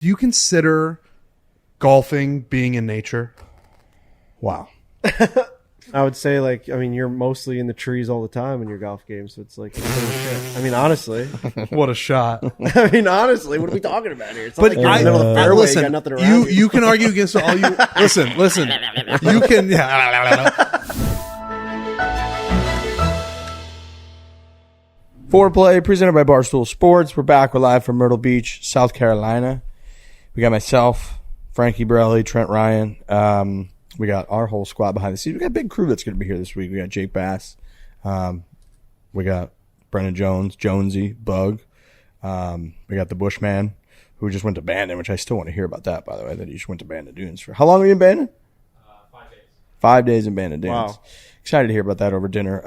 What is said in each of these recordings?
Do you consider golfing being in nature? Wow. I would say, you're mostly in the trees all the time in your golf game, so it's like, shit. I mean, honestly. What a shot. Honestly, what are we talking about here? It's not like you're in the middle of the fairway, listen, you got nothing around you can argue against all you... Listen. You can... Foreplay presented by Barstool Sports. We're back. We're live from Myrtle Beach, South Carolina. We got myself, Frankie Borelli, Trent Ryan. We got our whole squad behind the scenes. We got a big crew that's going to be here this week. We got Jake Bass. We got Brennan Jones, Jonesy, Bug. We got the Bushman, who just went to Bandon, which I still want to hear about that, by the way, that he just went to Bandon Dunes. For how long were you in Bandon? 5 days. 5 days in Bandon Dunes. Wow. Excited to hear about that over dinner.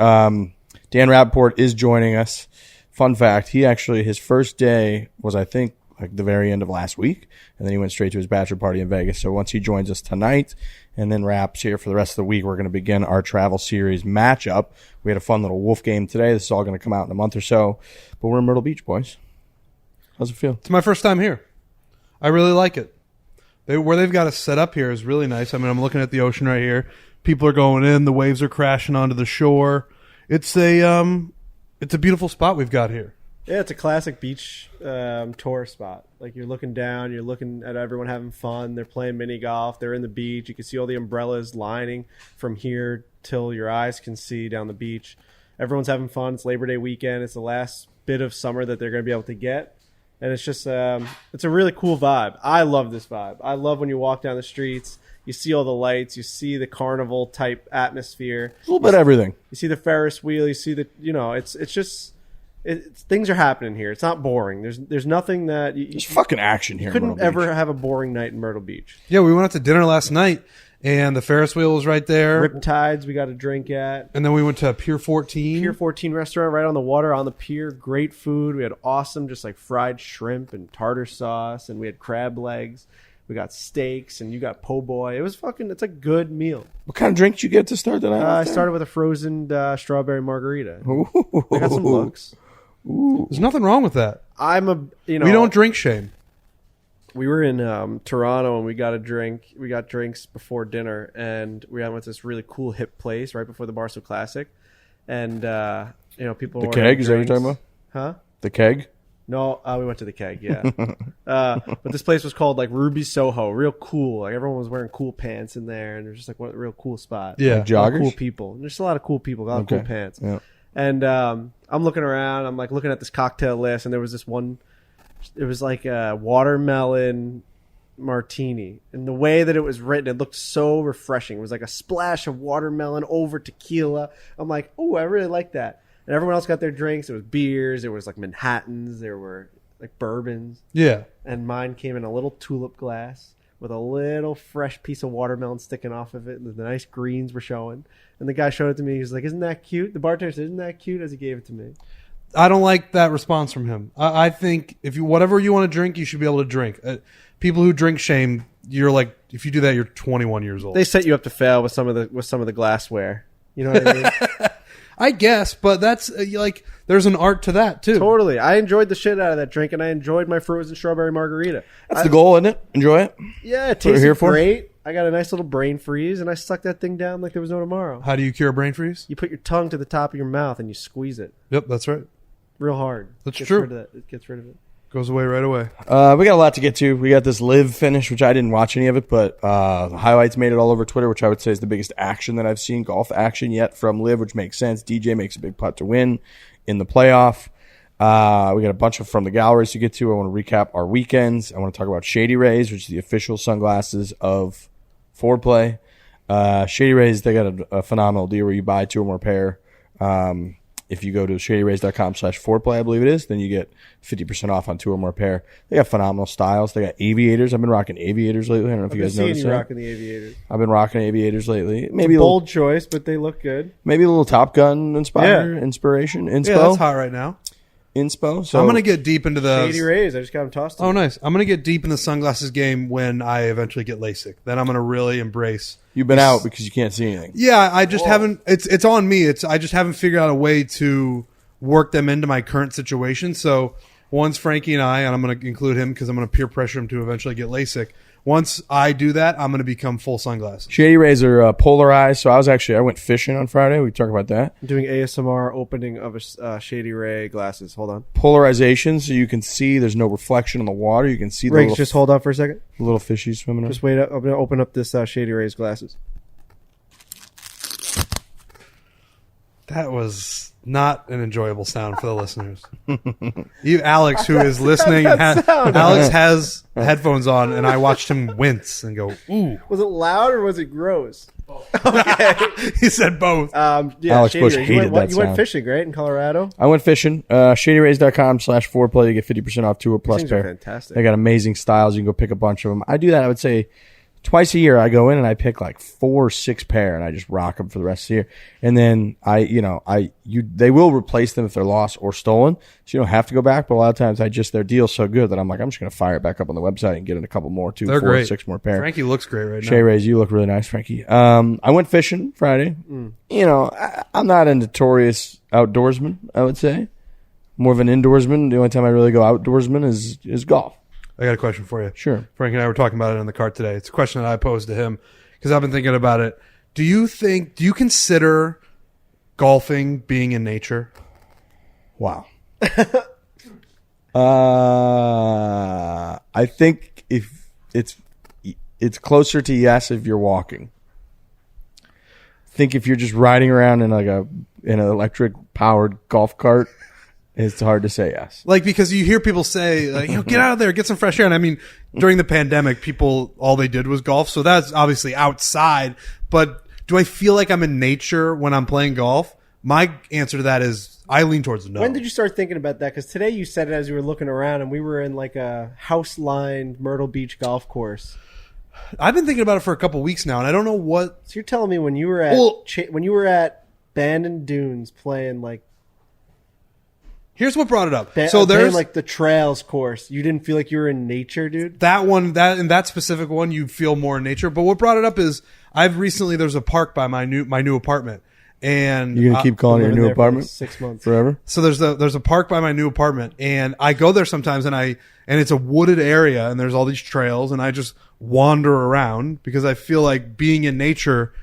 Dan Rappaport is joining us. Fun fact, his first day was, I think, like the very end of last week, and then he went straight to his bachelor party in Vegas. So once he joins us tonight and then Rapp's here for the rest of the week, we're going to begin our travel series matchup. We had a fun little Wolf game today. This is all going to come out in a month or so, but we're in Myrtle Beach, boys. How's it feel? It's my first time here. I really like it. Where they've got us set up here is really nice. I mean, I'm looking at the ocean right here. People are going in. The waves are crashing onto the shore. It's a beautiful spot we've got here. Yeah, it's a classic beach tour spot. Like, you're looking down, you're looking at everyone having fun. They're playing mini golf. They're in the beach. You can see all the umbrellas lining from here till your eyes can see down the beach. Everyone's having fun. It's Labor Day weekend. It's the last bit of summer that they're going to be able to get. And it's just it's a really cool vibe. I love this vibe. I love when you walk down the streets. You see all the lights. You see the carnival type atmosphere. A little bit of everything. You see the Ferris wheel. You see things are happening here. It's not boring. There's nothing that there's fucking action here. You couldn't ever have a boring night in Myrtle Beach. Yeah, we went out to dinner last night, and the Ferris wheel was right there. Riptides we got a drink at. And then we went to Pier 14. Pier 14 restaurant right on the water, on the pier. Great food. We had awesome just like fried shrimp and tartar sauce, and we had crab legs. We got steaks, and you got po' boy. It's a good meal. What kind of drink did you get to start the night? I started with a frozen strawberry margarita. I got some looks. Ooh. There's nothing wrong with that. We don't drink shame. We were in Toronto, and we got a drink. We got drinks before dinner, and we went to this really cool hip place right before the Barstool Classic. And people. The keg is that what you're talking about? Huh? The keg? No, we went to the keg. Yeah. But this place was called like Ruby Soho. Real cool. Like, everyone was wearing cool pants in there, and it was just like what a real cool spot. Yeah, like joggers. Cool people. There's a lot of cool people. A lot of cool pants. Yeah. And I'm looking around. I'm like looking at this cocktail list, and there was this one. It was like a watermelon martini, and the way that it was written, it looked so refreshing. It was like a splash of watermelon over tequila. I'm like, oh, I really like that. And everyone else got their drinks. There was beers. There was like Manhattans. There were like bourbons. Yeah. And mine came in a little tulip glass with a little fresh piece of watermelon sticking off of it. And the nice greens were showing. And the guy showed it to me. He was like, isn't that cute? The bartender said, isn't that cute? As he gave it to me. I don't like that response from him. I think whatever you want to drink, you should be able to drink. People who drink shame, you're like, if you do that, you're 21 years old. They set you up to fail with some of the glassware. You know what I mean? I guess, but that's there's an art to that too. Totally. I enjoyed the shit out of that drink, and I enjoyed my frozen strawberry margarita. That's the goal, isn't it? Enjoy it. Yeah, it tasted great. I got a nice little brain freeze, and I sucked that thing down like there was no tomorrow. How do you cure a brain freeze? You put your tongue to the top of your mouth and you squeeze it. Yep, that's right. Real hard. That's true. It gets rid of it. Goes away right away. We got a lot to get to. We got this LIV finish, which I didn't watch any of it, but the highlights made it all over Twitter, which I would say is the biggest action that I've seen, golf action yet from LIV, which makes sense. DJ makes a big putt to win in the playoff. We got a bunch from the galleries to get to. I want to recap our weekends. I want to talk about Shady Rays, which is the official sunglasses of Foreplay. Shady Rays, they got a phenomenal deal where you buy 2 or more pair. If you go to shadyrays.com/foreplay, I believe it is, then you get 50% off on 2 or more pair. They got phenomenal styles. They got aviators. I've been rocking aviators lately. I don't know if you guys noticed that. Rocking the aviators. I've been rocking aviators lately. Maybe a bold choice, but they look good. Maybe a little Top Gun inspiration. Inspo. Yeah, that's hot right now. Inspo. So I'm going to get deep into the Shady Rays. I just got them tossed. Oh, nice. I'm going to get deep in the sunglasses game when I eventually get LASIK. Then I'm going to really embrace. You've been out because you can't see anything. Yeah, I just haven't. It's on me. I just haven't figured out a way to work them into my current situation. So once Frankie and I'm going to include him because I'm going to peer pressure him to eventually get LASIK. Once I do that, I'm going to become full sunglasses. Shady Rays are polarized. So I went fishing on Friday. We talk about that. I'm doing ASMR opening of a Shady Ray glasses. Hold on. Polarization, so you can see there's no reflection in the water. You can see the Riggs, just hold on for a second. little fishies swimming around. Just wait up. I'm going to open up this Shady Rays glasses. That was not an enjoyable sound for the listeners. You, Alex, who is listening, Alex has headphones on, and I watched him wince and go, ooh. Was it loud or was it gross? Okay. He said both. Yeah, Alex Shady Bush Rays. hated that You went sound. fishing, right, in Colorado? I went fishing. ShadyRays.com/foreplay to get 50% off Tour Plus Things are pair. fantastic. They got amazing styles. You can go pick a bunch of them. I do that, I would say, twice a year. I go in and I pick like 4 or 6 pair and I just rock them for the rest of the year. And then they will replace them if they're lost or stolen. So you don't have to go back. But a lot of times their deal's so good that I'm like, I'm just going to fire it back up on the website and get in a couple more, 2, They're 4, great. 6 more pair. Frankie looks great right now. Shady Rays, you look really nice, Frankie. I went fishing Friday. You know, I'm not a notorious outdoorsman, I would say. More of an indoorsman. The only time I really go outdoorsman is golf. I got a question for you. Sure. Frank and I were talking about it in the car today. It's a question that I posed to him because I've been thinking about it. Do you consider golfing being in nature? Wow. I think if it's closer to yes if you're walking. I think if you're just riding around in an electric powered golf cart, it's hard to say yes. Like, because you hear people say, like, get out of there, get some fresh air. And I mean, during the pandemic, people, all they did was golf. So that's obviously outside. But do I feel like I'm in nature when I'm playing golf? My answer to that is I lean towards no. When did you start thinking about that? Because today you said it as you were looking around, and we were in like a house-lined Myrtle Beach golf course. I've been thinking about it for a couple weeks now, and I don't know what. So you're telling me when you were at Bandon Dunes playing like Here's what brought it up. so there's like the trails course, you didn't feel like you were in nature, dude? That one, in that specific one, you feel more in nature. But what brought it up is there's a park by my new apartment, and You're gonna keep calling it your new apartment 6 months forever? So there's a park by my new apartment, and I go there sometimes, and it's a wooded area, and there's all these trails, and I just wander around because I feel like being in nature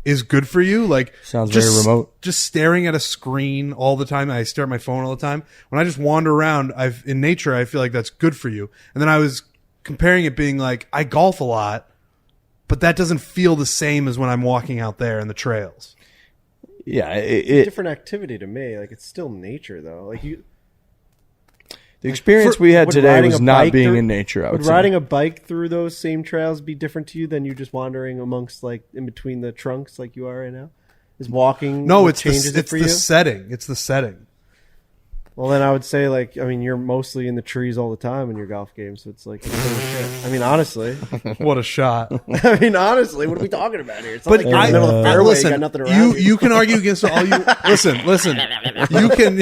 is good for you. Like, Sounds very remote. Just staring at a screen all the time. I stare at my phone all the time. When I just wander around, in nature, I feel like that's good for you. And then I was comparing it being like, I golf a lot, but that doesn't feel the same as when I'm walking out there in the trails. Yeah, it's a different activity to me. Like, it's still nature though. Like the experience we had today was not being in nature. I would say. Riding a bike through those same trails be different to you than you just wandering amongst, like, in between the trunks like you are right now? Is walking changes it for you? Setting. It's the setting. Well, then I would say, like, I mean, you're mostly in the trees all the time in your golf game, so it's like, shit. I mean, honestly. What a shot. I mean, honestly, what are we talking about here? It's not But like you're in the middle of the fairway, listen, you got nothing around you can argue against it all you listen. You can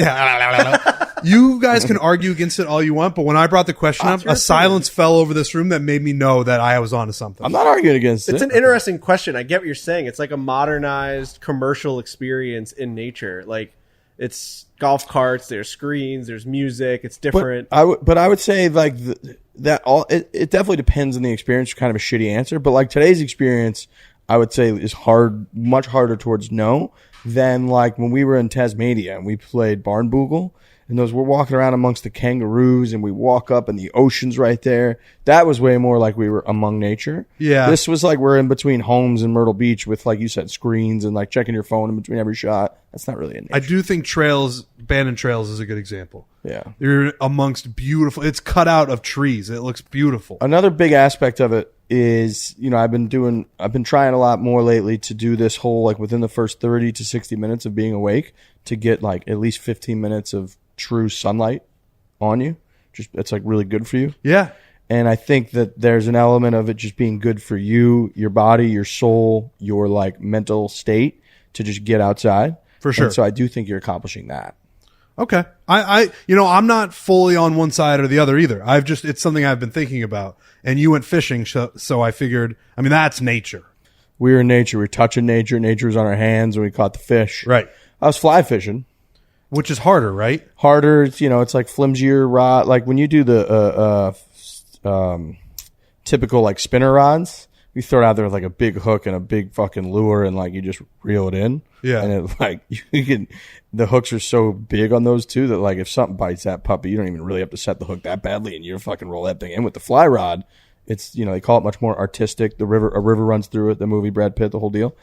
you guys can argue against it all you want, but when I brought the question up, a silence fell over this room that made me know that I was onto something. I'm not arguing against it. It's an interesting question. I get what you're saying. It's like a modernized commercial experience in nature. Like, it's golf carts, there's screens, there's music, it's different. But I would say, like, it definitely depends on the experience. Kind of a shitty answer, but like today's experience, I would say is much harder towards no than like when we were in Tasmania and we played Barnbougle. And we're walking around amongst the kangaroos, and we walk up, and the ocean's right there. That was way more like we were among nature. Yeah. This was like we're in between homes in Myrtle Beach with, like you said, screens and like checking your phone in between every shot. That's not really in nature. I do think abandoned trails is a good example. Yeah. You're amongst beautiful. It's cut out of trees. It looks beautiful. Another big aspect of it is, I've been trying a lot more lately to do this whole, like, within the first 30 to 60 minutes of being awake to get like at least 15 minutes of true sunlight on you. Just it's like really good for you. Yeah. And I think that there's an element of it just being good for you, your body, your soul, your like mental state to just get outside. For sure. And so I do think you're accomplishing that. Okay. I'm not fully on one side or the other either. It's something I've been thinking about. And you went fishing, so I figured, that's nature. We were in nature. We were touching nature. Nature was on our hands when we caught the fish. Right. I was fly fishing. which is harder, right? Harder. It's like flimsier rod. Like when you do the typical like spinner rods, you throw it out there with like a big hook and a big fucking lure, and like you just reel it in. Yeah. And it like the hooks are so big on those too that like if something bites that puppy, you don't even really have to set the hook that badly, and you fucking roll that thing in. With the fly rod, it's they call it much more artistic. A river runs through it. The movie Brad Pitt, the whole deal,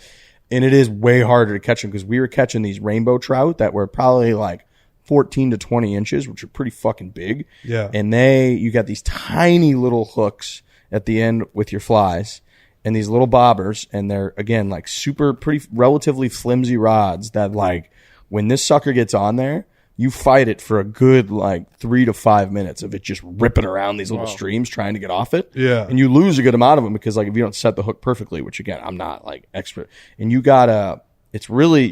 and it is way harder to catch them because we were catching these rainbow trout that were probably like 14 to 20 inches, which are pretty fucking big. Yeah. And you got these tiny little hooks at the end with your flies and these little bobbers, and they're again like relatively flimsy rods that like when this sucker gets on there, you fight it for a good like 3 to 5 minutes of it just ripping around these little streams trying to get off it. Yeah. And you lose a good amount of them because like if you don't set the hook perfectly, which again I'm not like expert, and you gotta really,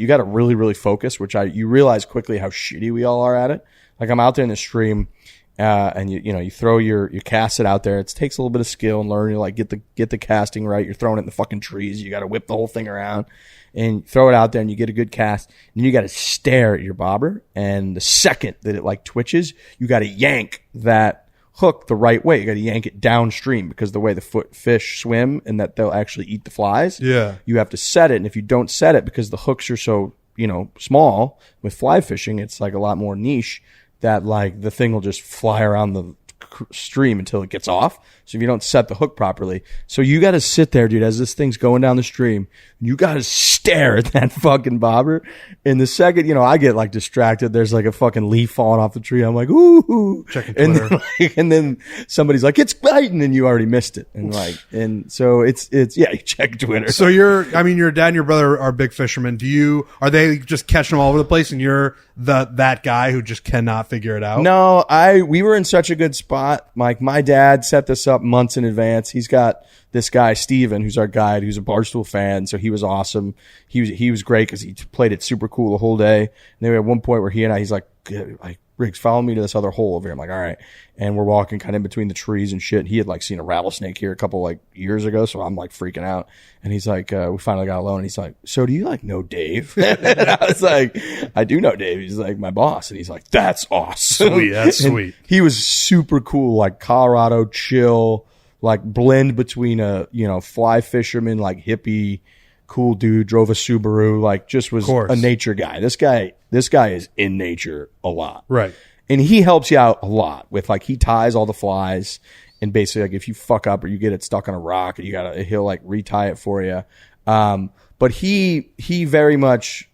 really focus, which you realize quickly how shitty we all are at it. Like I'm out there in the stream, and you throw you cast it out there. It takes a little bit of skill and learning to like get the casting right. You're throwing it in the fucking trees. You got to whip the whole thing around and throw it out there, and you get a good cast. And you got to stare at your bobber. And the second that it like twitches, you got to yank that hook the right way. You got to yank it downstream because the way the fish swim and that they'll actually eat the flies. Yeah. You have to set it, and if you don't set it because the hooks are so small with fly fishing, it's like a lot more niche that like the thing will just fly around the stream until it gets off. So if you don't set the hook properly, so you got to sit there, dude, as this thing's going down the stream, you got to stare at that fucking bobber. And the second, I get like distracted, there's like a fucking leaf falling off the tree. I'm like, ooh, checking Twitter. And then somebody's like, it's biting, and you already missed it. And so it's you check Twitter. So your dad and your brother are big fishermen. Are they just catching them all over the place, and you're that guy who just cannot figure it out? No, we were in such a good spot. Like my dad set this up months in advance. He's got this guy Steven, who's our guide, who's a Barstool fan, so he was awesome. He was great because he played it super cool the whole day. And then we had one point where he's like Riggs, follow me to this other hole over here. I'm like, all right. And we're walking kind of in between the trees and shit. He had like seen a rattlesnake here a couple like years ago, so I'm like freaking out. And he's like, we finally got alone, and he's like, so do you like know Dave? And I was like, I do know Dave. He's like my boss. And he's like, that's awesome. Sweet, that's sweet. He was super cool, like Colorado chill, like blend between a fly fisherman, like hippie, cool dude, drove a Subaru, like just was a nature guy. This guy is in nature a lot. Right. And he helps you out a lot with like he ties all the flies, and basically like if you fuck up or you get it stuck on a rock, and he'll like retie it for you. But he very much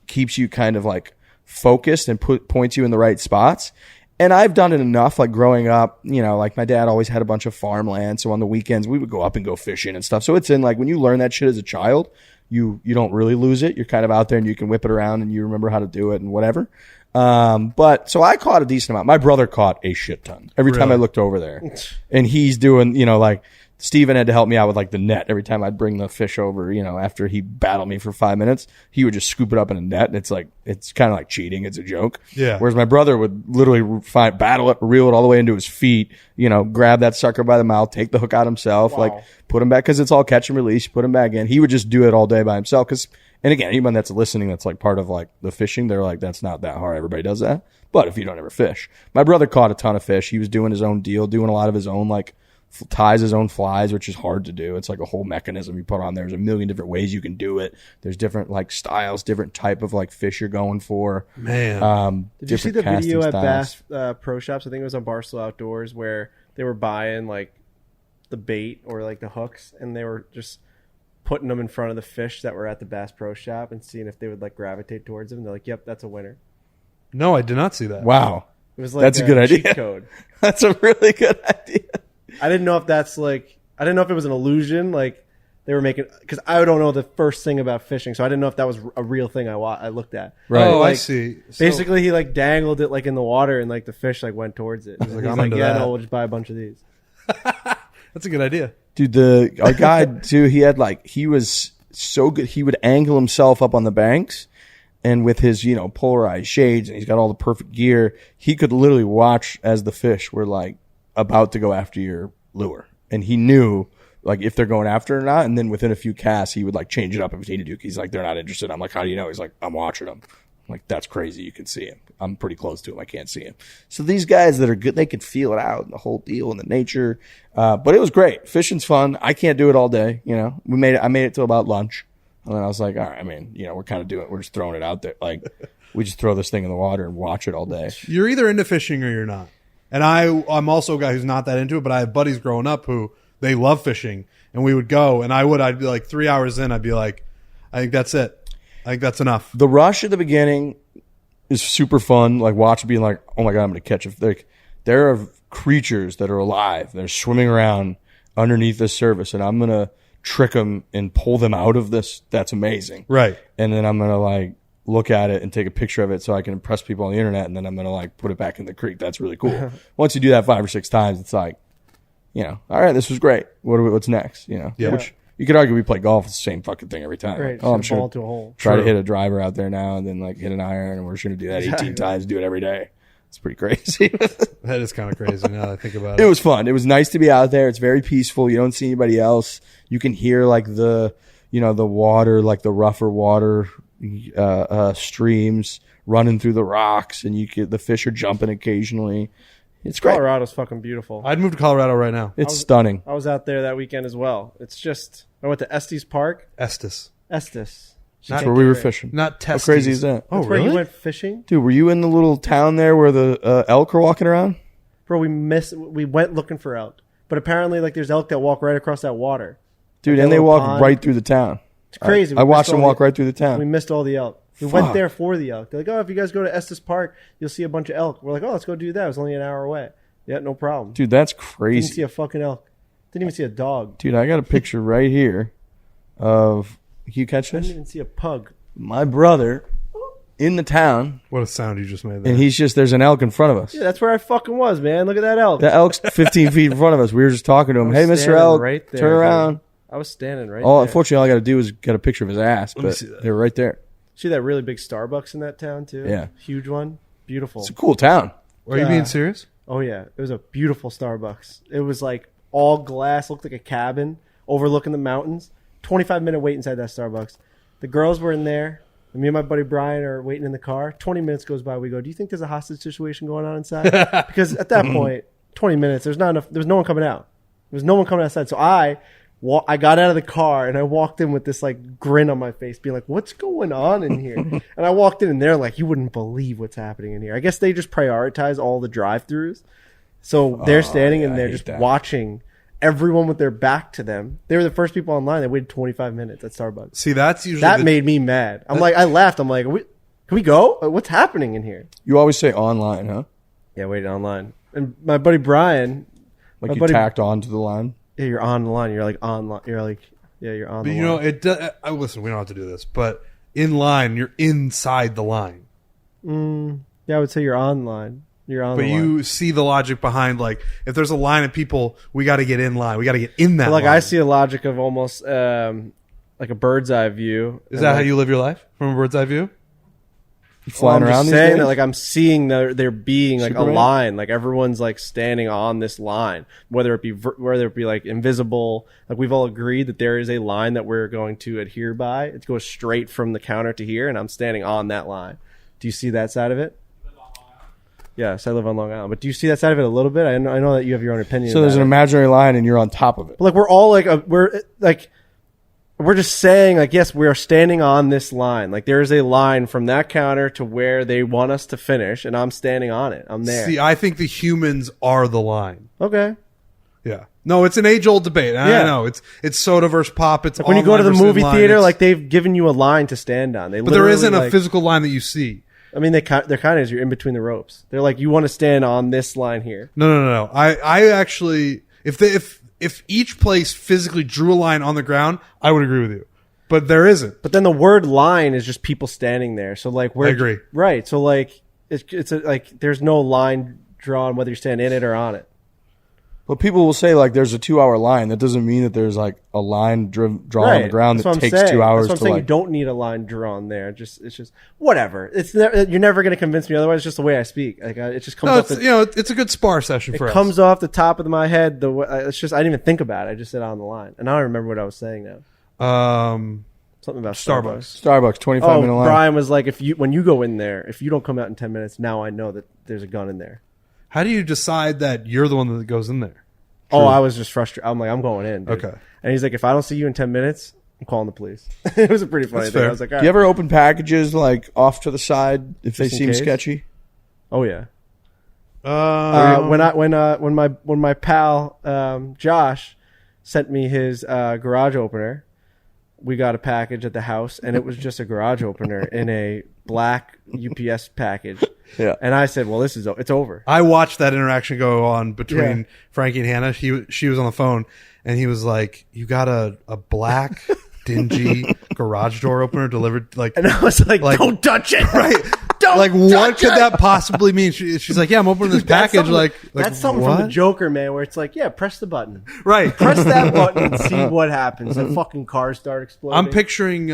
keeps you kind of like focused and points you in the right spots. And I've done it enough, like growing up, like my dad always had a bunch of farmland. So on the weekends we would go up and go fishing and stuff. So it's in like when you learn that shit as a child, you don't really lose it. You're kind of out there and you can whip it around and you remember how to do it and whatever. But so I caught a decent amount. My brother caught a shit ton every time I looked over there, and he's doing, like Steven had to help me out with like the net every time I'd bring the fish over, after he battled me for 5 minutes, he would just scoop it up in a net. And it's kind of like cheating. It's a joke. Yeah. Whereas my brother would literally battle it, reel it all the way into his feet, grab that sucker by the mouth, take the hook out himself, like put him back. Cause it's all catch and release, put him back in. He would just do it all day by himself. And again, anyone that's listening, that's like part of like the fishing, they're like, that's not that hard. Everybody does that. But if you don't ever fish, my brother caught a ton of fish. He was doing his own deal, doing a lot of his own, like ties his own flies, which is hard to do. It's like a whole mechanism you put on there. There's a million different ways you can do it. There's different like styles, different type of like fish you're going for. Man. Did you see the video at Bass Pro Shops? I think it was on Barstool Outdoors where they were buying like the bait or like the hooks, and they were just putting them in front of the fish that were at the Bass Pro Shop and seeing if they would like gravitate towards them. And they're like, yep, that's a winner. No, I did not see that. Wow. It was like that's a good cheat idea. Code. That's a really good idea. I didn't know if that's like, I didn't know if it was an illusion, like they were making, because I don't know the first thing about fishing, so I didn't know if that was a real thing I looked at. Right. Oh, like, I see. So, basically, he like dangled it like in the water, and like the fish like went towards it. He's like, like, I'm into yeah, that. no, we'll just buy a bunch of these. that's a good idea. Dude, our guy too, he was so good. He would angle himself up on the banks, and with his, polarized shades, and he's got all the perfect gear, he could literally watch as the fish were like about to go after your lure. And he knew like if they're going after it or not. And then within a few casts, he would like change it up if he needed to. He's like, they're not interested. I'm like, how do you know? He's like, I'm watching them. I'm like, that's crazy. You can see him. I'm pretty close to him. I can't see him. So these guys that are good, they can feel it out, the whole deal and the nature. But it was great. Fishing's fun. I can't do it all day. You know, I made it till about lunch. And then I was like, all right, I mean, you know, we're just throwing it out there. Like, we just throw this thing in the water and watch it all day. You're either into fishing or you're not. And I'm also a guy who's not that into it, but I have buddies growing up who they love fishing. And we would go, and I'd be like 3 hours in, I'd be like, I think that's it. I think that's enough. The rush at the beginning is super fun. Like, watch being like, oh my God, I'm going to catch a, like, there are creatures that are alive. They're swimming around underneath this surface, and I'm going to trick them and pull them out of this. That's amazing. Right. And then I'm going to like look at it and take a picture of it so I can impress people on the internet, and then I'm going to like put it back in the creek. That's really cool. Once you do that 5 or 6 times, it's like, you know, all right, this was great. What's next? You know, Yeah. Which you could argue we play golf. It's the same fucking thing every time. Right. Like, oh, I'm Ball sure into a hole. try to True. hit a driver out there now and then like hit an iron, and we're just going to do that 18 times, do it every day. It's pretty crazy. That is kind of crazy now that I think about it. It was fun. It was nice to be out there. It's very peaceful. You don't see anybody else. You can hear like the water, like the rougher water streams running through the rocks, and the fish are jumping occasionally. It's great. Colorado's fucking beautiful. I'd move to Colorado right now. It's stunning. I was out there that weekend as well. It's just, I went to Estes Park. Estes. Estes. That's where we were fishing. Not How testes. crazy is that? Oh, That's where really? you went fishing? Dude, were you in the little town there where the elk are walking around? Bro, we went looking for elk. But apparently, like, there's elk that walk right across that water. Dude, Like and that they little walk pond. right through the town. It's crazy. I We watched missed them all walk the- right through the town. We missed all the elk. We Fuck. went there for the elk. They're like, oh, if you guys go to Estes Park, you'll see a bunch of elk. We're like, oh, let's go do that. It was only an hour away. Yeah, no problem. Dude, that's Didn't crazy. see a fucking elk. Didn't even see a dog. Dude, I got a picture right here of, can you catch Didn't this? even see a pug. My brother in the town, What a sound you just made there. and there's an elk in front of us. Yeah, that's where I fucking was, man. Look at that elk. The elk's 15 feet in front of us. We were just talking to him. I Hey, was Mr. standing Elk, right there, turn dude. around. I was standing right Oh, there. unfortunately, all I got to do is get a picture of his ass, me but see that. they were right there. See that really big Starbucks in that town, too? Yeah. Huge one. Beautiful. It's a cool town. Are you being serious? Oh, yeah. It was a beautiful Starbucks. It was like all glass, looked like a cabin overlooking the mountains. 25-minute wait inside that Starbucks. The girls were in there. And me and my buddy Brian are waiting in the car. 20 minutes goes by. We go, do you think there's a hostage situation going on inside? Because at that point, 20 minutes, there's no one coming out. There's no one coming outside. So I got out of the car and I walked in with this like grin on my face, being like, what's going on in here? And I walked in and they're like, you wouldn't believe what's happening in here. I guess they just prioritize all the drive-thrus. So they're standing in I there hate just that. watching everyone with their back to them. They were the first people online. They waited 25 minutes at Starbucks. See, that's usually That made me mad. I'm like, I laughed. I'm like, can we go? What's happening in here? You always say online, huh? Yeah, waiting online. And my buddy Brian, Like my you buddy, tacked onto the line. yeah, you're on the line. You're like online. You're like, yeah, you're on But the you know, line. it does. Listen, we don't have to do this, but in line, you're inside the line. Yeah, I would say you're online. You're on But the you line. see the logic behind, like, if there's a line of people, we got to get in line. We got to get in that Like line. I see a logic of almost like a bird's eye view. Is that how you live your life? From a bird's eye view? You flying I'm around just these saying days? that, like, I'm seeing there being like Superman? a line, like everyone's like standing on this line, whether it be like invisible. Like we've all agreed that there is a line that we're going to adhere by. It goes straight from the counter to here, and I'm standing on that line. Do you see that side of it? Yes, I live on Long Island, but do you see that side of it a little bit? I know that you have your own opinion. So there's about an it. imaginary line and you're on top of it. But like we're all like we're just saying, like, yes, we are standing on this line. Like there is a line from that counter to where they want us to finish, and I'm standing on it. I'm there. See, I think the humans are the line. Okay. Yeah. No, it's an age-old debate. I Yeah. know. It's soda versus pop. It's Like when you go to the online versus movie in-line. theater, It's- like they've given you a line to stand on. but there isn't a physical line that you see. I mean, they're kind of you're in between the ropes. They're like, you want to stand on this line here. No. I actually, if each place physically drew a line on the ground, I would agree with you. But there isn't. But then the word line is just people standing there. So like, I agree. Right. So like, like there's no line drawn whether you stand in it or on it. But people will say like there's a 2-hour line. That doesn't mean that there's like a line drawn on the ground That's that what I'm takes saying. 2 hours That's what I'm to saying. like. You don't need a line drawn there. It's just whatever. You're never going to convince me otherwise. It's just the way I speak. Like it just comes No, off. it's a good spar session for It us. comes off the top of my head. It's just I didn't even think about it. I just said on the line, and now I remember what I was saying now. Something about Starbucks. Starbucks, 25-minute line. Brian was like, when you go in there, if you don't come out in 10 minutes, now I know that there's a gun in there. How do you decide that you're the one that goes in there? Oh, I was just frustrated. I'm like, I'm going in. Dude. Okay. And he's like, if I don't see you in 10 minutes, I'm calling the police. It was a pretty funny thing. fair. I was like, all right. Do you ever open packages like off to the side if they Just in seem case? sketchy? Oh yeah. When my pal Josh sent me his garage opener, we got a package at the house, and it was just a garage opener in a black UPS package. Yeah. And I said, "Well, it's over." I watched that interaction go on between Yeah. Frankie and Hannah. She was on the phone, and he was like, "You got a black, dingy garage door opener delivered?" Like, And I was like, "Don't touch it!" right? Don't Like, what touch could it! that possibly mean? She's like, "Yeah, I'm opening this package." Like that's something what? from the Joker, man, where it's like, "Yeah, press the button, Right. press that button, and see what happens." And fucking cars start exploding. I'm picturing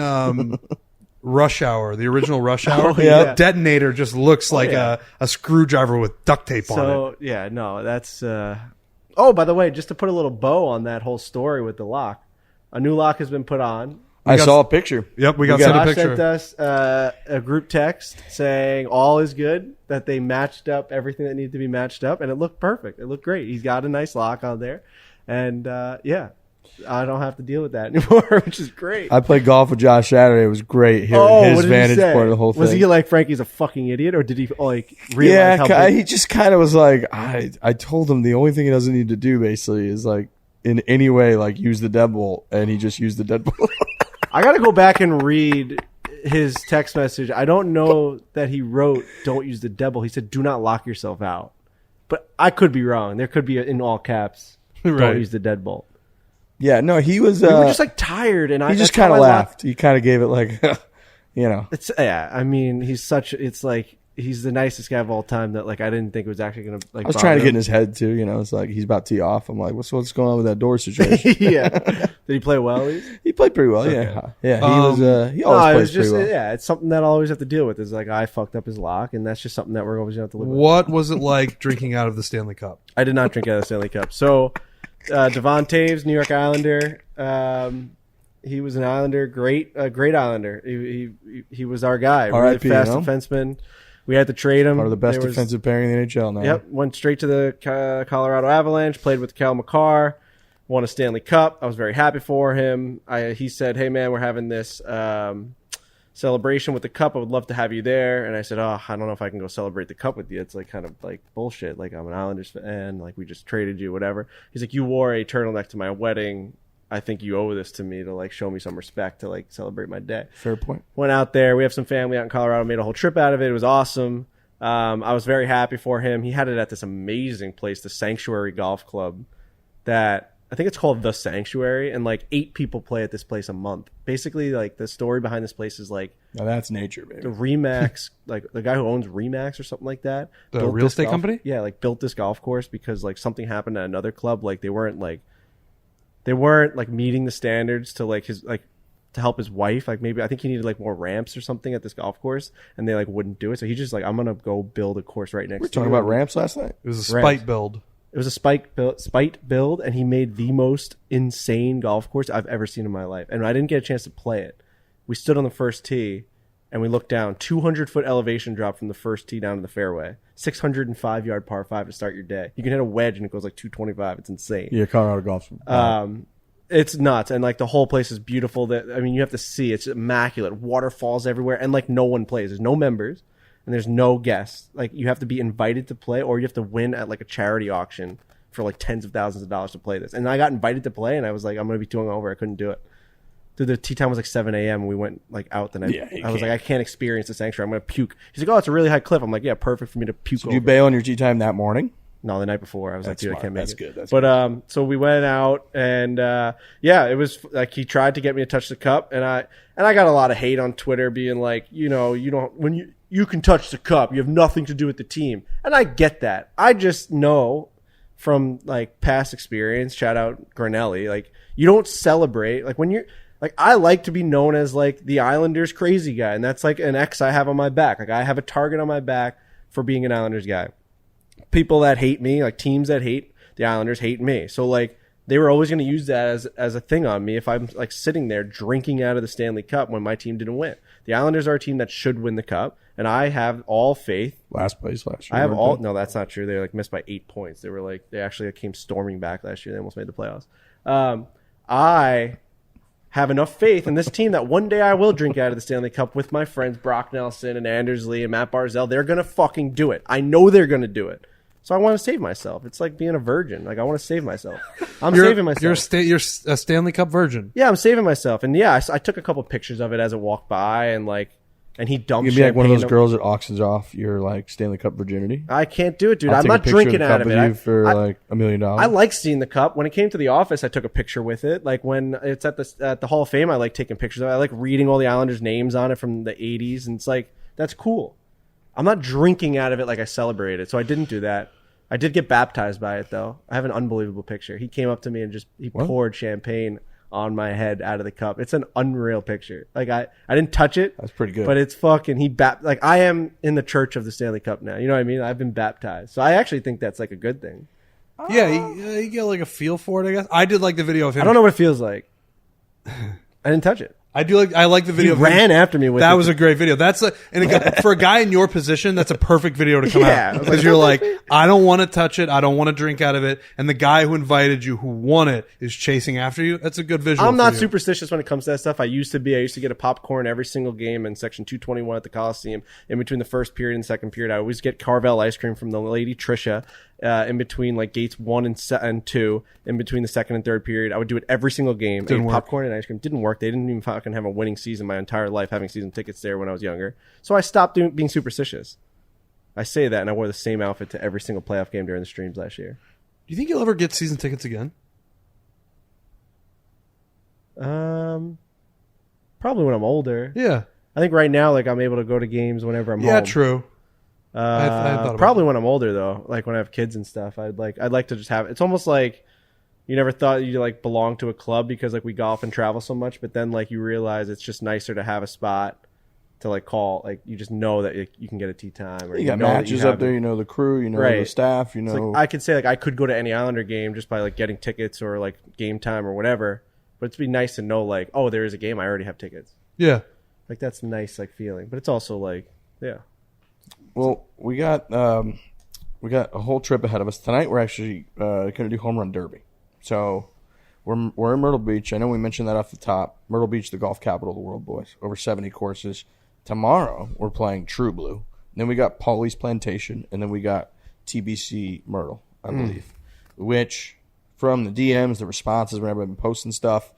Rush Hour, the original Rush Hour. Oh, yeah. The detonator just looks like yeah. a screwdriver with duct tape on it. So yeah, no, that's. Oh, by the way, just to put a little bow on that whole story with the lock, a new lock has been put on. I got- saw a picture. Yep, we got got- sent a Josh picture. sent us a group text saying all is good, that they matched up everything that needed to be matched up, and it looked perfect. It looked great. He's got a nice lock on there, and yeah, I don't have to deal with that anymore, which is great. I played golf with Josh Saturday. It was great hearing his vantage point of the whole thing. Was he like, Frankie's a fucking idiot, or did he like realize how Yeah, big? he just kind of was like, I told him the only thing he doesn't need to do basically is like in any way like use the deadbolt, and he just used the deadbolt. I got to go back and read his text message. I don't know that he wrote, "Don't use the deadbolt." He said, "Do not lock yourself out." But I could be wrong. There could be in all caps, Right. "Don't use the deadbolt." Yeah, no, he was. We were just like tired, and he just kind of laughed. He kind of gave it like, you know. It's I mean, it's like he's the nicest guy of all time. That like I didn't think it was actually gonna like. I was trying to get in his head too. You know, it's like he's about to tee off. I'm like, what's going on with that door situation? Yeah, did he play well? At least? He played pretty well. Yeah, yeah. He was. He No, always it plays was just pretty well. yeah. It's something that I'll always have to deal with. Is like I fucked up his lock, and that's just something that we're always gonna have to live with. What was it like drinking out of the Stanley Cup? I did not drink out of the Stanley Cup. So, Devon Taves, New York Islander. He was an Islander, great Islander. He was our guy, really R.I.P., fast you know? defenseman. We had to trade him. Part of the best There was- defensive pairing in the NHL now. Yep, went straight to the Colorado Avalanche. Played with Cal McCarr. Won a Stanley Cup. I was very happy for him. He said, "Hey man, we're having this celebration with the cup. I would love to have you there." And I said, "Oh, I don't know if I can go celebrate the cup with you. It's like kind of like bullshit. Like I'm an Islanders fan. Like we just traded you, whatever." He's like, "You wore a turtleneck to my wedding. I think you owe this to me to like show me some respect to like celebrate my day." Fair point. Went out there. We have some family out in Colorado. Made a whole trip out of it. It was awesome. I was very happy for him. He had it at this amazing place, the Sanctuary Golf Club, that I think it's called The Sanctuary, and like 8 people play at this place a month. Basically, like the story behind this place is like Now that's nature, baby. the Remax, like the guy who owns Remax or something like that. The built real this estate golf- company? Yeah, like built this golf course because like something happened at another club. Like they weren't like meeting the standards to like his like to help his wife. Like maybe I think he needed like more ramps or something at this golf course, and they like wouldn't do it. So he's just like, I'm gonna go build a course right next We were to talking you. about ramps last night. It was a Right. spite build. It was a spite build, and he made the most insane golf course I've ever seen in my life. And I didn't get a chance to play it. We stood on the first tee, and we looked down. 200-foot elevation drop from the first tee down to the fairway. 605-yard par 5 to start your day. You can hit a wedge, and it goes like 225. It's insane. Yeah, Colorado golf. It's nuts, and like the whole place is beautiful. That I mean, you have to see. It's immaculate. Waterfalls everywhere, and like no one plays. There's no members, and there's no guests. Like you have to be invited to play, or you have to win at like a charity auction for like tens of thousands of dollars to play this. And I got invited to play, and I was like, I'm gonna be too hungover. I couldn't do it. Dude, the tee time was like 7 a.m. and we went like out the night. Yeah, you I was can't. like, I can't experience the sanctuary. I'm gonna puke. He's like, oh, it's a really high cliff. I'm like, yeah, perfect for me to puke. Did you over. bail on your tee time that morning? No, the night before. I was That's like, dude, smart. I can't make That's it. good. That's but so we went out, and yeah, it was like he tried to get me to touch the cup, and I got a lot of hate on Twitter, being like, you know, you don't when you can touch the cup, you have nothing to do with the team, and I get that. I just know from like past experience, shout out Granelli, like you don't celebrate like when you're. Like, I like to be known as, like, the Islanders crazy guy, and that's, like, an X I have on my back. Like, I have a target on my back for being an Islanders guy. People that hate me, like, teams that hate the Islanders hate me. So, like, they were always going to use that as a thing on me if I'm like sitting there drinking out of the Stanley Cup when my team didn't win. The Islanders are a team that should win the cup, and I have all faith. Last place last year. I have all. No, that's not true. They like missed by 8 points. They actually came storming back last year. They almost made the playoffs. I have enough faith in this team that one day I will drink out of the Stanley Cup with my friends Brock Nelson and Anders Lee and Matt Barzell. They're gonna fucking do it. I know they're gonna do it. So I want to save myself. It's like being a virgin. Like I want to save myself. I'm saving myself. You're a Stanley Cup virgin. Yeah, I'm saving myself. And yeah, I took a couple pictures of it as it walked by, and he dumped. You'd be like one of those girls that auctions off your like Stanley Cup virginity. I can't do it, dude. I'm I'm not drinking out of it. You for like $1 million. I like seeing the cup. When it came to the office, I took a picture with it. Like when it's at the Hall of Fame, I like taking pictures of it. I like reading all the Islanders' names on it from the 80s, and it's like that's cool. I'm not drinking out of it like I celebrate it, so I didn't do that. I did get baptized by it, though. I have an unbelievable picture. He came up to me and he poured champagne on my head out of the cup. It's an unreal picture. Like I didn't touch it. That's pretty good. But it's fucking like I am in the church of the Stanley Cup now. You know what I mean? I've been baptized, so I actually think that's like a good thing. Yeah, you get like a feel for it. I guess I did like the video of him. I don't know what it feels like. I didn't touch it. I like the video. He ran after me with that. That was a great video. For a guy in your position, that's a perfect video to come out because you're like, I don't want to touch it, I don't want to drink out of it, and the guy who invited you, who won it, is chasing after you. That's a good visual. I'm not superstitious when it comes to that stuff. I used to get a popcorn every single game in section 221 at the Coliseum. In between the first period and second period, I always get Carvel ice cream from the lady Trisha. In between like gates 1 and 2, in between the second and third period, I would do it every single game. Didn't work. Popcorn and ice cream didn't work. They didn't even fucking have a winning season my entire life, having season tickets there when I was younger. So I stopped being superstitious. I say that, and I wore the same outfit to every single playoff game during the streams last year. Do you think you'll ever get season tickets again? Probably when I'm older. Yeah. I think right now, like I'm able to go to games whenever I'm home. Yeah, true. I thought about Probably that. when I'm older though, like when I have kids and stuff, I'd like to just have. It's almost like you never thought you like belong to a club because like we golf and travel so much, but then like you realize it's just nicer to have a spot to like call. Like you just know that you can get a tee time. Or you got know that matches you have up there. You know the crew. You know the staff. You It's know. like, I could say like I could go to any Islander game just by like getting tickets or like game time or whatever. But it'd be nice to know like, oh, there is a game. I already have tickets. Yeah. Like that's a nice like feeling. But it's also like, yeah. Well, we got a whole trip ahead of us tonight. We're actually going to do home run derby. So we're in Myrtle Beach. I know we mentioned that off the top. Myrtle Beach, the golf capital of the world, boys. Over 70 courses. Tomorrow we're playing True Blue. Then we got Pauly's Plantation, and then we got TBC Myrtle, I believe. Which from the DMs, the responses, whenever I've been posting stuff,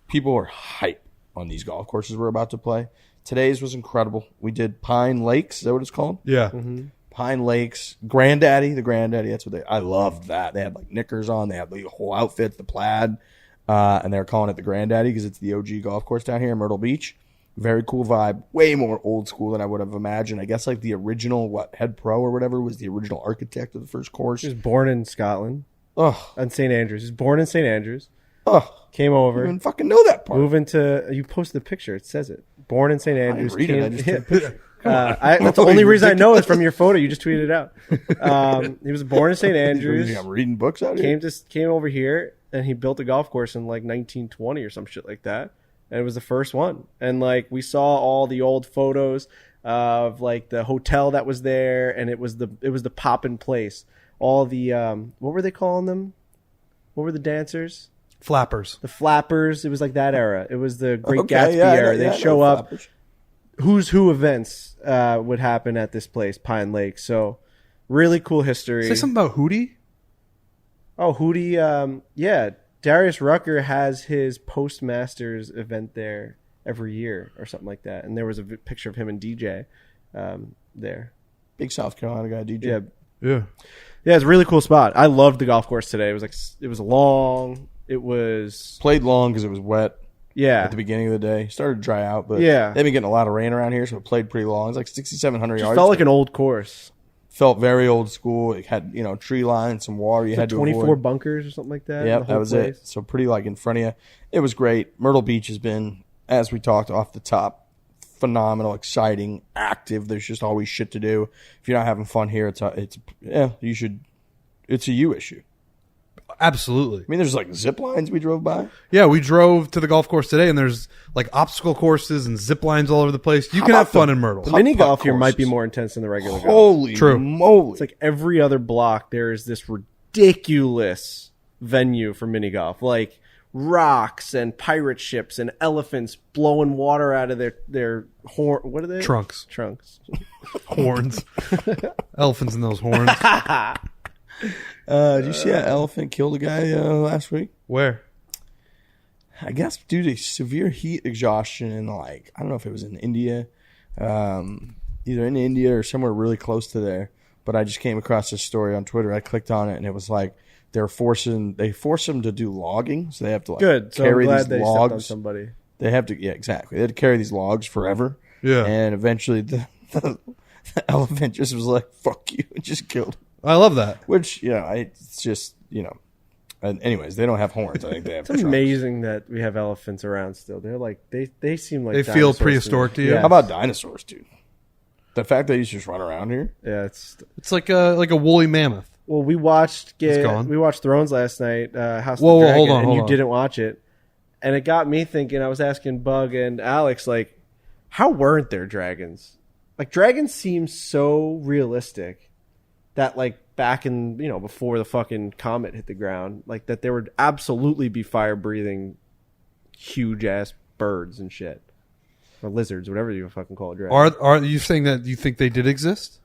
people are hype on these golf courses we're about to play. Today's was incredible. We did Pine Lakes. Is that what it's called? Yeah. Mm-hmm. Pine Lakes. Granddaddy. That's what I loved that. They had like knickers on. They had the whole outfit, the plaid. And they were calling it the Granddaddy because it's the OG golf course down here in Myrtle Beach. Very cool vibe. Way more old school than I would have imagined. I guess like the original, head pro or whatever was the original architect of the first course. He was born in Scotland. Oh. And St. Andrews. He was born in St. Andrews. Oh. Came I over. didn't fucking know that part. Moving to you posted the picture. It says it. Born in St. Andrews. I didn't read it. I just took a picture. That's the only reason I know is from your photo. You just tweeted it out. He was born in St. Andrews. I'm reading books out here. Came over here and he built a golf course in like 1920 or some shit like that. And it was the first one. And like we saw all the old photos of like the hotel that was there, and it was the poppin' place. All the what were they calling them? What were the dancers? Flappers. The Flappers. It was like that era. It was the Great Okay, Gatsby yeah, era. yeah, They'd show up. Flappers. Who's Who events would happen at this place, Pine Lake. So really cool history. Say something about Hootie. Oh, Hootie. Yeah. Darius Rucker has his Postmasters event there every year or something like that. And there was a picture of him and DJ there. Big South Carolina guy, DJ. Yeah. Yeah. Yeah, it's a really cool spot. I loved the golf course today. It was long. It was Played long because it was wet yeah. at the beginning of the day. Started to dry out, but Yeah. they've been getting a lot of rain around here, so it played pretty long. It was like 6,700 Just yards. felt like an old course. Felt very old school. It had, tree lines, some water you had to 24 avoid. bunkers or something like that. Yeah, the whole that was place. it. So pretty like in front of you. It was great. Myrtle Beach has been, as we talked off the top, phenomenal, exciting, active. There's just always shit to do. If you're not having fun here, it's you should. It's a you issue. Absolutely. I mean, there's like zip lines we drove by. Yeah, we drove to the golf course today, and there's like obstacle courses and zip lines all over the place. You can have fun in Myrtle. The mini putt golf here courses. might be more intense than the regular golf. Holy True. moly. It's like every other block, there is this ridiculous venue for mini golf. Like rocks and pirate ships and elephants blowing water out of their horn. What are they? Trunks. Horns. Elephants in those horns. Did you see that elephant killed a guy last week? Where? I guess due to severe heat exhaustion in like, I don't know if it was in India, either in India or somewhere really close to there. But I just came across this story on Twitter. I clicked on it and it was like they force them to do logging, so they have to like Good. So carry I'm glad these they stepped on logs. somebody. They have to, yeah, exactly. They had to carry these logs forever. Yeah. And eventually the elephant just was like, "Fuck you," and just killed him. I love that. Which, you know, it's just, you know. And anyways, they don't have horns. I think they have. It's amazing that we have elephants around still. They're like they seem like They feel dinosaurs prehistoric to you? Yeah. How about dinosaurs, dude? The fact that you just run around here. Yeah, it's It's like a woolly mammoth. well. We watched gone. Thrones last night. House of Whoa, the whoa, Dragon, hold on, and hold you on. didn't watch it, and it got me thinking. I was asking Bug and Alex, like, how weren't there dragons? Like, dragons seem so realistic that, like, back in, you know, before the fucking comet hit the ground, like, that there would absolutely be fire breathing huge ass birds and shit. Or lizards, whatever you fucking call a dragon. Are you saying that you think they did exist?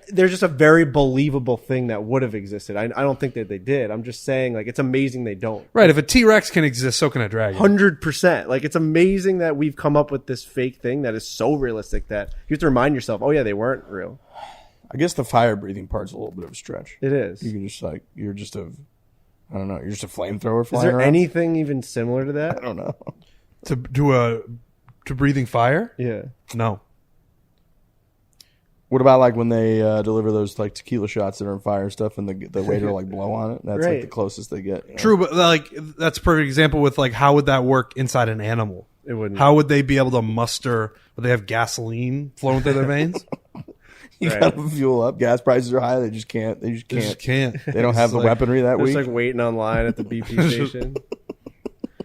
There's just a very believable thing that would have existed. I don't think that they did. I'm just saying, like, it's amazing they don't. Right. If a T-Rex can exist, so can a dragon. 100%. Like, it's amazing that we've come up with this fake thing that is so realistic that you have to remind yourself, oh yeah, they weren't real. I guess the fire breathing part's a little bit of a stretch. It is. You can just like you're just a flamethrower Is flying there around. anything even similar to I that? don't know. To breathing fire? Yeah. No. What about like when they deliver those like tequila shots that are on fire and stuff, and the waiter like blow on it? That's like Right. the closest they get. You know? True, but like that's a perfect example with like how would that work inside an animal? It wouldn't. How would they be able to muster? Would they have gasoline flowing through their veins? You Right. gotta fuel up. Gas prices are high. They just can't. They just They can't. just can't. They don't have the like weaponry that Just week. like waiting online at the BP station.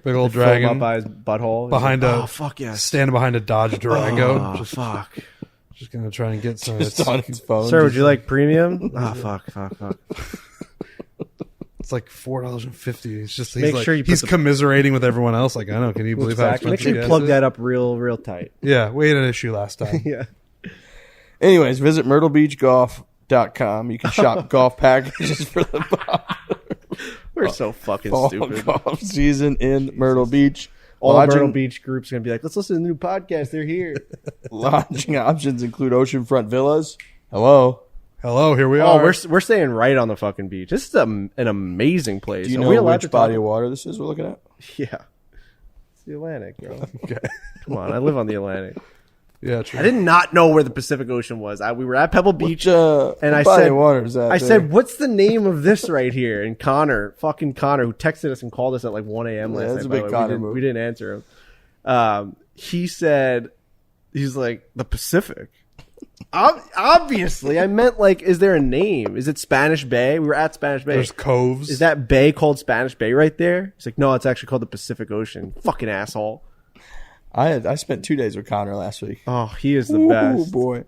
Big old Fill him up dragon by his butthole. behind He's a oh fuck yes. standing behind a Dodge Durango. Oh just, fuck. just gonna try and get some. of just its- on his phone. Sir, would just- you like premium? Oh fuck. It's like $4.50. It's just Make he's sure like, you put he's the- commiserating with everyone else. Like I know. Can you believe how Exactly. Make expensive sure you gas plug is? that up real tight. Yeah, we had an issue last time. Yeah. Anyways, visit myrtlebeachgolf.com. You can shop golf packages for the We're so fucking fall stupid. golf season in Myrtle Beach. All Lodging- Myrtle Beach groups are gonna be like, let's listen to the new podcast. They're here. Lodging options include oceanfront villas. Hello. Hello, here we Oh, are. we're staying right on the fucking beach. This is an amazing place. Do you Are know we allowed to which body talk? of water this is we're looking at? Yeah, it's the Atlantic, bro. Okay. Come on, I live on the Atlantic. Yeah, true. I did not know where the Pacific Ocean was. We were at Pebble Beach, Which, and I what body said, of water is that I there? said, "What's the name of this right here?" And Connor, who texted us and called us at like 1 a.m. last that's night. a by big the way. Connor move. We didn't answer him. He said, he's like, the Pacific. Obviously, I meant like, is there a name? Is it Spanish Bay? We were at Spanish Bay. There's coves. Is that bay called Spanish Bay right there? He's like, no, it's actually called the Pacific Ocean. Fucking asshole. I spent 2 days with Connor last week. Oh, he is the Oh best. boy.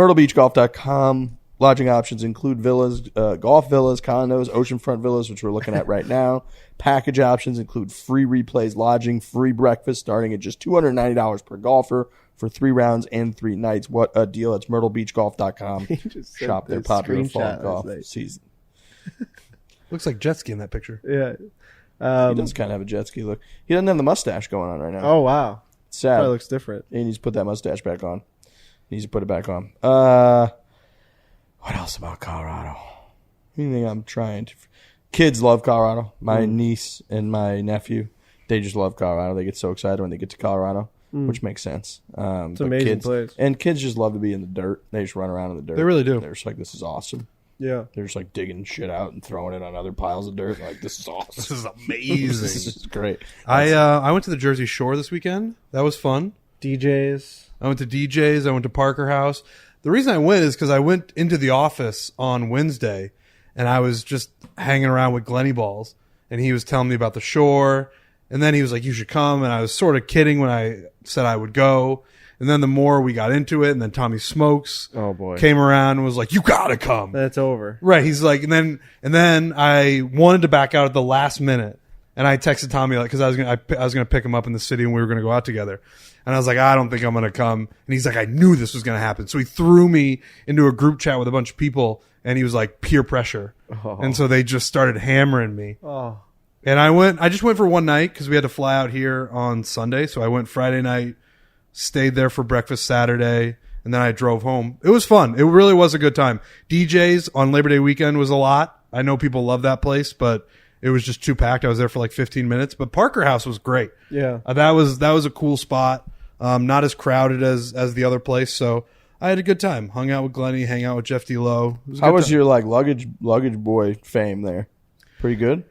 MyrtleBeachGolf.com. Lodging options include villas, golf villas, condos, oceanfront villas, which we're looking at right now. Package options include free replays, lodging, free breakfast, starting at just $290 per golfer for 3 rounds and 3 nights. What a deal. It's MyrtleBeachGolf.com. just sent Shop their this popular fall screenshot golf last night. season. Looks like jet ski in that picture. Yeah. He does kind of have a jet ski look. He doesn't have the mustache going on right now. Oh, wow. It's sad. Probably looks different. He needs to put that mustache back on. He needs to put it back on. What else about Colorado? Anything I'm trying to... Kids love Colorado. My niece and my nephew, they just love Colorado. They get so excited when they get to Colorado, which makes sense. It's an but amazing kids, place. And kids just love to be in the dirt. They just run around in the dirt. They really do. They're just like, this is awesome. Yeah. They're just like digging shit out and throwing it on other piles of dirt. Like, this is awesome. This is This amazing. is great. I went to the Jersey Shore this weekend. That was fun. DJs. I went to DJ's. I went to Parker House. The reason I went is because I went into the office on Wednesday, and I was just hanging around with Glenny Balls, and he was telling me about the Shore, and then he was like, you should come, and I was sort of kidding when I said I would go, and then the more we got into it, and then Tommy Smokes came around and was like, you gotta come. That's over. Right. He's like, and then I wanted to back out at the last minute, and I texted Tommy like, because I was gonna pick him up in the city and we were gonna go out together, and I was like, I don't think I'm gonna come, and he's like, I knew this was gonna happen, so he threw me into a group chat with a bunch of people, and he was like, peer pressure, and so they just started hammering me. And I just went for one night because we had to fly out here on Sunday, so I went Friday night, stayed there for breakfast Saturday, and then I drove home. It was fun. It really was a good time. DJs on Labor Day weekend was a lot. I know people love that place, but it was just too packed. I was there for like 15 minutes, but Parker House was great. Yeah. That was a cool spot. Not as crowded as the other place, so I had a good time. Hung out with Glenny, hang out with Jeff D. Lowe. How was your like luggage boy fame there? Pretty good?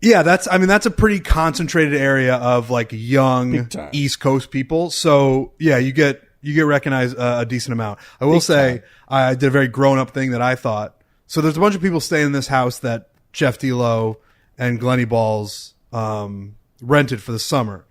Yeah, that's a pretty concentrated area of like young East Coast people. So yeah, you get recognized a decent amount. I will say I did a very grown up thing that I thought. So there's a bunch of people staying in this house that Jeff D. Lowe and Glenny Balls rented for the summer.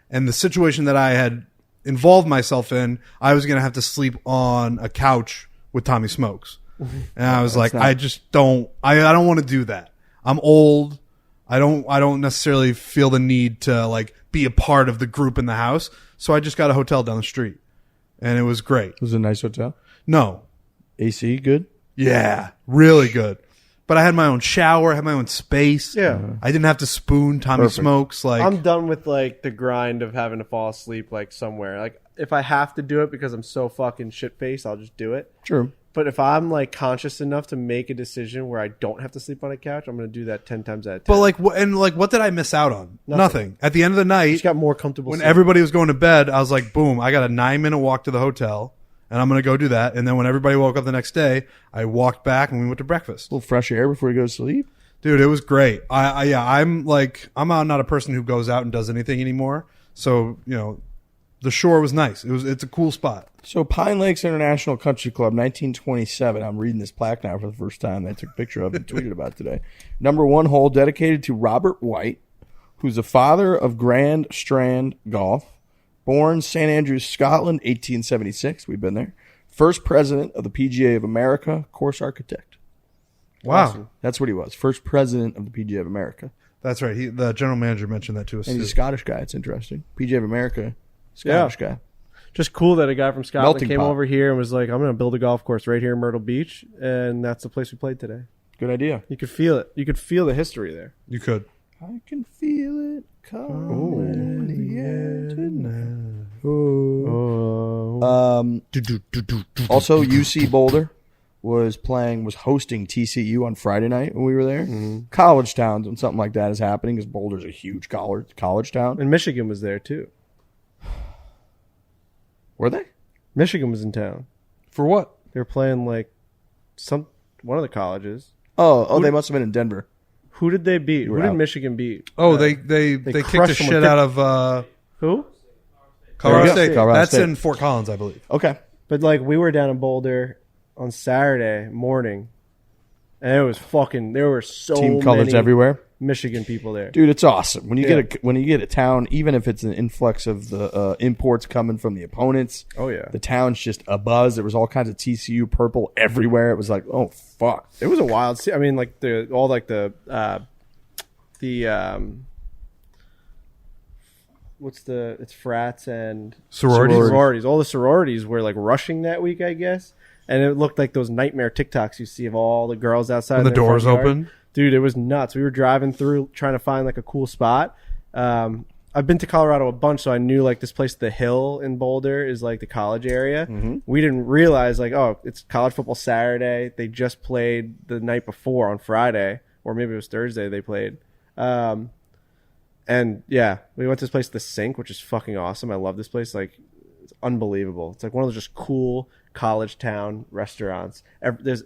And the situation that I had involved myself in, I was going to have to sleep on a couch with Tommy Smokes. And I was like, I don't want to do that. I'm old. I don't necessarily feel the need to like be a part of the group in the house. So I just got a hotel down the street, and it was great. Was it a nice hotel? No. AC good? Yeah, really good. But I had my own shower, I had my own space. Yeah. I didn't have to spoon Tommy Smokes. Like, I'm done with like the grind of having to fall asleep like somewhere. Like if I have to do it because I'm so fucking shit faced, I'll just do it. True. But if I'm like conscious enough to make a decision where I don't have to sleep on a couch, I'm going to do that 10 times out of 10. But like, what did I miss out on? Nothing. At the end of the You night, just got more comfortable when sleep. everybody was going to bed, I was like, boom, I got a 9-minute walk to the hotel, and I'm going to go do that. And then when everybody woke up the next day, I walked back and we went to breakfast. A little fresh air before you go to sleep. Dude, it was great. I'm not a person who goes out and does anything anymore. So, the Shore was nice. It's a cool spot. So Pine Lakes International Country Club, 1927. I'm reading this plaque now for the first time. I took a picture of it and tweeted about it today. Number 1 hole dedicated to Robert White, who's the father of Grand Strand Golf. Born St. Andrews, Scotland, 1876. We've been there. First president of the PGA of America, course architect. Wow. Awesome. That's what he was. First president of the PGA of America. That's right. The general manager mentioned that to us. And he's a too. Scottish guy. It's interesting. PGA of America, Scottish guy. Just cool that a guy from Scotland Melting came pot. over here and was like, I'm going to build a golf course right here in Myrtle Beach. And that's the place we played today. Good idea. You could feel it. You could feel the history there. You could. I can feel it coming in the air tonight. Also, UC Boulder was hosting TCU on Friday night when we were there. Mm-hmm. College towns when something like that is happening, because Boulder's a huge college town. And Michigan was there too. Were they? Michigan was in town. For what? They were playing like one of the colleges. Oh, they must have been in Denver. Who did they beat? Who did out. Michigan beat? Oh, they kicked the crushed them shit with out of Who? Colorado State. Colorado That's State. in Fort Collins, I believe. Okay. But like we were down in Boulder on Saturday morning, and it was fucking. There were so Team colors many everywhere. Michigan people there. Dude, it's awesome when you get a town, even if it's an influx of the imports coming from the opponents. Oh yeah, the town's just a buzz. There was all kinds of TCU purple everywhere. It was like, oh fuck, it was a wild. I mean, like it's frats and sororities. All the sororities were like rushing that week, I guess, and it looked like those nightmare TikToks you see of all the girls outside. When the doors open. Dude, it was nuts. We were driving through trying to find like a cool spot. I've been to Colorado a bunch, so I knew like this place, The Hill in Boulder, is like the college area. Mm-hmm. We didn't realize like, oh, it's college football Saturday. They just played the night before on Friday, or maybe it was Thursday they played. And yeah, we went to this place, The Sink, which is fucking awesome. I love this place. Like, it's unbelievable. It's like one of those just cool college town restaurants.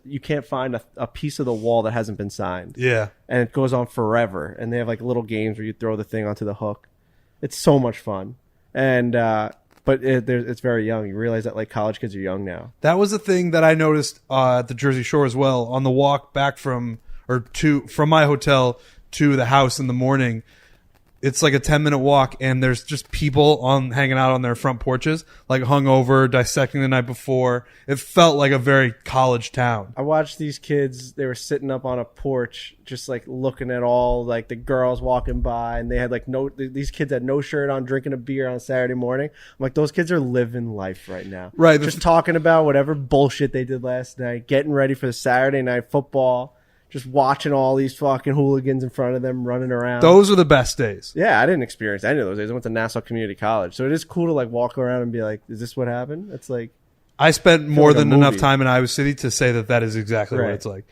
You can't find a piece of the wall that hasn't been signed. Yeah. And it goes on forever. And they have like little games where you throw the thing onto the hook. It's so much fun. And But it's very young. You realize that like college kids are young now. That was the thing that I noticed at the Jersey Shore as well. On the walk back from my hotel to the house in the morning, it's like a 10-minute walk, and there's just people hanging out on their front porches, like hungover, dissecting the night before. It felt like a very college town. I watched these kids. They were sitting up on a porch, just like looking at all like the girls walking by, and they had like these kids had no shirt on, drinking a beer on Saturday morning. I'm like, those kids are living life right now. Right. Just talking about whatever bullshit they did last night, getting ready for the Saturday night football. Just watching all these fucking hooligans in front of them running around. Those are the best days. Yeah, I didn't experience any of those days. I went to Nassau Community College. So it is cool to like walk around and be like, is this what happened? It's like, I spent more like than a enough movie. time in Iowa City to say that is exactly what Right. it's like.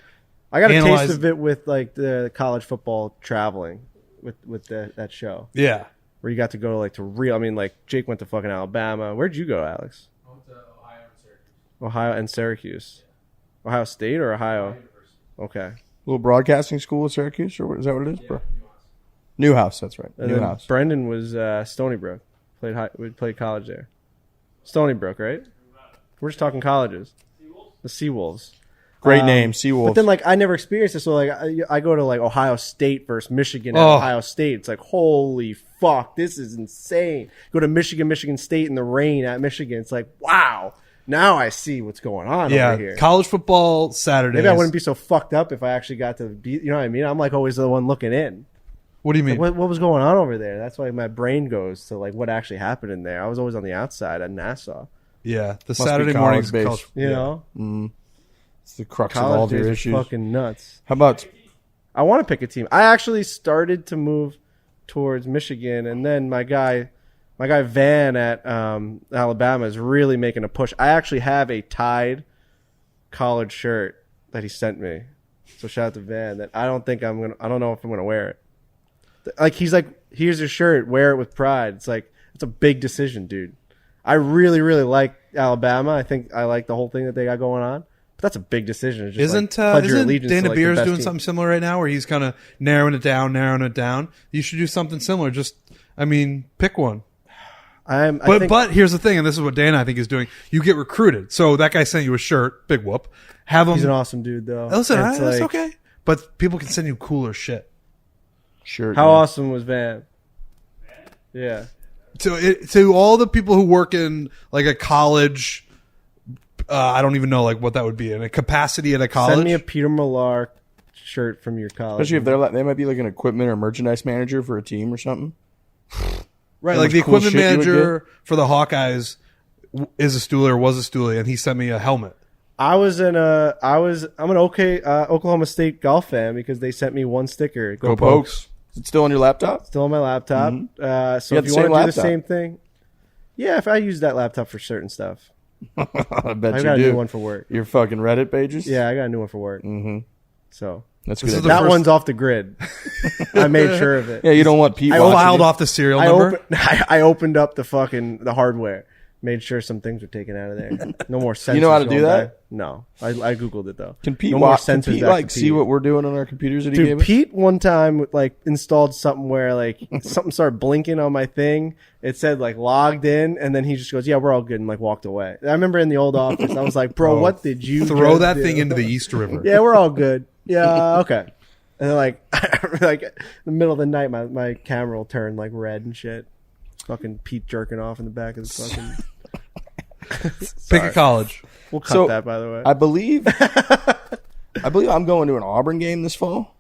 I got a Analyze- taste of it with like the college football traveling with that show Yeah. where you got to go like to real. I mean, like Jake went to fucking Alabama. Where'd you go, Alex? I went to Ohio and Syracuse. Ohio and Syracuse. Ohio State or Ohio? Okay. Little broadcasting school at Syracuse, or is that what it is, bro? Newhouse, that's right. And then Newhouse. Brendan was Stony Brook. We played college there. Stony Brook, right? We're just talking colleges. The Seawolves. Great name, Seawolves. But then, like, I never experienced it. So, like, I go to, like, Ohio State versus Michigan at Oh. Ohio State. It's like, holy fuck, this is insane. Go to Michigan State in the rain at Michigan. It's like, wow, now I see what's going on Yeah. over here. College football Saturdays. Maybe I wouldn't be so fucked up if I actually got to be, you know what I mean? I'm, like, always the one looking in. What do you mean? Like, what was going on over there? That's why my brain goes to, like, what actually happened in there. I was always on the outside at Nassau, Yeah. The be Saturday college mornings. based. College, you yeah. know? It's the crux of all College of your days are issues. fucking nuts. How about I want to pick a team. I actually started to move towards Michigan, and then my guy Van at Alabama is really making a push. I actually have a Tide college shirt that he sent me. So shout out to Van. That I don't know if I'm gonna wear it. Like he's like, here's your shirt, wear it with pride. It's like it's a big decision, dude. I really, really like Alabama. I think I like the whole thing that they got going on. But that's a big decision. It's just Isn't like, pledge your allegiance Dana to, like, the Beers best doing team. something similar right now where he's kind of narrowing it down? You should do something similar. Just, I mean, pick one. But here's the thing, and this is what Dana I think is doing. You get recruited. So that guy sent you a shirt, big whoop. Have him. He's an awesome dude, though. Listen, And it's that's like, okay. But people can send you cooler shit. shirt? How man? awesome was Van? Yeah. To all the people who work in like a college, I don't even know like what that would be in a capacity at a college. Send me a Peter Millar shirt from your college. Especially if they might be like an equipment or merchandise manager for a team or something. right, how like much the cool equipment shit you would manager for the Hawkeyes is a Stoolie or was a Stoolie, and he sent me a helmet. I'm an Oklahoma State golf fan because they sent me one sticker. Go Pokes. Is it still on your laptop? Still on my laptop. Mm-hmm. So You if got you the want same to do the laptop. same thing, yeah. If I use that laptop for certain stuff, I bet I you got a do. new one for work. Your fucking Reddit pages? Yeah, I got a new one for work. Mm-hmm. So That's This good. is the that first- one's off the grid. I made sure of it. Yeah, you don't want Pete I watching Filed you. off the serial I, number. I opened up the hardware, made sure some things were taken out of there. No more sensors. You know how to do going that? by. No, I googled it though. Can Pete, no more can sensors Pete back like to see Pete. what we're doing on our computers that he gave Dude, us? Pete one time like installed something where like something started blinking on my thing. It said like logged in, and then he just goes, "Yeah, we're all good," and like walked away. I remember in the old office, I was like, "Bro, what did you Throw just that do?" thing into the East River. Yeah, we're all good. Yeah, okay. And then like like in the middle of the night, my camera will turn like red and shit. Fucking Pete jerking off in the back of the fucking. Pick a college. We'll cut So, that, by the way. I believe I'm going to an Auburn game this fall.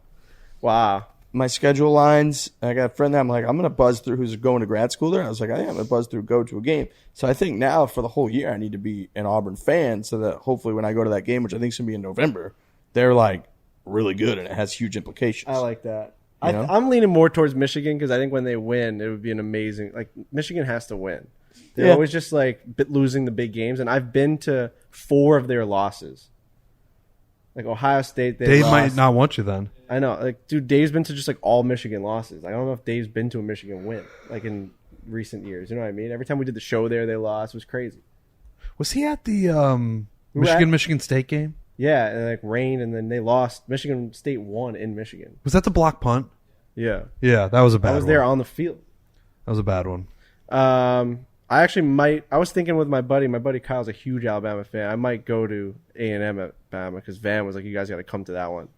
Wow. My schedule lines. I got a friend that I'm like, I'm going to buzz through who's going to grad school there. I was like, I am going to buzz through, go to a game. So I think now for the whole year, I need to be an Auburn fan so that hopefully when I go to that game, which I think is going to be in November, they're like really good and it has huge implications. I like that. You know? I'm leaning more towards Michigan because I think when they win, it would be an amazing. Like Michigan has to win. They're Yeah. always just like losing the big games, and I've been to 4 of their losses. Like Ohio State, Dave lost. might not want you then. I know, like, dude, Dave's been to just like all Michigan losses. I don't know if Dave's been to a Michigan win like in recent years. You know what I mean? Every time we did the show there, they lost. It was crazy. Was he at the were at- Michigan State game? Yeah, and like rain, and then they lost. Michigan State won in Michigan. Was that the block punt? Yeah, Yeah, that was a bad I was one. there on the field. That was a bad one. I actually might. I was thinking with my buddy. My buddy Kyle's a huge Alabama fan. I might go to A&M at Bama because Van was like, "You guys got to come to that one."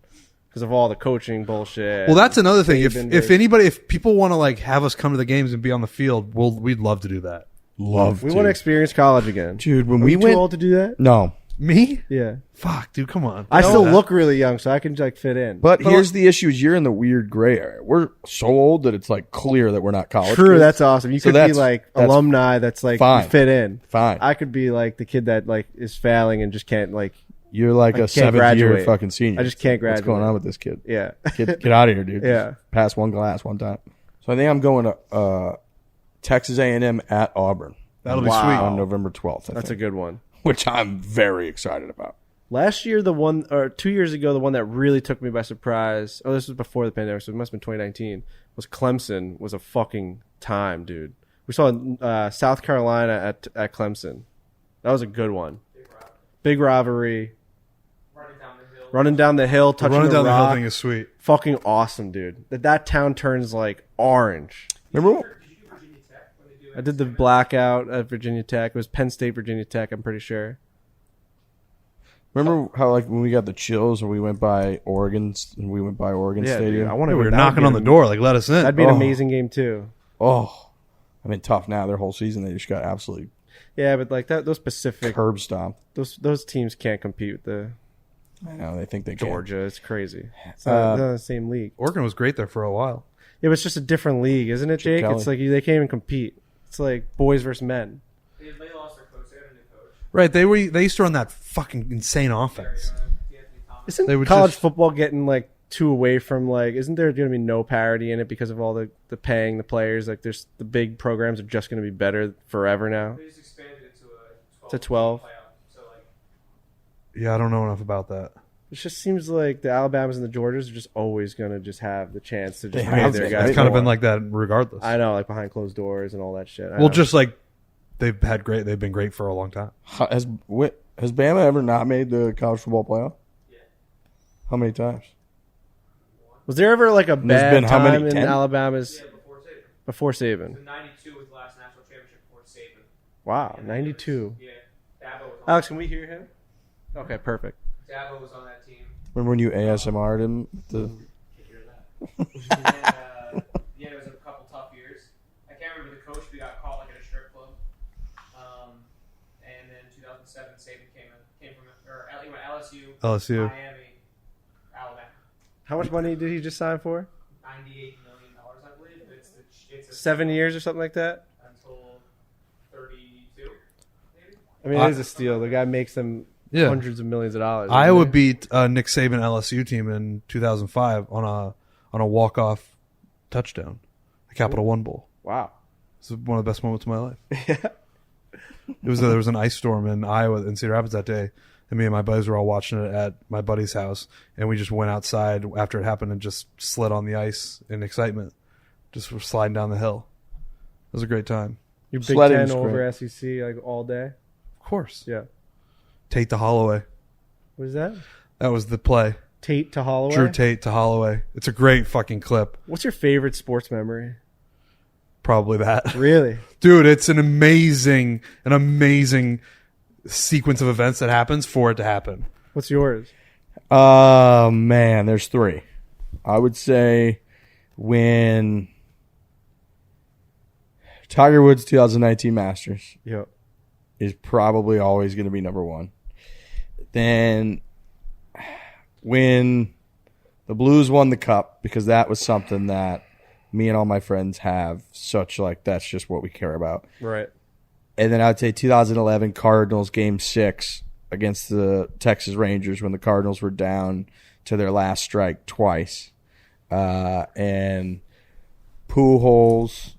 Because of all the coaching bullshit. Well, that's another thing. Saban If people want to like have us come to the games and be on the field, we'd love to do that. we want to experience college again, Dude, when Are we you went, too old to do that? no. Me? Yeah, Fuck, dude, come on. I You know still that. look really young, so I can like fit in. But here's the issue: is you're in the weird gray area. We're so old that it's like clear that we're not college. True, kids. that's awesome. You So could be that's- like that's alumni. That's like fine. you fit in. Fine. I could be like the kid that like is failing and just can't like. You're like I a can't 7th-year graduate. fucking senior. I just can't What's going graduate. on with this kid? Yeah, Get out of here, dude. Yeah. Just pass one glass one time. So I think I'm going to Texas A&M at Auburn. That'll be Wow. sweet. On November 12th. that's a good one. which I'm very excited about. Last year, the one or 2 years ago, the one that really took me by surprise. Oh, this was before the pandemic, so it must have been 2019. Was Clemson? Was a fucking time, dude. We saw South Carolina at Clemson. That was a good one. Big rivalry. Running down the hill, touching Running the down the rock. hill thing is sweet. Fucking awesome, dude. That town turns like orange. Remember? I did the blackout at Virginia Tech. It was Penn State, Virginia Tech. I'm pretty sure. Remember how like when we got the chills and we went by Oregon Yeah, Stadium? dude, I want Yeah, to. we were knocking on the door, like, let us in. That'd be an Oh. amazing game too. Oh, I mean, tough now. Their whole season they just got absolutely Yeah, but like those Pacific, curb stomped. those teams can't compete with the I know they think they can. Georgia. It's crazy. It's not in the same league. Oregon was great there for a while. Yeah, but it's just a different league, isn't it, Jake? Kelly. It's like they can't even compete. It's like boys versus men. They lost their coach. They had a new coach. Right, they used to run that fucking insane offense. Anthony Thomas. Isn't They would college just- football getting like too away from like? Isn't there going to be no parity in it because of all the paying the players? Like, there's the big programs are just going to be better forever now. They just expanded it to a 12. To 12. Playoff. So like, Yeah, I don't know enough about that. It just seems like the Alabamas and the Georgias are just always going to just have the chance to just They pay have their to. guys. It's kind of more. been like that regardless. I know, like behind closed doors and all that shit. I Well, know. just like they've been great for a long time. Has Bama ever not made the college football playoff? yeah. How many times? Was there ever like a there's bad been how many, time in 10? Alabama's Yeah, before before Saban. Saban? So 92 was the last national championship before Saban. Wow, And then 92. Yeah. Dabo was on Alex, can we hear him? Okay, perfect. Dabo was on that team. Remember when you ASMR'd him? Can't hear that. And, yeah, there was a couple tough years. I can't remember the coach. We got caught like at a strip club. And then 2007, Saban came from he went LSU, LSU. Miami, Alabama. How much money did he just sign for? $98 million, I believe. It's a 7 years or something like that. until 32, maybe. I mean, it is a steal. The guy makes them Yeah. hundreds of millions of dollars. Iowa doesn't he? beat Nick Saban LSU team in 2005 on a walk-off touchdown, the Capital One Bowl. Wow. It's one of the best moments of my life. There was an ice storm in Iowa in Cedar Rapids that day, and me and my buddies were all watching it at my buddy's house, and we just went outside after it happened and just slid on the ice in excitement, just were sliding down the hill. It was a great time. You Big Sledding Ten is over great. SEC like all day. Of course. Yeah. Tate to Holloway. What is that? That was the play. Tate to Holloway. Drew Tate to Holloway. It's a great fucking clip. What's your favorite sports memory? Probably that. Really? Dude, it's an amazing sequence of events that happens for it to happen. What's yours? Man, there's 3. I would say when Tiger Woods 2019 Masters Yep. is probably always going to be number 1. Then when the Blues won the Cup, because that was something that me and all my friends have such like that's just what we care about. Right. And then I'd say 2011 Cardinals Game 6 against the Texas Rangers when the Cardinals were down to their last strike twice. And Pujols,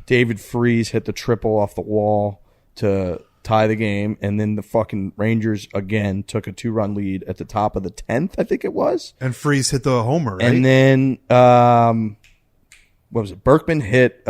David Freese hit the triple off the wall to tie the game. And then the fucking Rangers again took a 2-run lead at the top of the 10th, I think it was. And Freeze hit the homer, right? And then, what was it? Berkman hit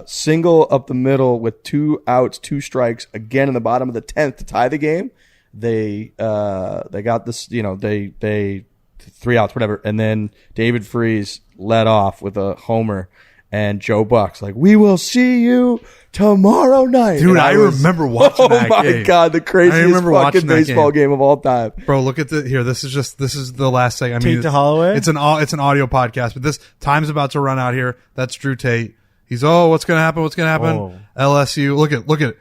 single up the middle with 2 outs, 2 strikes again in the bottom of the 10th to tie the game. They got this, they 3 outs, whatever. And then David Freese led off with a homer. and Joe Buck's like, "We will see you tomorrow night." Dude, And I remember watching that Oh my game. God, the I craziest remember fucking watching that baseball game. game of all time. Bro, look at here. This is the last thing. I mean, Tate to Holloway? It's an audio podcast, but this time's about to run out here. That's Drew Tate. He's what's gonna happen? What's gonna happen? Oh. LSU. Look at.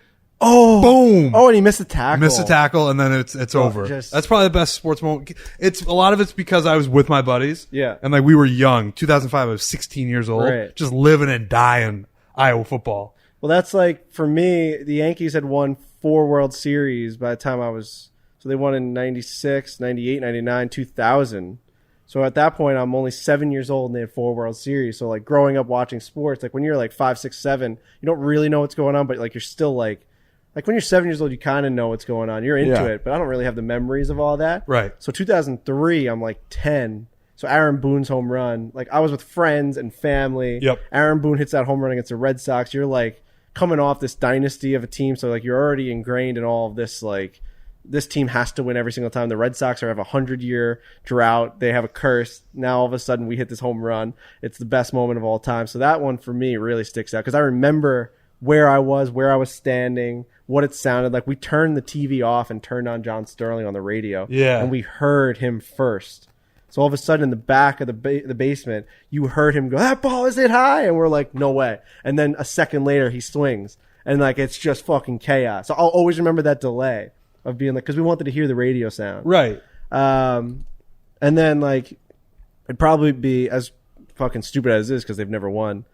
Oh, Boom. Oh, and he missed a tackle. Missed a tackle, and then it's over. That's probably the best sports moment. A lot of it's because I was with my buddies. Yeah. And like we were young. 2005, I was 16 years old. Right. Just living and dying Iowa football. Well, that's like, for me, the Yankees had won 4 World Series by the time I was, so they won in 96, 98, 99, 2000. So at that point, I'm only 7 years old and they had 4 World Series. So like growing up watching sports, like when you're like 5, 6, 7, you don't really know what's going on, but like you're still like when you're 7 years old, you kind of know what's going on. You're into it, but I don't really have the memories of all that. Right. So 2003, I'm like 10. So Aaron Boone's home run, like I was with friends and family. Yep. Aaron Boone hits that home run against the Red Sox. You're like coming off this dynasty of a team. So like you're already ingrained in all of this, like this team has to win every single time. The Red Sox have a 100-year drought. They have a curse. Now all of a sudden we hit this home run. It's the best moment of all time. So that one for me really sticks out because I remember where I was standing, what it sounded like. We turned the TV off and turned on John Sterling on the radio. Yeah. And we heard him first. So all of a sudden in the back of the basement, you heard him go, "That ball is hit high." And we're like, "No way." And then a second later he swings and like, it's just fucking chaos. So I'll always remember that delay of being like, cause we wanted to hear the radio sound. Right. And then like, it'd probably be as fucking stupid as it is, cause they've never won.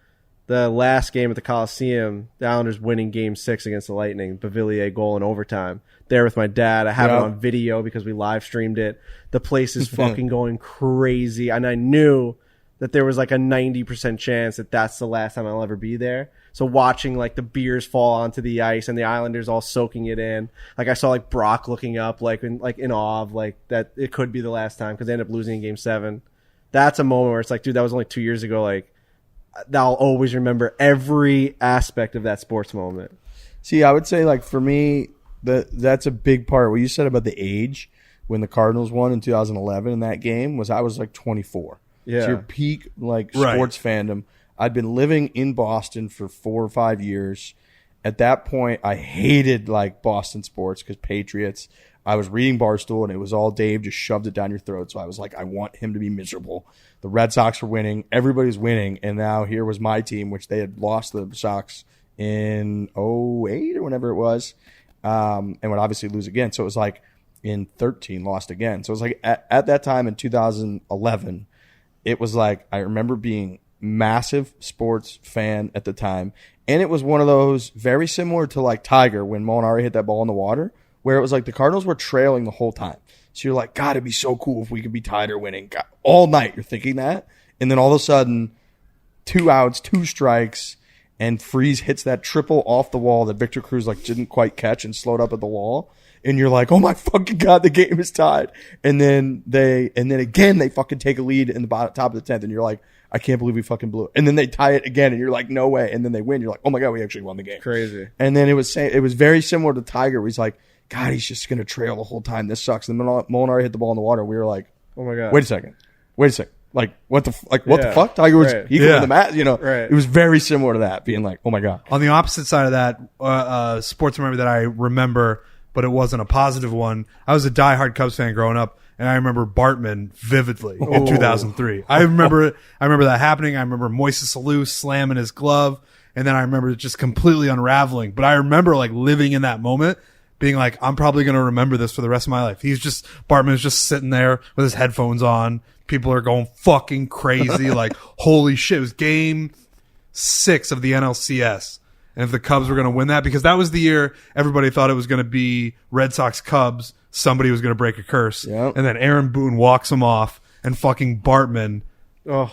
The last game at the Coliseum, the Islanders winning Game 6 against the Lightning, Bavillier goal in overtime. There with my dad. I have it on video because we live streamed it. The place is fucking going crazy. And I knew that there was like a 90% chance that that's the last time I'll ever be there. So watching like the beers fall onto the ice and the Islanders all soaking it in. Like I saw like Brock looking up like in awe of like that it could be the last time because they ended up losing in Game 7. That's a moment where it's like, dude, that was only 2 years ago. Like, I'll always remember every aspect of that sports moment. See, I would say like for me, that's a big part. What you said about the age when the Cardinals won in 2011 in that game was I was like 24. Yeah. So your peak like sports fandom. I'd been living in Boston for 4 or 5 years. At that point, I hated like Boston sports because Patriots. I was reading Barstool and it was all Dave just shoved it down your throat. So I was like, I want him to be miserable. The Red Sox were winning. Everybody's winning. And now here was my team, which they had lost the Sox in 08 or whenever it was. And would obviously lose again. So it was like in 13 lost again. So it was like at that time in 2011, it was like I remember being massive sports fan at the time. And it was one of those very similar to like Tiger when Molinari hit that ball in the water, where it was like the Cardinals were trailing the whole time. So you're like, God, it'd be so cool if we could be tied or winning. God, all night you're thinking that. And then all of a sudden, 2 outs, 2 strikes, and Freese hits that triple off the wall that Victor Cruz like didn't quite catch and slowed up at the wall. And you're like, oh my fucking God, the game is tied. And then again they fucking take a lead in the top of the 10th, and you're like, I can't believe we fucking blew it. And then they tie it again, and you're like, no way. And then they win. You're like, oh my God, we actually won the game. Crazy. And then it was very similar to Tiger, where he's like, God, he's just gonna trail the whole time. This sucks. And then Molinari hit the ball in the water. We were like, oh my God. Wait a second. Like what the fuck? Tiger was he could win the match. You know, It was very similar to that, being like, oh my God. On the opposite side of that, sports memory that I remember, but it wasn't a positive one. I was a diehard Cubs fan growing up, and I remember Bartman vividly in 2003. I remember that happening. I remember Moises Alou slamming his glove, and then I remember it just completely unraveling. But I remember like living in that moment, being like, I'm probably going to remember this for the rest of my life. Bartman is just sitting there with his headphones on. People are going fucking crazy. Like, holy shit. It was Game 6 of the NLCS. And if the Cubs were going to win that, because that was the year everybody thought it was going to be Red Sox Cubs, somebody was going to break a curse. Yep. And then Aaron Boone walks him off, and fucking Bartman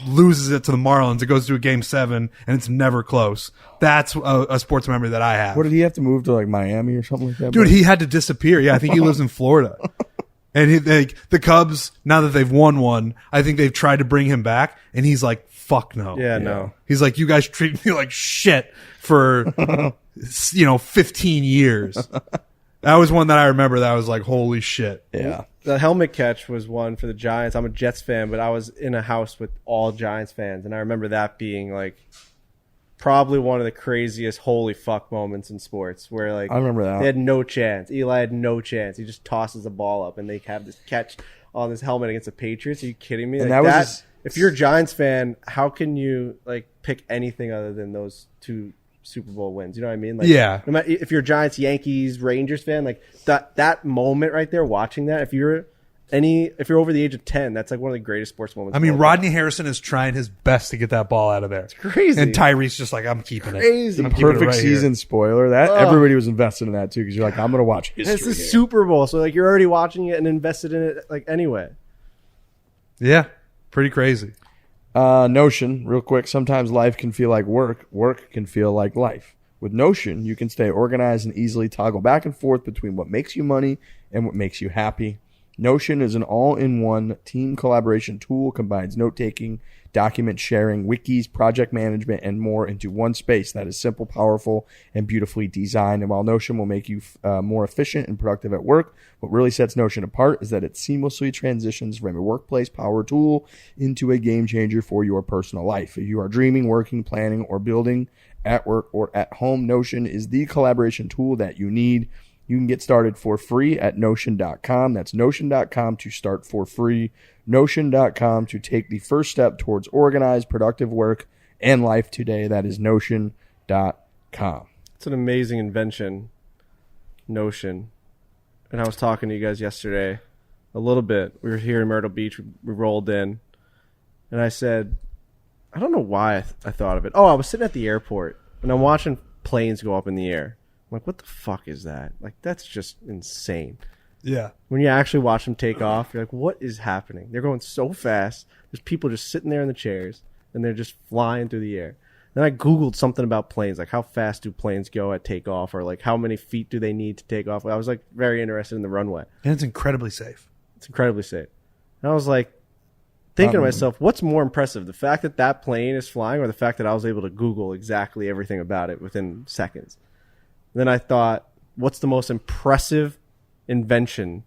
loses it to the Marlins. It goes to a Game 7, and it's never close. That's a sports memory that I have. What did he have to move to like Miami or something like that? Dude, he had to disappear. Yeah, I think he lives in Florida. And the Cubs, now that they've won one, I think they've tried to bring him back, and he's like, fuck no. Yeah, no. He's like, you guys treat me like shit for 15 years. That was one that I remember that I was like, holy shit. Yeah. The helmet catch was one for the Giants. I'm a Jets fan, but I was in a house with all Giants fans, and I remember that being like probably one of the craziest holy fuck moments in sports where like I remember that. they had no chance. Eli had no chance. He just tosses the ball up and they have this catch on his helmet against the Patriots. Are you kidding me? And Like, that was if you're a Giants fan, how can you like pick anything other than those 2 Super Bowl wins? You know what I mean? Like, Yeah. no matter, if you're a Giants, Yankees, Rangers fan, like that moment right there, watching that, if you're over the age of 10, that's like one of the greatest sports moments. I mean, of all time. Rodney Harrison is trying his best to get that ball out of there. It's crazy. And Tyree's just like, I'm keeping Crazy. it. I'm the keeping it perfect right season here. spoiler. That everybody was invested in that too because you're like, I'm going to watch history. It's the here. Super Bowl, so like you're already watching it and invested in it like anyway. Yeah, pretty crazy. Notion, real quick. Sometimes life can feel like work. Work can feel like life. With Notion, you can stay organized and easily toggle back and forth between what makes you money and what makes you happy. Notion is an all-in-one team collaboration tool, combines note-taking, document sharing, wikis, project management, and more into one space that is simple, powerful, and beautifully designed. And while Notion will make you more efficient and productive at work, what really sets Notion apart is that it seamlessly transitions from a workplace power tool into a game changer for your personal life. If you are dreaming, working, planning, or building at work or at home, Notion is the collaboration tool that you need. You can get started for free at Notion.com. That's Notion.com to start for free. Notion.com to take the first step towards organized, productive work and life today. That is Notion.com. It's an amazing invention, Notion. And I was talking to you guys yesterday a little bit. We were here in Myrtle Beach. We rolled in. And I said, I don't know why I thought of it. Oh, I was sitting at the airport, and I'm watching planes go up in the air. I'm like, what the fuck is that? Like, that's just insane. Yeah. When you actually watch them take off, you're like, what is happening? They're going so fast. There's people just sitting there in the chairs, and they're just flying through the air. Then I Googled something about planes, like how fast do planes go at takeoff, or like how many feet do they need to take off. I was like very interested in the runway. And it's incredibly safe. It's incredibly safe. And I was like thinking to myself, what's more impressive, the fact that that plane is flying or the fact that I was able to Google exactly everything about it within seconds? And then I thought, what's the most impressive invention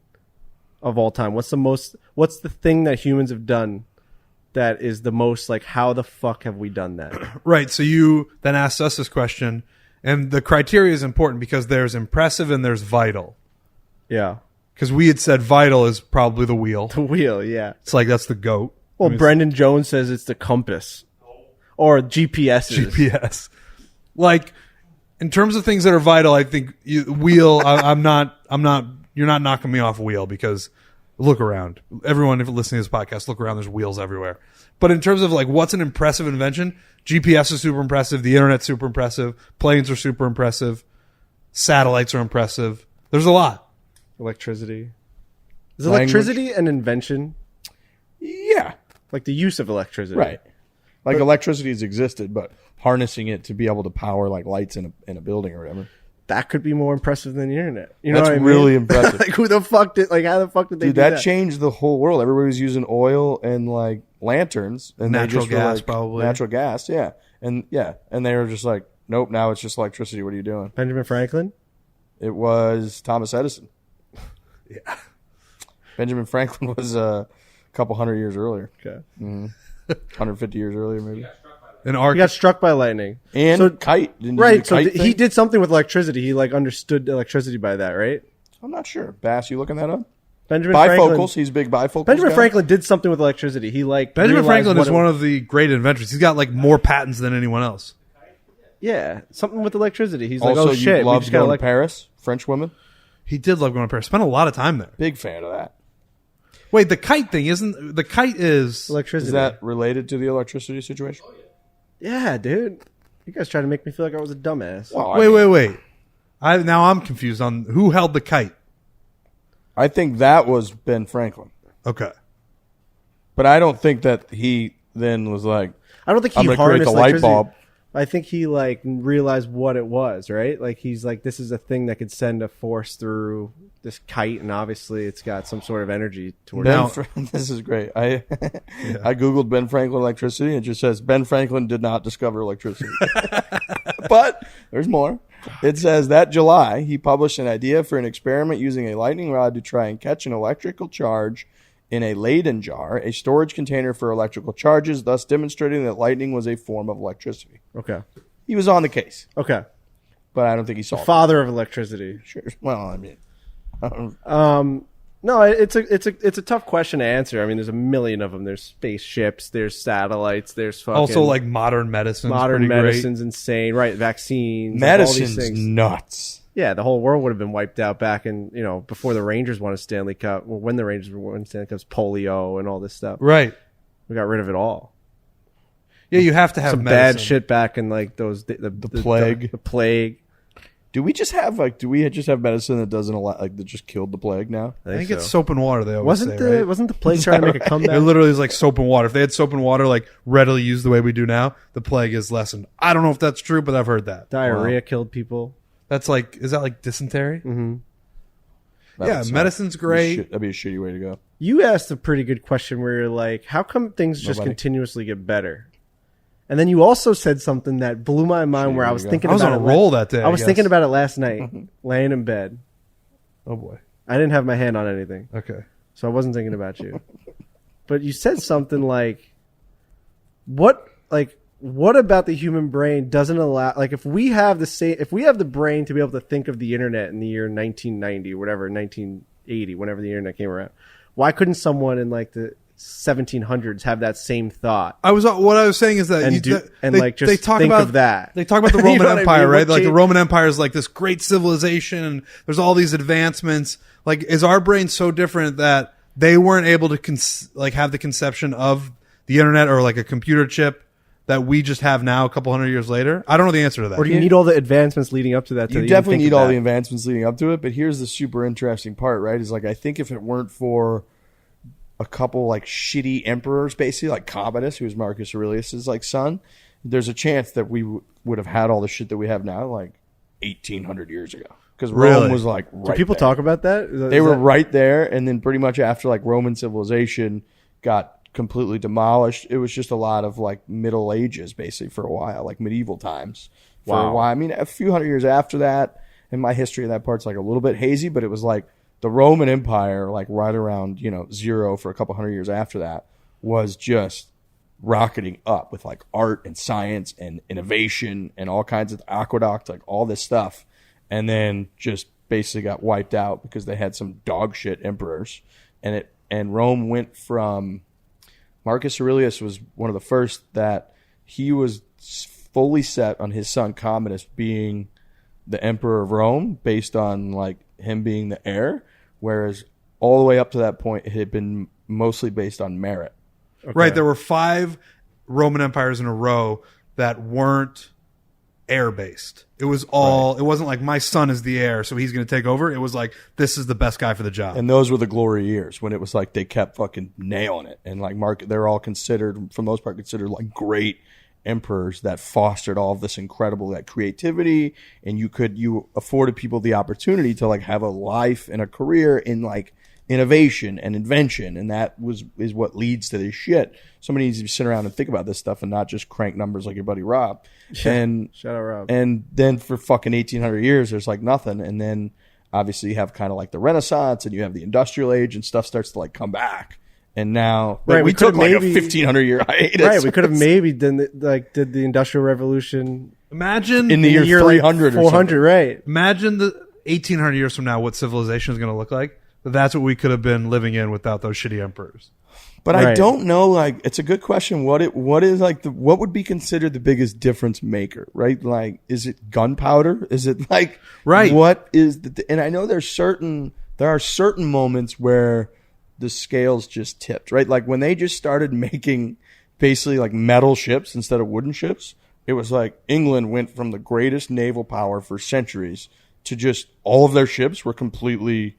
of all time? What's the thing that humans have done that is the most like, how the fuck have we done that? Right. So you then asked us this question, and the criteria is important because there's impressive and there's vital. Yeah. Because we had said vital is probably the wheel. The wheel, yeah. It's like that's the GOAT. Well, I mean, Brendan Jones says it's the compass. Or GPS is. GPS. Like, in terms of things that are vital, I think wheel. I'm not. You're not knocking me off wheel because look around. Everyone, if listening to this podcast, look around. There's wheels everywhere. But in terms of like what's an impressive invention, GPS is super impressive. The internet's super impressive. Planes are super impressive. Satellites are impressive. There's a lot. Electricity. Is Language. electricity an invention? Yeah. Like the use of electricity. Right. Like electricity has existed, but harnessing it to be able to power like lights in a building or whatever. That could be more impressive than the internet. You know That's what I mean? really impressive. Like who the fuck did? Like how the fuck did they Dude, do that that? changed the whole world. Everybody was using oil and like lanterns and they Natural just were, gas, like, probably. natural gas, yeah, and they were just like, nope. Now it's just electricity. What are you doing? Benjamin Franklin. It was Thomas Edison. Yeah. Benjamin Franklin was a couple hundred years earlier, Okay. 150 years earlier maybe. An He arc. got struck by lightning. And So- kite, didn't you do Right. the So kite he thing? did something with electricity. He like understood electricity by that, right? I'm not sure. Bass, you looking that up? Benjamin Bifocals. Franklin. He's a big bifocals. Benjamin guy. Franklin did something with electricity. He like Benjamin realized Franklin is what it- one of the great inventors. He's got like more patents than anyone else. Yeah, something with electricity. He's like, Also, oh shit, you we love just got going to like. Paris. French women. He did love going to Paris. Spent a lot of time there. Big fan of that. Wait, the kite thing isn't the kite is Electricity. Is that related to the electricity situation? Yeah, dude. You guys tried to make me feel like I was a dumbass. Well, wait. Now I'm confused on who held the kite. I think that was Ben Franklin, Okay. but I don't think that he then was like, I don't think he I'm going to create harnessed the light electricity. bulb. I think he like realized what it was, right? Like he's like, this is a thing that could send a force through this kite, and obviously it's got some sort of energy towards Ben it. this is great. I googled Ben Franklin electricity and it just says Ben Franklin did not discover electricity. But there's more. It says that July he published an idea for an experiment using a lightning rod to try and catch an electrical charge in a Leyden jar, a storage container for electrical charges, thus demonstrating that lightning was a form of electricity. Okay. He was on the case, Okay. but I don't think he solved it. Father of electricity. Sure. Well, I mean, No, it's a tough question to answer. I mean, there's a million of them. There's spaceships. There's satellites. There's fucking Also, like modern medicine. modern pretty medicine's insane, right? Vaccines, like, all these medicine's things. nuts. Yeah, the whole world would have been wiped out back in before the Rangers won a Stanley Cup. Well, when the Rangers won Stanley Cups, polio and all this stuff. Right. We got rid of it all. Yeah, you have to have Some medicine. bad shit back in like those the plague. The plague. Do we just have medicine that doesn't allow, like, that just killed the plague now? I think it's soap and water. They always Wasn't say, right? wasn't the plague trying to make a comeback? It literally is like soap and water. If they had soap and water like readily used the way we do now, the plague is lessened. I don't know if that's true, but I've heard that. Diarrhea killed people. That's like, is that like dysentery? Mm-hmm. Yeah, medicine's great. That'd be a shitty way to go. You asked a pretty good question where you're like, how come things just Nobody. continuously get better? And then you also said something that blew my mind where I was thinking I was about on a it. roll that day. I was thinking about it last night, laying in bed. Oh boy. I didn't have my hand on anything, Okay. so I wasn't thinking about you. But you said something like, what about the human brain doesn't allow, like, if we have the brain to be able to think of the internet in the year 1990 or whatever, 1980, whenever the internet came around, why couldn't someone in like the 1700s have that same thought? What I was saying is that And they talk think about of that. They talk about the You Roman know what I Empire, mean? right? What Like the changed- Roman Empire is like this great civilization, and there's all these advancements. Like, is our brain so different that they weren't able to have the conception of the internet or like a computer chip that we just have now a couple hundred years later? I don't know the answer to that. Or do you need all the advancements leading up to that? You definitely need all the advancements leading up to it, but here's the super interesting part, right? Is like, I think if it weren't for a couple like shitty emperors, basically like Commodus, who's Marcus Aurelius's like son, there's a chance that we would have had all the shit that we have now like 1800 years ago, because Rome was like right Do people there. talk about that? They were right there, and then pretty much after like Roman civilization got completely demolished, it was just a lot of like Middle Ages basically for a while, like medieval times for a while. I mean, a few hundred years after that, and my history of that part's like a little bit hazy, but it was like the Roman Empire, like right around, zero for a couple hundred years after that, was just rocketing up with like art and science and innovation and all kinds of aqueduct, like all this stuff. And then just basically got wiped out because they had some dog shit emperors. And Rome went from, Marcus Aurelius was one of the first that he was fully set on his son Commodus being the emperor of Rome based on like him being the heir, whereas all the way up to that point it had been mostly based on merit. Okay. Right. There were 5 Roman empires in a row that weren't heir based. It was all, It wasn't like my son is the heir, so he's going to take over. It was like, this is the best guy for the job. And those were the glory years when it was like they kept fucking nailing it. And like they're all considered, for the most part, considered like great emperors that fostered all of this incredible like creativity, and you afforded people the opportunity to like have a life and a career in like innovation and invention, and that is what leads to this shit. Somebody needs to sit around and think about this stuff and not just crank numbers like your buddy Rob. And shout out Rob. And then for fucking 1800 years there's like nothing, and then obviously you have kind of like the Renaissance and you have the Industrial Age, and stuff starts to like come back. And now, right, we took like a 1500 year hiatus. Right, we could have maybe did the Industrial Revolution. Imagine in the year 300 like 400, or something. right? Imagine the 1800 years from now what civilization is going to look like. That's what we could have been living in without those shitty emperors. But right. I don't know. Like, it's a good question. What is like what would be considered the biggest difference maker? Right? Like, is it gunpowder? Is it like right? What is and I know there are certain moments where the scales just tipped. Right? Like when they just started making basically like metal ships instead of wooden ships. It was like England went from the greatest naval power for centuries to just all of their ships were completely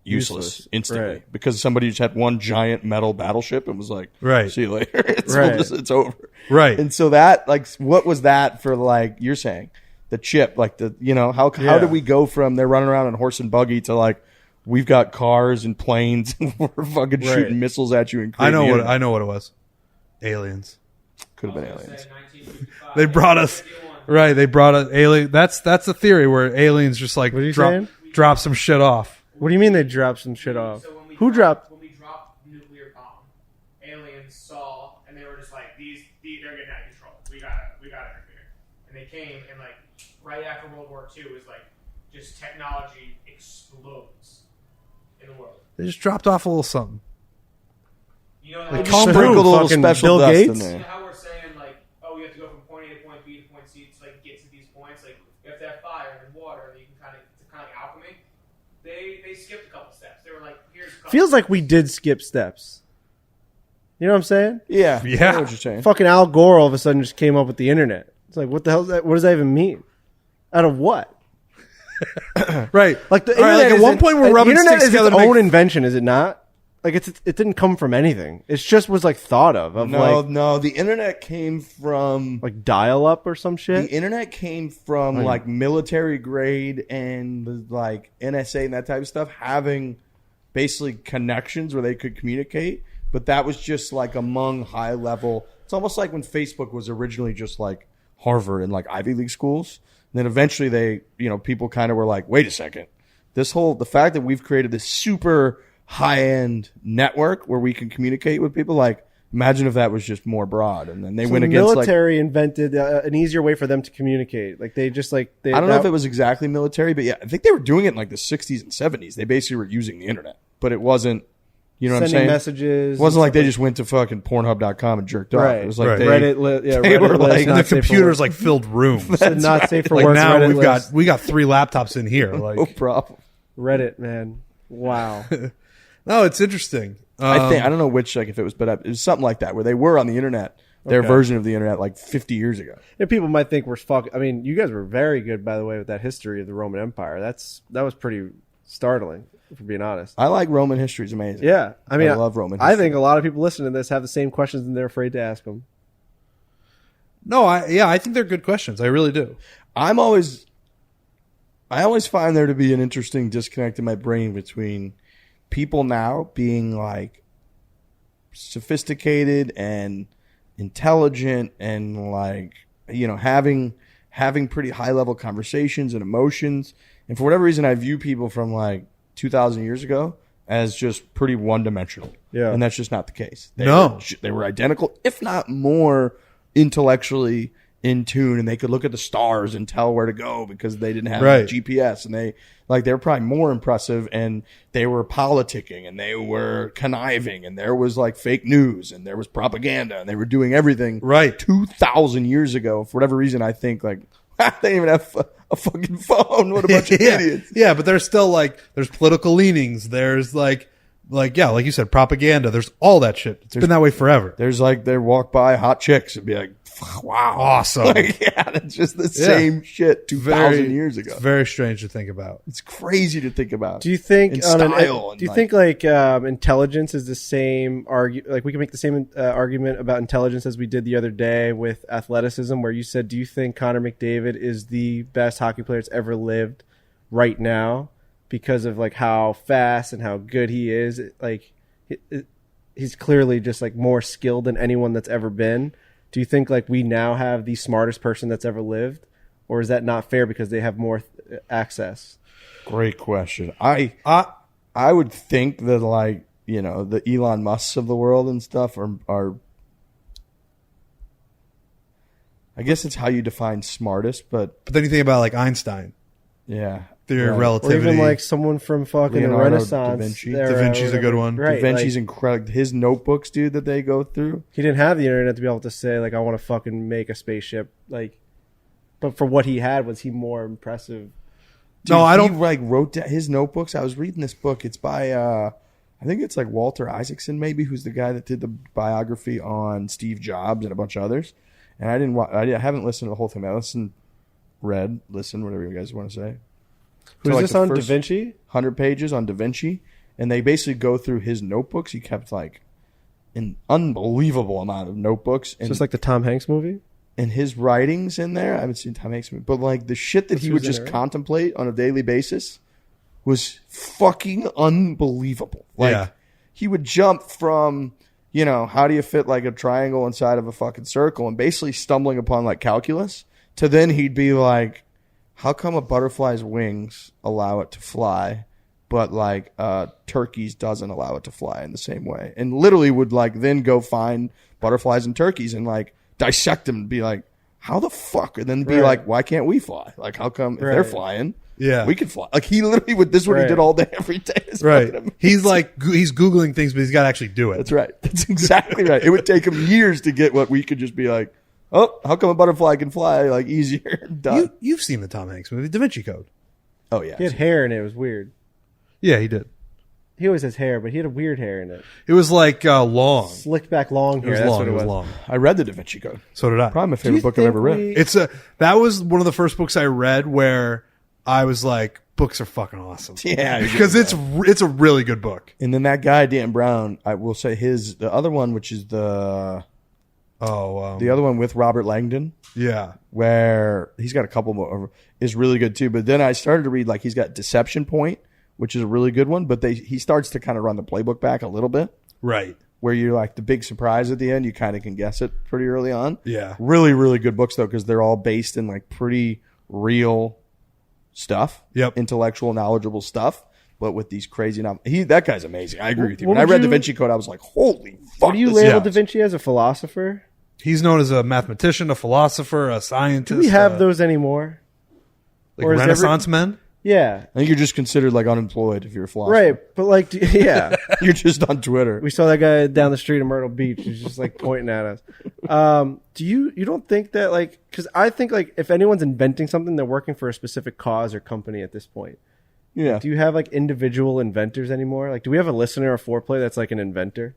useless instantly, right. Because somebody just had one giant metal battleship and was like, right, see you later. It's over. Right. And so that, like, what was that for, like, you're saying, the chip, like how did we go from they're running around on horse and buggy to like, we've got cars and planes and we're fucking shooting missiles at you. And I know what it was. Aliens. Could have been aliens. They brought us, right. They brought us alien. That's the theory where aliens just like drop some shit off. What do you mean they dropped some shit off? So when we Who dropped? When we dropped the nuclear bomb, aliens saw and they were just like, they're getting out of control. We gotta interfere. And and they came, and like right after World War II was like just technology explodes in the world. They just dropped off a little something. You know, Like, how, Sprinkled a little fucking special Bill dust Gates? in you know there. how we're saying like, oh, you have to go from point A to point B to point C to like get to these points. Like you have to have fire and then water, and you can it's kind of like alchemy. They skipped a couple steps. They were like, here's a couple Feels like we did skip steps. You know what I'm saying? Yeah. Yeah. I know what you're saying. Fucking Al Gore all of a sudden just came up with the internet. It's like, what the hell is that? What does that even mean? Out of what? Right. Like the All right, internet like at one isn't- point we're the rubbing internet sticks is together its to make- own invention, is it not? Like it didn't come from anything. It just was like thought of No, the internet came from like dial up or some the shit. internet came from like military grade and like NSA and that type of stuff having basically connections where they could communicate, but that was just like among high level. It's almost like when Facebook was originally just like Harvard and like Ivy League schools. And then eventually they, people kind of were like, wait a second, the fact that we've created this super high-end network where we can communicate with people, like imagine if that was just more broad, and then they went the against military invented an easier way for them to communicate. Like they just like they, I don't know if it was exactly military, but yeah, I think they were doing it in like the 60s and 70s. They basically were using the internet, but it wasn't, what I'm sending saying? messages. It wasn't like they just went to fucking Pornhub.com and jerked off. Right. It was like Right. they Reddit. they Reddit were list, like- not And the safe for computers work. like filled rooms. not safe for Like work. now Reddit we got list. 3 laptops in here. Like no problem. Reddit, man. Wow. no, it's interesting. I don't know which, like if it was, but it was something like that where they were on the internet, their Okay. version of the internet like 50 years ago. And people might think we're fuck. I mean, you guys were very good, by the way, with that history of the Roman Empire. That was pretty startling, if we're being honest. I like Roman history. It's amazing. Yeah, I mean, I love Roman I history. think a lot of people listening to this have the same questions and they're afraid to ask them. No, I think they're good questions. I really do. I always find there to be an interesting disconnect in my brain between people now being like sophisticated and intelligent and like having pretty high level conversations and emotions, and for whatever reason I view people from like 2,000 years ago as just pretty one dimensional. Yeah. And that's just not the case. They were identical, if not more intellectually in tune, and they could look at the stars and tell where to go because they didn't have Right. GPS, and they were probably more impressive, and they were politicking and they were conniving, and there was like fake news and there was propaganda, and they were doing everything Right. 2,000 years ago. For whatever reason, I think like they didn't even have a fucking phone. What a bunch of yeah. idiots. Yeah, but there's still like there's political leanings. There's like you said, propaganda. There's all that shit. It's been that way forever. There's like they walk by hot chicks and be like, wow, Awesome. Like, yeah, it's just the same shit 2,000 years ago. It's very strange to think about. It's crazy to think about. Do you think And on style and do you like- think like intelligence is the same like we can make the same argument about intelligence as we did the other day with athleticism, where you said, do you think Connor McDavid is the best hockey player that's ever lived right now because of like how fast and how good he is? Like he's clearly just like more skilled than anyone that's ever been. Do you think like we now have the smartest person that's ever lived, or is that not fair because they have more access? Great question. I would think that like, the Elon Musks of the world and stuff are I guess it's how you define smartest, but But then you think about like Einstein, yeah. theory of Right. Or relativity. even like someone from fucking the Leonardo Renaissance. da Vinci. era Da Vinci's or a good whatever. one. Right. Da Vinci's like, incredible. His notebooks, dude, that they go through. he didn't have the internet to be able to say like I want to fucking make a spaceship. Like, but for what he had, was he more impressive? Dude, No, I he, don't- like wrote down his notebooks. I was reading this book. It's by I think it's like Walter Isaacson, maybe, who's the guy that did the biography on Steve Jobs and a bunch of others. And I haven't listened to the whole thing. I listen, whatever you guys want to say. Who's like this the on? Da first Vinci? 100 pages on Da Vinci, and they basically go through his notebooks. He kept like an unbelievable amount of notebooks, and Just like the Tom Hanks movie. and his writings in there. I haven't seen Tom Hanks, but like the shit that he would who's in just it, right? contemplate on a daily basis was fucking unbelievable. Like Yeah. he would jump from, how do you fit like a triangle inside of a fucking circle, and basically stumbling upon like calculus, to then he'd be like, how come a butterfly's wings allow it to fly, but like turkey's doesn't allow it to fly in the same way? And literally would like then go find butterflies and turkeys and like dissect them and be like, how the fuck? And then be like, why can't we fly? Like, how come if they're flying, we could fly? Like, he literally would. This is what he did all day, every day. It's He's like, he's Googling things, but he's got to actually do it. That's right. That's exactly right. It would take him years to get what we could just be like, oh, how come a butterfly can fly like easier? Done. You've seen the Tom Hanks movie, Da Vinci Code. Oh, yeah. He had hair in it. It was weird. Yeah, he did. He always has hair, but he had a weird hair in it. It was like long. Slicked back long hair. It was That's long. what It was long. I read the Da Vinci Code. So did I. Probably my favorite book I've ever read. That was one of the first books I read where I was like, books are fucking awesome. Yeah. Because it's a really good book. And then that guy, Dan Brown, I will say the other one, which is the other one with Robert Langdon. Yeah. Where he's got a couple more, is really good too. But then I started to read, like, he's got Deception Point, which is a really good one. But he starts to kind of run the playbook back a little bit. Right. Where you're like the big surprise at the end, you kind of can guess it pretty early on. Yeah. Really, really good books though, because they're all based in like pretty real stuff. Yep. Intellectual, knowledgeable stuff. But with these crazy that guy's amazing. I agree with you. When I read Da Vinci Code, I was like, holy fuck. What do you label Da Vinci as? A philosopher? He's known as a mathematician, a philosopher, a scientist. Do we have those anymore? Like Renaissance men? Yeah. I think you're just considered like unemployed if you're a philosopher. Right. But like, yeah. You're just on Twitter. We saw that guy down the street in Myrtle Beach. He's just like pointing at us. Do you don't think that, like, because I think like if anyone's inventing something, they're working for a specific cause or company at this point. Yeah. Do you have like individual inventors anymore? Like, do we have a listener or foreplay that's like an inventor?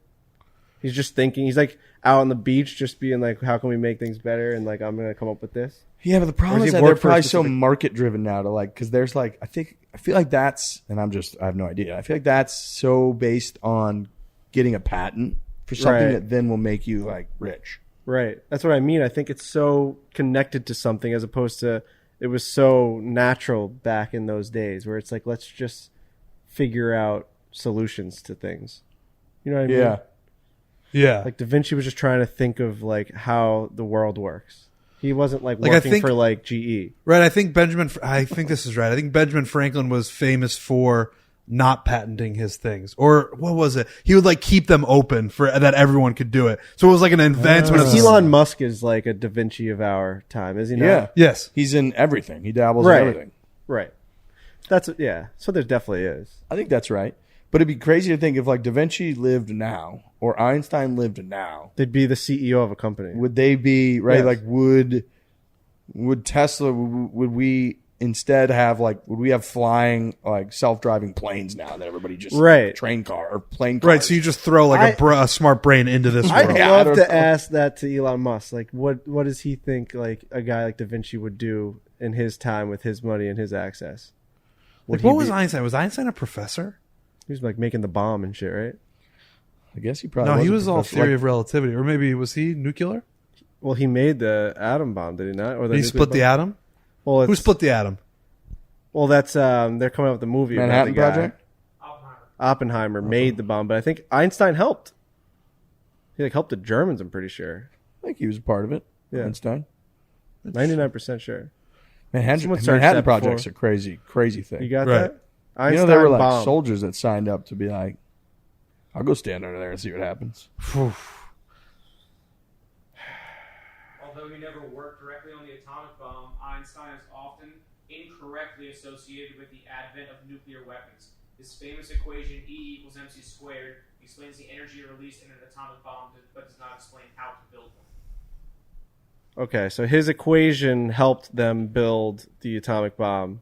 He's just thinking. He's like out on the beach, just being like, "How can we make things better?" And like, I'm gonna come up with this. Yeah, but the problem is that they're probably so market driven now to like, because there's like, I feel like that's, and I have no idea. I feel like that's so based on getting a patent for something that then will make you like rich. Right. That's what I mean. I think it's so connected to something as opposed to it was so natural back in those days where it's like, let's just figure out solutions to things. You know what I mean? Yeah. Yeah. Like Da Vinci was just trying to think of like how the world works. He wasn't like working for like GE. Right. I think this is right. I think Benjamin Franklin was famous for not patenting his things. Or what was it? He would like keep them open for that everyone could do it. So it was like an advancement of Elon Musk is like a Da Vinci of our time, is he not? Yeah. Yes. He's in everything. He dabbles in everything. Right. So there definitely is. I think that's right. But it'd be crazy to think if like Da Vinci lived now or Einstein lived now. They'd be the CEO of a company. Would they be, right? Yes. Like would Tesla, would we instead have like, would we have flying like self-driving planes now that everybody just train car or plane cars? Right. So you just throw like a smart brain into this world. I'd love to ask that to Elon Musk. Like what does he think like a guy like Da Vinci would do in his time with his money and his access? Like, what was Einstein? Was Einstein a professor? He was like making the bomb and shit, right? I guess he probably No, was he a was all professor. theory of relativity. Or maybe, was he nuclear? Well, he made the atom bomb, did he not? Or Did he split the atom? Well, who split the atom? Well, that's they're coming out with the movie Manhattan about the guy. Project? Oppenheimer made the bomb, but I think Einstein helped. He like helped the Germans, I'm pretty sure. I think he was a part of it. Yeah. Einstein. 99% sure. Manhattan Project's a crazy thing. You got that? Einstein, you know, there were like bomb. soldiers that signed up to be like, I'll go stand under there and see what happens. Although he never worked directly on the atomic bomb, Einstein is often incorrectly associated with the advent of nuclear weapons. His famous equation E equals mc squared explains the energy released in an atomic bomb, but does not explain how to build one. Okay, so his equation helped them build the atomic bomb.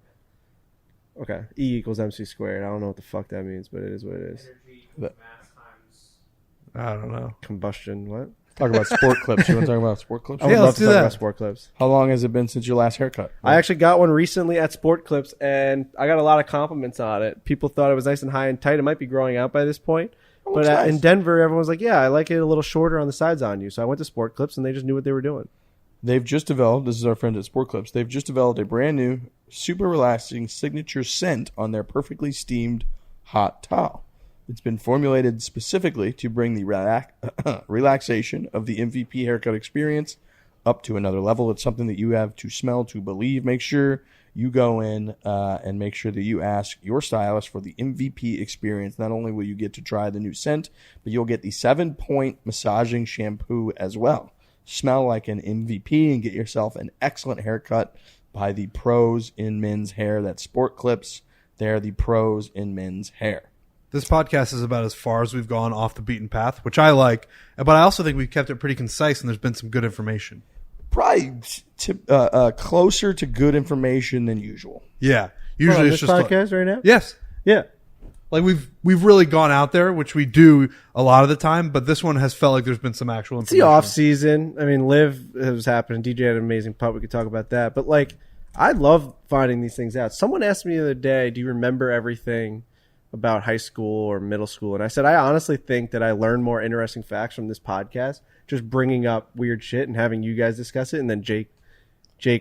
Okay, E equals mc squared. I don't know what the fuck that means, but it is what it is. Energy equals mass times... I don't know. Combustion, what? Talk about sport clips. You want to talk about sport clips? I would Yeah, love let's to do talk that. about sport clips. How long has it been since your last haircut? I actually got one recently at Sport Clips, and I got a lot of compliments on it. People thought it was nice and high and tight. It might be growing out by this point. But nice. in Denver, everyone was like, yeah, I like it a little shorter on the sides on you. So I went to Sport Clips, and they just knew what they were doing. They've just developed, this is our friends at Sport Clips, they've just developed a brand new, super relaxing signature scent on their perfectly steamed hot towel. It's been formulated specifically to bring the relaxation of the MVP haircut experience up to another level. It's something that you have to smell to believe. Make sure you go in and make sure that you ask your stylist for the MVP experience. Not only will you get to try the new scent, but you'll get the 7-point massaging shampoo as well. smell like an MVP and get yourself an excellent haircut by the pros in men's hair. That's Sport Clips. They're the pros in men's hair. This podcast is about as far as we've gone off the beaten path, which I like, but I also think we've kept it pretty concise and there's been some good information. Probably closer to good information than usual. Yeah. Usually it's this just podcast right now. Yes. Yeah. Like we've really gone out there, which we do a lot of the time, but this one has felt like there's been some actual It's the information. off season. I mean, LIV was happening. DJ had an amazing putt. We could talk about that. But like, I love finding these things out. Someone asked me the other day, "Do you remember everything about high school or middle school?" And I said, I honestly think that I learned more interesting facts from this podcast, just bringing up weird shit and having you guys discuss it, and then Jake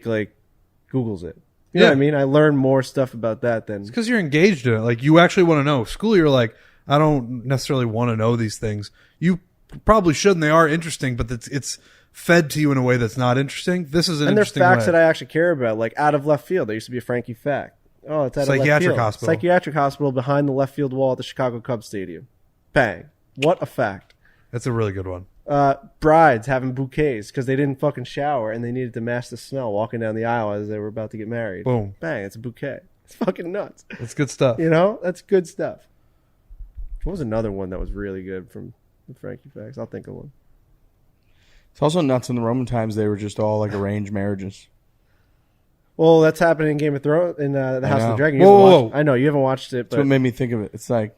like Googles it. You know what I mean? I learned more stuff about that than Because you're engaged in it. Like, you actually want to know. School, you're like, I don't necessarily want to know these things. You probably should, and they are interesting, but it's fed to you in a way that's not interesting. This is an and there's interesting facts way. that I actually care about, like out of left field. There used to be a Frankie fact. Oh, it's out of left Psychiatric field. hospital. Psychiatric hospital behind the left field wall at the Chicago Cubs stadium. Bang! What a fact. That's a really good one. Brides having bouquets because they didn't fucking shower and they needed to mask the smell walking down the aisle as they were about to get married. Boom. Bang! It's a bouquet. It's fucking nuts. That's good stuff. You know, that's good stuff. What was another one that was really good from the Frankie facts? I'll think of one. It's also nuts in the Roman times. They were just all like arranged marriages. Well, that's happening in Game of Thrones in the House of the Dragon. You Whoa, haven't whoa, watched- whoa. I know you haven't watched it, That's but what made me think of it. It's like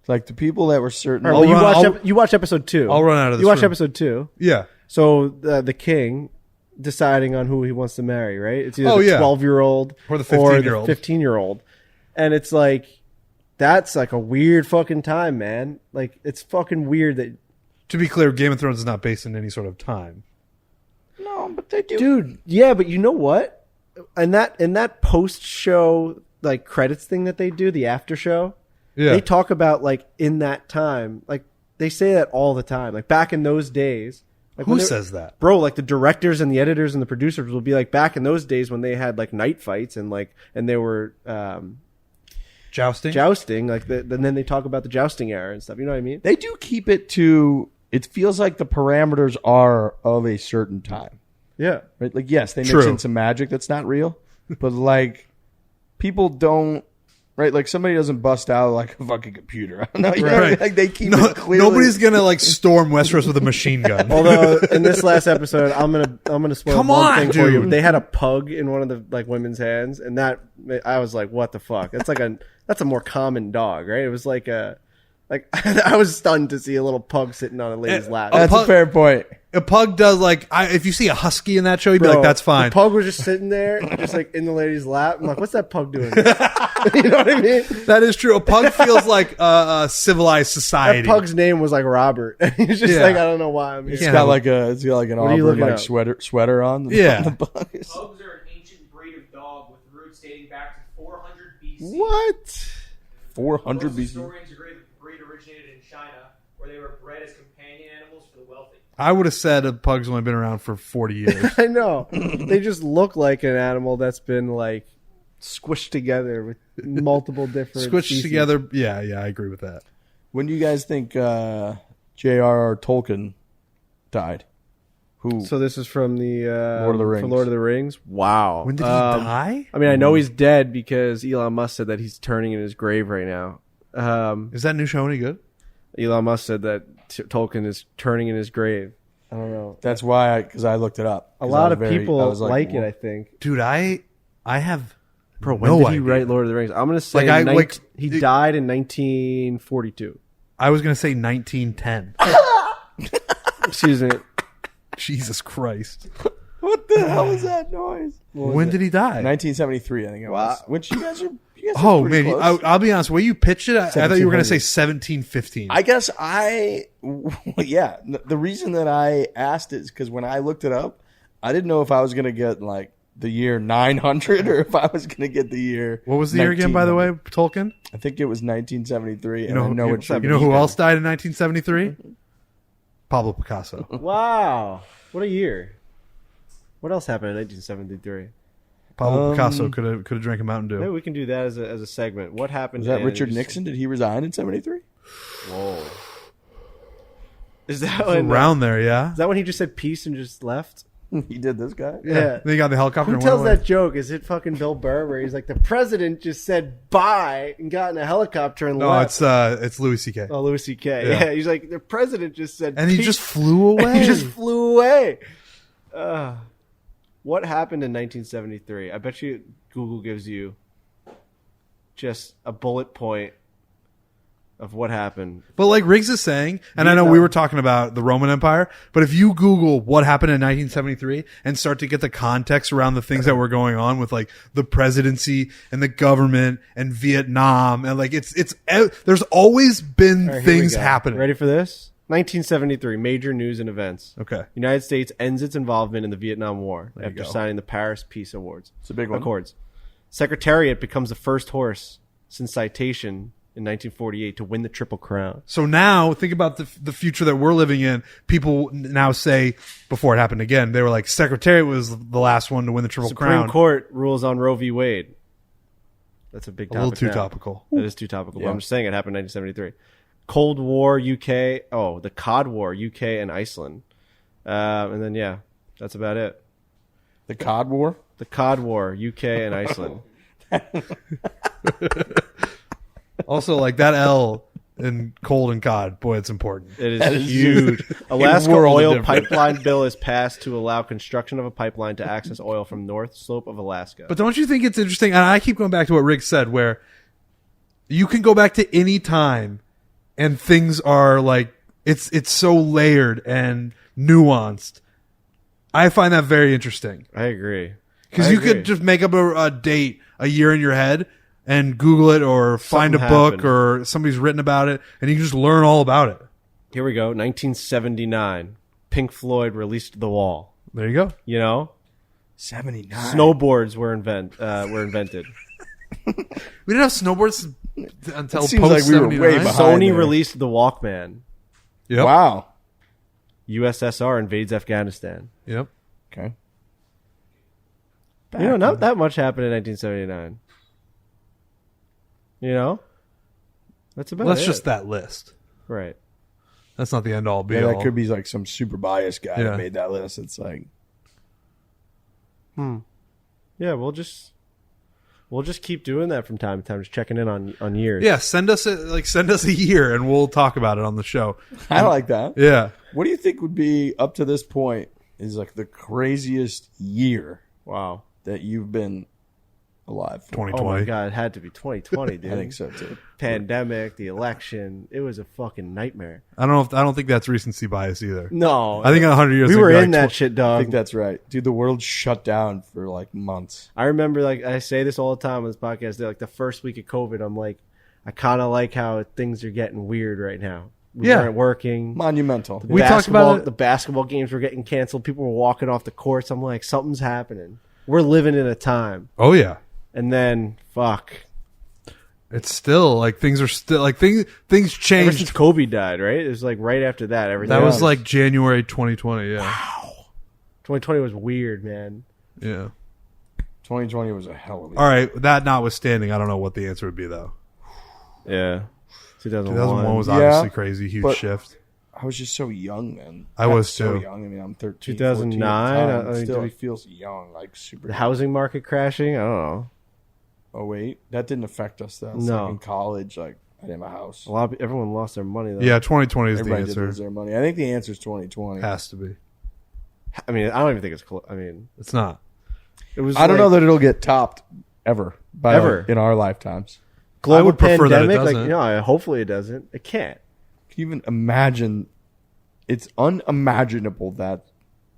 the people that were certain. All right, well, I'll- you watched episode 2. I'll run out of this You watched room. episode 2. Yeah. So the king deciding on who he wants to marry, right? It's either Oh, the yeah. 12-year-old Or the 15-year-old. 15-year-old. And it's like, that's like a weird fucking time, man. Like, it's fucking weird that... To be clear, Game of Thrones is not based in any sort of time. No, but they do. Dude, yeah, but you know what? In that post-show, like, credits thing that they do, the after show, Yeah. they talk about, like, in that time, like, they say that all the time. Like, back in those days... Like Who when they- says that? Bro, like the directors and the editors and the producers will be like back in those days when they had like night fights and they were Jousting? jousting, like and then they talk about the jousting era and stuff. You know what I mean? They do keep it to. It feels like the parameters are of a certain time, Yeah. right? Like, yes, they mix True. in some magic that's not real, but like people don't. Right, like somebody doesn't bust out like a fucking computer. No, you know what I mean? Right. Like they keep No, it clearly. nobody's going to like storm Westeros with a machine gun. Although in this last episode, I'm gonna spoil Come one on, thing for you. dude. They had a pug in one of the like women's hands, and that I was like, what the fuck? That's like that's a more common dog, right? It was like I was stunned to see a little pug sitting on a lady's lap. That's a fair point. A pug does like, if you see a husky in that show, you'd be Bro, like, that's fine. The pug was just sitting there, just like in the lady's lap. I'm like, what's that pug doing? You know what I mean? That is true. A pug feels like a civilized society. That pug's name was like Robert. And he's just Yeah. like, I don't know why I'm here. It's Yeah. got like an are you auburn looking like up? sweater on. Yeah. The bug is- Pugs are an ancient breed of dog with roots dating back to 400 BC. What? 400 Most BC. historians agree that the breed originated in China, where they were bred as companion animals for the wealthy. I would have said a pug's only been around for 40 years. I know. They just look like an animal that's been like squished together with multiple different Squished species. together. Yeah, I agree with that. When do you guys think J.R.R. Tolkien died? Who? So this is from the Lord of the Rings. for Lord of the Rings. Wow. When did he die? I mean, I know he's dead because Elon Musk said that he's turning in his grave right now. Is that new show any good? Elon Musk said that Tolkien is turning in his grave. I don't know. That's why, because I looked it up. A 'Cause lot I of was very- people I was like it, well, I think. Dude, I have Bro, when no did he idea. write Lord of the Rings? I'm going to say he died in 1942. I was going to say 1910. Excuse me. Jesus Christ. What the hell is that noise? When did he die? 1973, I think it was. Which you guys are Oh, pretty man. close. I'll be honest. The way you pitched it, I thought you were going to say 1700. 1715. I guess yeah. The reason that I asked is because when I looked it up, I didn't know if I was going to get like the year 900 or if I was going to get the year. What was the year again, by the way, 1900. Tolkien? I think it was 1973. You know, and I know it should you be know who then. else died in 1973? Pablo Picasso. Wow. What a year. What else happened in 1973? Pablo Picasso could have drank a Mountain Dew. Maybe we can do that as a segment. What happened? Was that in- Richard Nixon? Did he resign in 73? Whoa. Is that when Around there, yeah. Is that when he just said peace and just left? He did this guy? Yeah. Then he got the helicopter. Who and tells went away. that joke? Is it fucking Bill Burr where he's like, the president just said bye and got in a helicopter and No, left? it's Louis C.K. Oh, Louis C.K. Yeah. Yeah, he's like, the president just said And he peace. just flew away. He just flew away. What happened in 1973? I bet you Google gives you just a bullet point of what happened. But like Riggs is saying, and I know we were talking about the Roman Empire, but if you Google what happened in 1973 and start to get the context around the things that were going on with like the presidency and the government and Vietnam and like it's there's always been All right, here we things go. happening. Ready for this? 1973, major news and events. Okay. United States ends its involvement in the Vietnam War There you after go. signing the Paris Peace Awards. It's a big one. Accords. Secretariat becomes the first horse since citation in 1948 to win the Triple Crown. So now think about the future that we're living in. People now say, before it happened again, they were like, Secretariat was the last one to win the Triple Supreme Crown. Court rules on Roe v. Wade. That's a big A topic. little too now. topical. That is too topical. Yeah. But I'm just saying it happened in 1973. Cold War, UK. Oh, the Cod War, UK and Iceland. And then, yeah, that's about it. The Cod War? The Cod War, UK and Iceland. Also, like that L in cold and cod, boy, it's important. It That is is huge. Alaska world of oil difference. pipeline bill is passed to allow construction of a pipeline to access oil from north slope of Alaska. But don't you think it's interesting? And I keep going back to what Rick said, where you can go back to any time and things are like it's so layered and nuanced. I find that very interesting I agree. because I you agree. could just make up a date, a year in your head, and Google it or find Something a book happened. or somebody's written about it, and you can just learn all about it. Here we go. 1979. Pink Floyd released The Wall. There you go. You know, 79. snowboards were invented. We didn't have snowboards until It seems post like we were 79. way behind. Sony there. released the Walkman. Yep. Wow. USSR invades Afghanistan. Yep. Okay. You know, not that much happened in 1979. You know, that's about Well, that's it. just that list. Right. That's not the end all be Yeah, all. that could be like some super biased guy Yeah. that made that list. It's like, Yeah, we'll just keep doing that from time to time, just checking in on years. Yeah, send us a year and we'll talk about it on the show. I like that. Yeah. What do you think would be up to this point is like the craziest year Wow. that you've been alive for? 2020. Oh my god, it had to be 2020, dude. I think so too. Pandemic, the election, it was a fucking nightmare. I don't think that's recency bias either. No, I think in 100 years we it'd were be in like that shit, I dog. think that's right. Dude, the world shut down for like months. I remember, like, I say this all the time on this podcast, that, like, the first week of COVID, I'm like, I kind of like how things are getting weird right now. We Yeah. weren't working. Monumental. We talked about it. The basketball games were getting canceled. People were walking off the courts. I'm like, something's happening. We're living in a time. Oh yeah. And then, fuck. It's still like things are still like things Ever since changed. Kobe died, right? It was like right after that. Everything. That was else. like January 2020. Yeah. 2020 was weird, man. Yeah. 2020 was a hell of a year. All right. That notwithstanding, I don't know what the answer would be though. Yeah. 2001. 2001 was Yeah, obviously crazy, huge but- shift. I was just so young then. I was so too. young. I mean, I'm 13. 2009, 14 at the time. I mean, Still, do we- it feels young, like super. The housing market crashing. I don't know. Oh wait, that didn't affect us though. It's No. like in college, like I didn't have a house. Everyone lost their money though. Yeah, 2020 is the Everybody did answer. lose their money. I think the answer is 2020. Has to be. I mean, I don't even think it's close. I mean, It's not. it was. I don't like know that it'll get topped ever. Ever. In our lifetimes. global I would prefer that it pandemic. Like, doesn't. you know, hopefully it doesn't. It can't. Can you even imagine? It's unimaginable that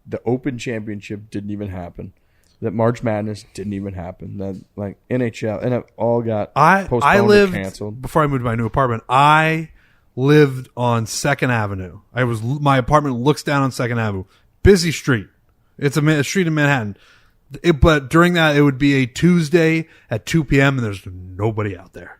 the Open Championship didn't even happen. That March Madness didn't even happen. That like NHL and it all got postponed I or lived canceled. before I moved to my new apartment. I lived on 2nd Avenue. My apartment looks down on 2nd Avenue. Busy street. It's a street in Manhattan. But during that, it would be a Tuesday at 2 p.m. and there's nobody out there.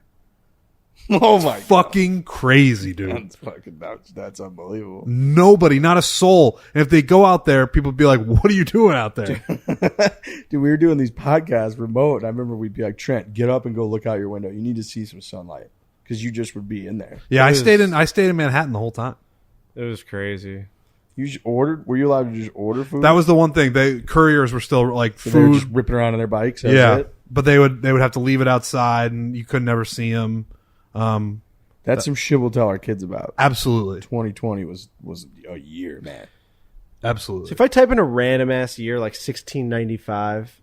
Oh my god, Fucking crazy, dude. that's fucking that's unbelievable. Nobody, not a soul. And if they go out there, people would be like, "What are you doing out there?" Dude, we were doing these podcasts remote. And I remember we'd be like, Trent, get up and go look out your window. You need to see some sunlight because you just would be in there. Yeah, I It stayed is- in Manhattan the whole time. It was crazy. You just ordered? Were you allowed to just order food? That was the one thing. The couriers were still like so they were food. just ripping around on their bikes. That was Yeah, it? but they would have to leave it outside, and you could never see them. That's some shit we'll tell our kids about. Absolutely, 2020 was a year, man. absolutely. So if I type in a random ass year like 1695,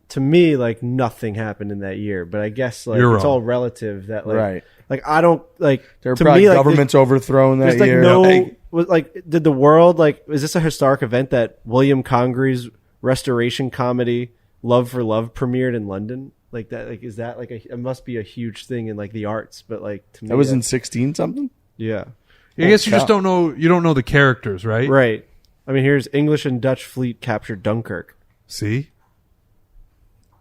to me like nothing happened in that year. But I guess like You're it's wrong. all relative. That like Right. like I don't like. There were to probably me, like, governments overthrown that there's like year. no Like, like did the world like is this a historic event that William Congre's restoration comedy Love for Love premiered in London? Like that, like is that like it must be a huge thing in like the arts, but like to me that was in 16 something? yeah, I guess you cow. just don't know. You don't know the characters, right? right. I mean, here's English and Dutch fleet captured Dunkirk. See,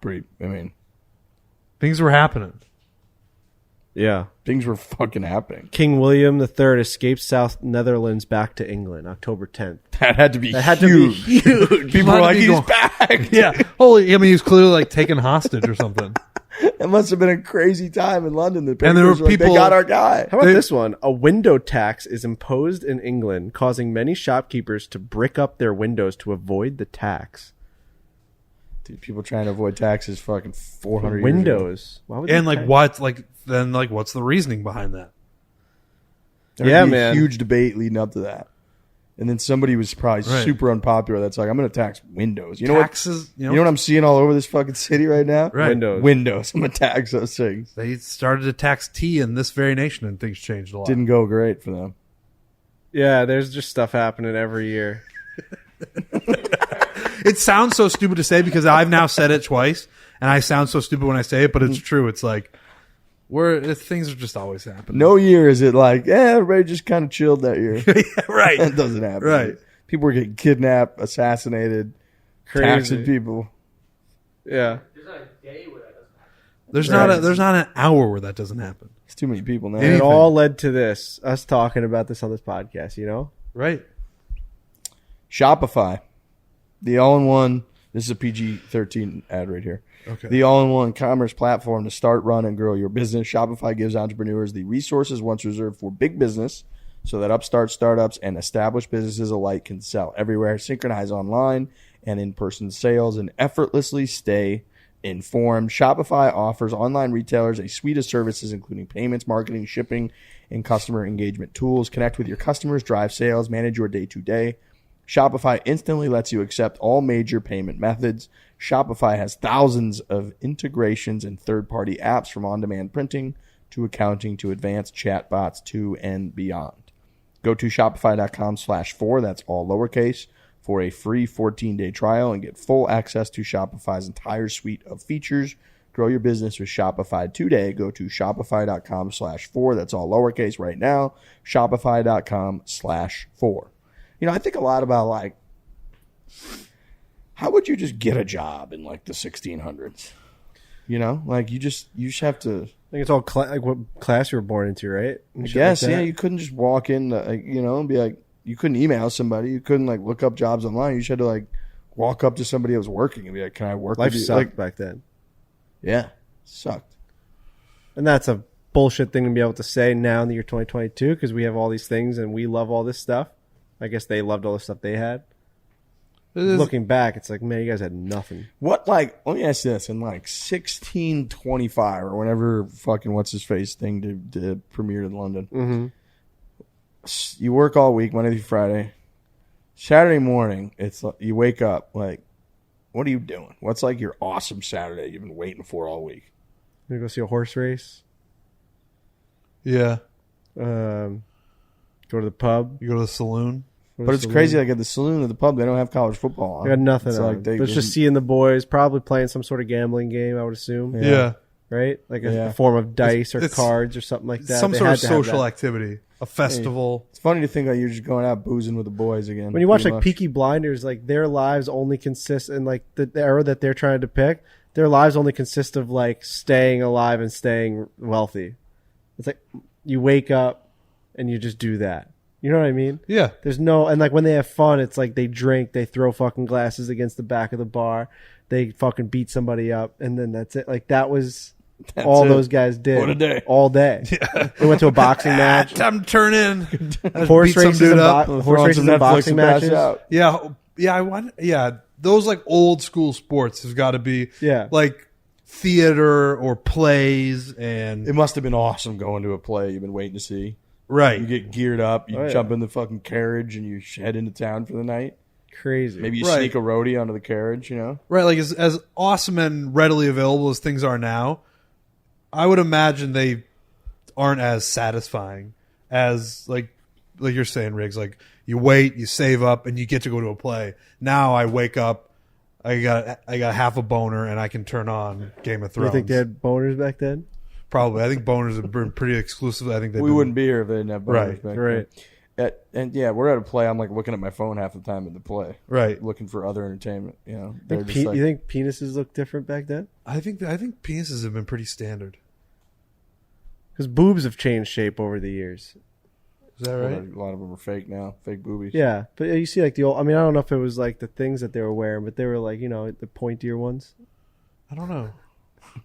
I mean, things were happening. Yeah, things were fucking happening. King William III escaped South Netherlands back to England, October 10th. That had to be That had to be huge. huge. People were Might like, be he's going- back. Yeah, holy. I mean, he was clearly like taken hostage or something. It must have been a crazy time in London. The And there were papers like, people- they got our guy. How about They- this one? A window tax is imposed in England, causing many shopkeepers to brick up their windows to avoid the tax. Dude, people trying to avoid taxes fucking 400 years ago. Windows. Why would And they like, tax- what? Like, then like, what's the reasoning behind that? There'd Yeah, be man. a huge debate leading up to that. And then somebody was probably Right. super unpopular that's like, I'm going to tax windows. You know Taxes. what? You know what I'm seeing all over this fucking city right now? Right. Windows. Windows. I'm going to tax those things. They started to tax tea in this very nation, and things changed a lot. Didn't go great for them. Yeah, there's just stuff happening every year. It sounds so stupid to say because I've now said it twice, and I sound so stupid when I say it, but it's true. It's like things are just always happening. No year is it like, everybody just kind of chilled that year. Yeah, right. That doesn't happen. Right. People were getting kidnapped, assassinated, taxing people. Yeah. There's not a day where that doesn't happen. There's not an hour where that doesn't happen. It's too many people now. And it all led to this, us talking about this on this podcast, you know? Right. Shopify, the all-in-one. This is a PG-13 ad right here. Okay. The all-in-one commerce platform to start, run, and grow your business. Shopify gives entrepreneurs the resources once reserved for big business so that upstart startups and established businesses alike can sell everywhere, synchronize online and in-person sales, and effortlessly stay informed. Shopify offers online retailers a suite of services including payments, marketing, shipping, and customer engagement tools. Connect with your customers, drive sales, manage your day-to-day. Shopify instantly lets you accept all major payment methods. Shopify has thousands of integrations and third-party apps from on-demand printing to accounting to advanced chatbots to and beyond. Go to shopify.com/4, that's all lowercase, for a free 14-day trial and get full access to Shopify's entire suite of features. Grow your business with Shopify today. Go to shopify.com/4, that's all lowercase right now, shopify.com/4. You know, I think a lot about, like, how would you just get a job in, like, the 1600s? You know? Like, you just have to... I think it's all like what class you were born into, right? I guess, yeah, you couldn't just walk in, like, you know, and be like... You couldn't email somebody. You couldn't, like, look up jobs online. You just had to, like, walk up to somebody that was working and be like, can I work Life with you? sucked Like, back then. yeah, sucked. And that's a bullshit thing to be able to say now in the year 2022 because we have all these things and we love all this stuff. I guess they loved all the stuff they had. Looking back, it's like, man, you guys had nothing. What, like, let me ask you this. In, like, 1625 or whenever fucking what's-his-face thing to premiered in London, Mm-hmm. you work all week, Monday through Friday. Saturday morning, it's like, you wake up, like, what are you doing? What's, like, your awesome Saturday you've been waiting for all week? You go see a horse race. Yeah. Go to the pub. You go to the saloon. But it's crazy, like, at the saloon, at the pub, they don't have college football on. I got nothing It's on. like But it's just seeing the boys, probably playing some sort of gambling game, I would assume. Yeah. Right? Like a Yeah. form of dice or It's- cards or something like that. Some They sort had of to have social that. activity. A festival. It's funny to think like you're just going out boozing with the boys again. When you watch pretty like much. Peaky Blinders, like their lives only consist in like the era that they're trying to depict. Their lives only consist of like staying alive and staying wealthy. It's like you wake up and you just do that. You know what I mean? Yeah. There's no, and like when they have fun, it's like they drink, they throw fucking glasses against the back of the bar, they fucking beat somebody up, and then that's it. Like that was all it. those guys did. What a day. All day. They went to a boxing match. Time to turn in. Horse Beat some races dude and, up. horse races and boxing matches. Yeah. Those like old school sports has got to be like theater or plays, and It must have been awesome going to a play you've been waiting to see. right. You get geared up, you jump in the fucking carriage, and you head into town for the night. Crazy. Maybe you Right. sneak a roadie onto the carriage, you know? Right, like as awesome and readily available as things are now, I would imagine they aren't as satisfying as like you're saying, Riggs. Like you wait, you save up, and you get to go to a play. Now I wake up, I got half a boner, and I can turn on Game of Thrones. You think they had boners back then? Probably. I think boners have been pretty exclusive. I think We wouldn't be here if they didn't have boners Right, back right. then. And yeah, we're at a play. I'm like looking at my phone half the time at the play, right. looking for other entertainment. You know, they're just like, You think penises look different back then? I think penises have been pretty standard. Because boobs have changed shape over the years. Is that right? a lot of them are fake now, fake boobies. Yeah, but you see like the old. I mean, I don't know if it was like the things that they were wearing, but they were like the pointier ones. I don't know.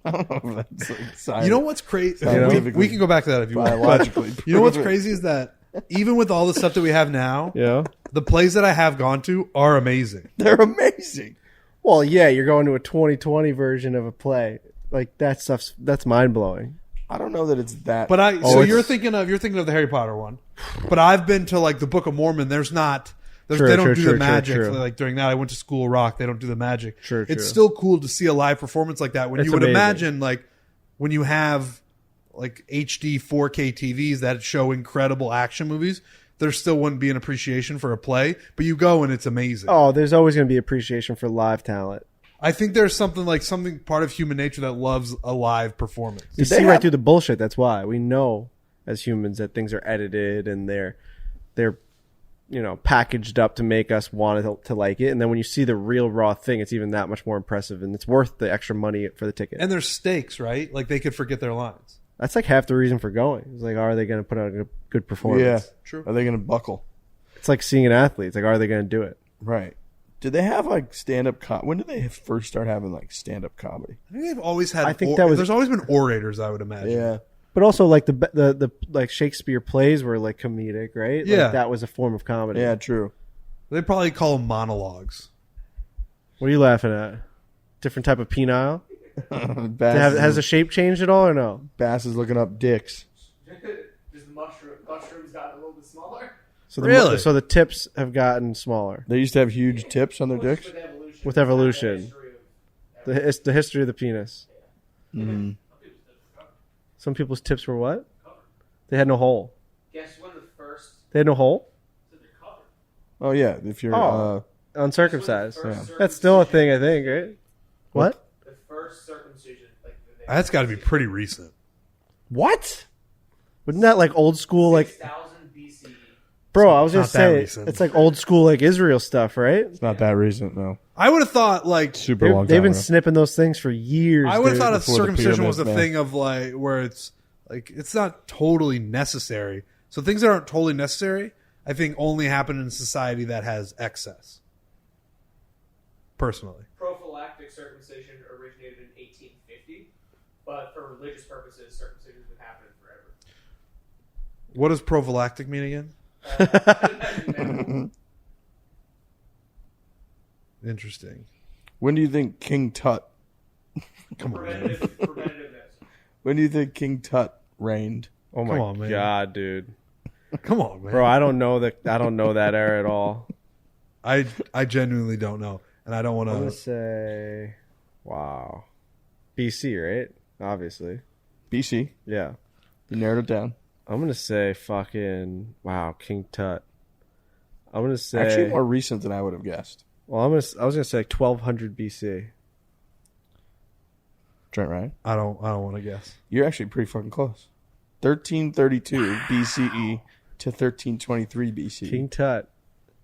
I don't know if that's like science. You know what's crazy? Scientifically, We can go back to that if you want. biologically. You know what's crazy is that even with all the stuff that we have now, Yeah. the plays that I have gone to are amazing. They're amazing. Well, yeah, you're going to a 2020 version of a play. Like that's mind blowing. I don't know that it's that. But it's- you're thinking of the Harry Potter one. But I've been to like the Book of Mormon. They don't do the magic like during that. I went to School of Rock. They don't do the magic. True. It's still cool to see a live performance like that. When It's you would amazing. imagine like when you have like HD 4K TVs that show incredible action movies, there still wouldn't be an appreciation for a play. But you go and it's amazing. Oh, there's always going to be appreciation for live talent. I think there's something part of human nature that loves a live performance. You see right through the bullshit. That's why we know as humans that things are edited and they're packaged up to make us want to like it. And then when you see the real raw thing, it's even that much more impressive, and it's worth the extra money for the ticket. And there's stakes, right? Like they could forget their lines. That's like half the reason for going. It's like, are they going to put out a good performance? Yeah, True. Are they going to buckle? It's like seeing an athlete. It's like, are they going to do it? Right. Did they have like stand-up when did they first start having like stand-up comedy? I think they've always had. I think that was- There's always been orators, I would imagine. Yeah. But also, like the like Shakespeare plays were like comedic, right? Yeah. Like, that was a form of comedy. Yeah, true. They probably call them monologues. What are you laughing at? Different type of penile? Has the shape changed at all or no? Bass is looking up dicks. Just the mushrooms got a little bit smaller. So Really? So the tips have gotten smaller They used to have huge tips on their dicks. with evolution. It's the history of the penis. Mm-hmm. Some people's tips were what? They had no hole. Guess when the first They had no hole? so they're covered. Oh yeah, if you're Uncircumcised. When the first That's still a circumcision- thing, I think, right? What? The first circumcision, like That's got to be pretty recent. What? Wouldn't that like old school, like, 6,000 BCE. bro, I was going not to that say, recent. it's like old school, like Israel stuff, right? it's not that recent, no. I would have thought like Super long time They've been ago. snipping those things for years. I would have dude. thought a before the circumcision was a pyramids, man. thing of like where it's like it's not totally necessary. So things that aren't totally necessary, I think, only happen in a society that has excess. Personally, Prophylactic circumcision originated in 1850, but for religious purposes, circumcision has been happening forever. what does prophylactic mean again? Interesting. When do you think King Tut? Come on, man. Preventativeness. When do you think King Tut reigned? Oh my Come on, man. god, dude. Come on, man. Bro, I don't know that era at all. I genuinely don't know, and I don't want I'm gonna to. say, wow, BC, right? Obviously, BC. yeah. You narrowed it down. I'm gonna say fucking wow, King Tut. I'm gonna say Actually, more recent than I would have guessed. well, I was gonna say like 1200 BC. Trent Ryan. I don't want to guess. You're actually pretty fucking close. 1332 BCE to 1323 BCE. King Tut.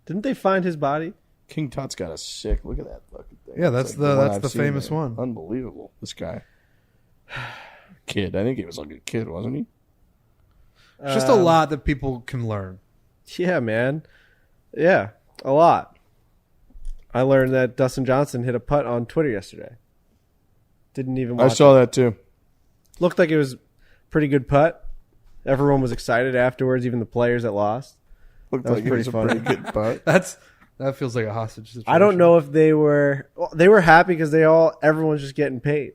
Didn't they find his body? King Tut's got a sick. Look at that fucking thing. Yeah, It's that's one that's I've the seen famous there. one. Unbelievable. This guy. Kid. I think he was like a kid, wasn't he? It's just a lot that people can learn. Yeah, man. Yeah, a lot. I learned that Dustin Johnson hit a putt on Twitter yesterday. Didn't even watch I saw that too. Looked like it was pretty good putt. Everyone was excited afterwards, even the players that lost. Looked That was like it pretty was a funny. pretty good putt. That feels like a hostage situation. I don't know if they were happy because everyone's just getting paid.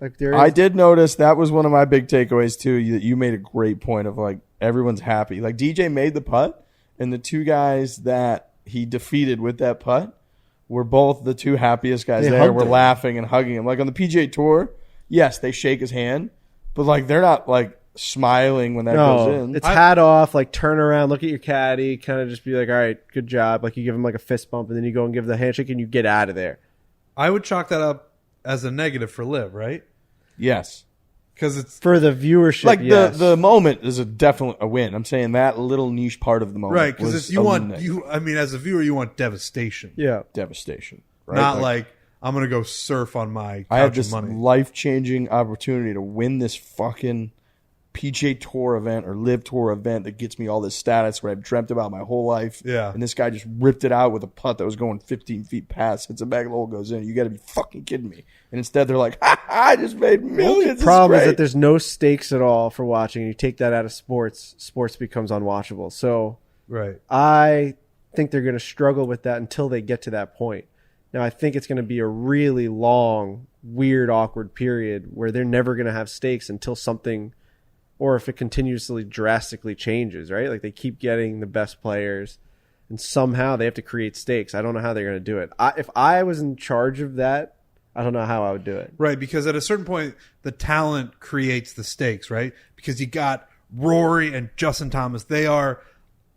Like I did notice that was one of my big takeaways too. You made a great point of like everyone's happy. Like DJ made the putt, and the two guys that he defeated with that putt were both the two happiest guys They there. hugged Were him. laughing and hugging him. Like on the PGA Tour, yes, they shake his hand, but like they're not like smiling when that goes in. It's hat off, like turn around, look at your caddy, kind of just be like, all right, good job. Like you give him like a fist bump and then you go and give the handshake and you get out of there. I would chalk that up as a negative for LIV, right? Yes. Because it's For the viewership, Like yes. the moment is definitely a win. I'm saying that little niche part of the moment, right. Because was you a want negative. I mean, as a viewer, you want devastation, yeah. devastation, right? not like I'm gonna go surf on my couch I had of this money. life-changing opportunity to win this fucking PGA Tour event or LIV Tour event that gets me all this status where I've dreamt about my whole life. Yeah. And this guy just ripped it out with a putt that was going 15 feet past, hits the back of the hole, goes in. You got to be fucking kidding me. And instead they're like, ha, I just made millions. The problem is This that there's no stakes at all for watching. And you take that out of sports becomes unwatchable. So Right. I think they're going to struggle with that until they get to that point. Now, I think it's going to be a really long, weird, awkward period where they're never going to have stakes until something, or if it continuously drastically changes, right? Like they keep getting the best players and somehow they have to create stakes. I don't know how they're going to do it. If I was in charge of that, I don't know how I would do it. Right, because at a certain point, the talent creates the stakes, right? Because you got Rory and Justin Thomas. They are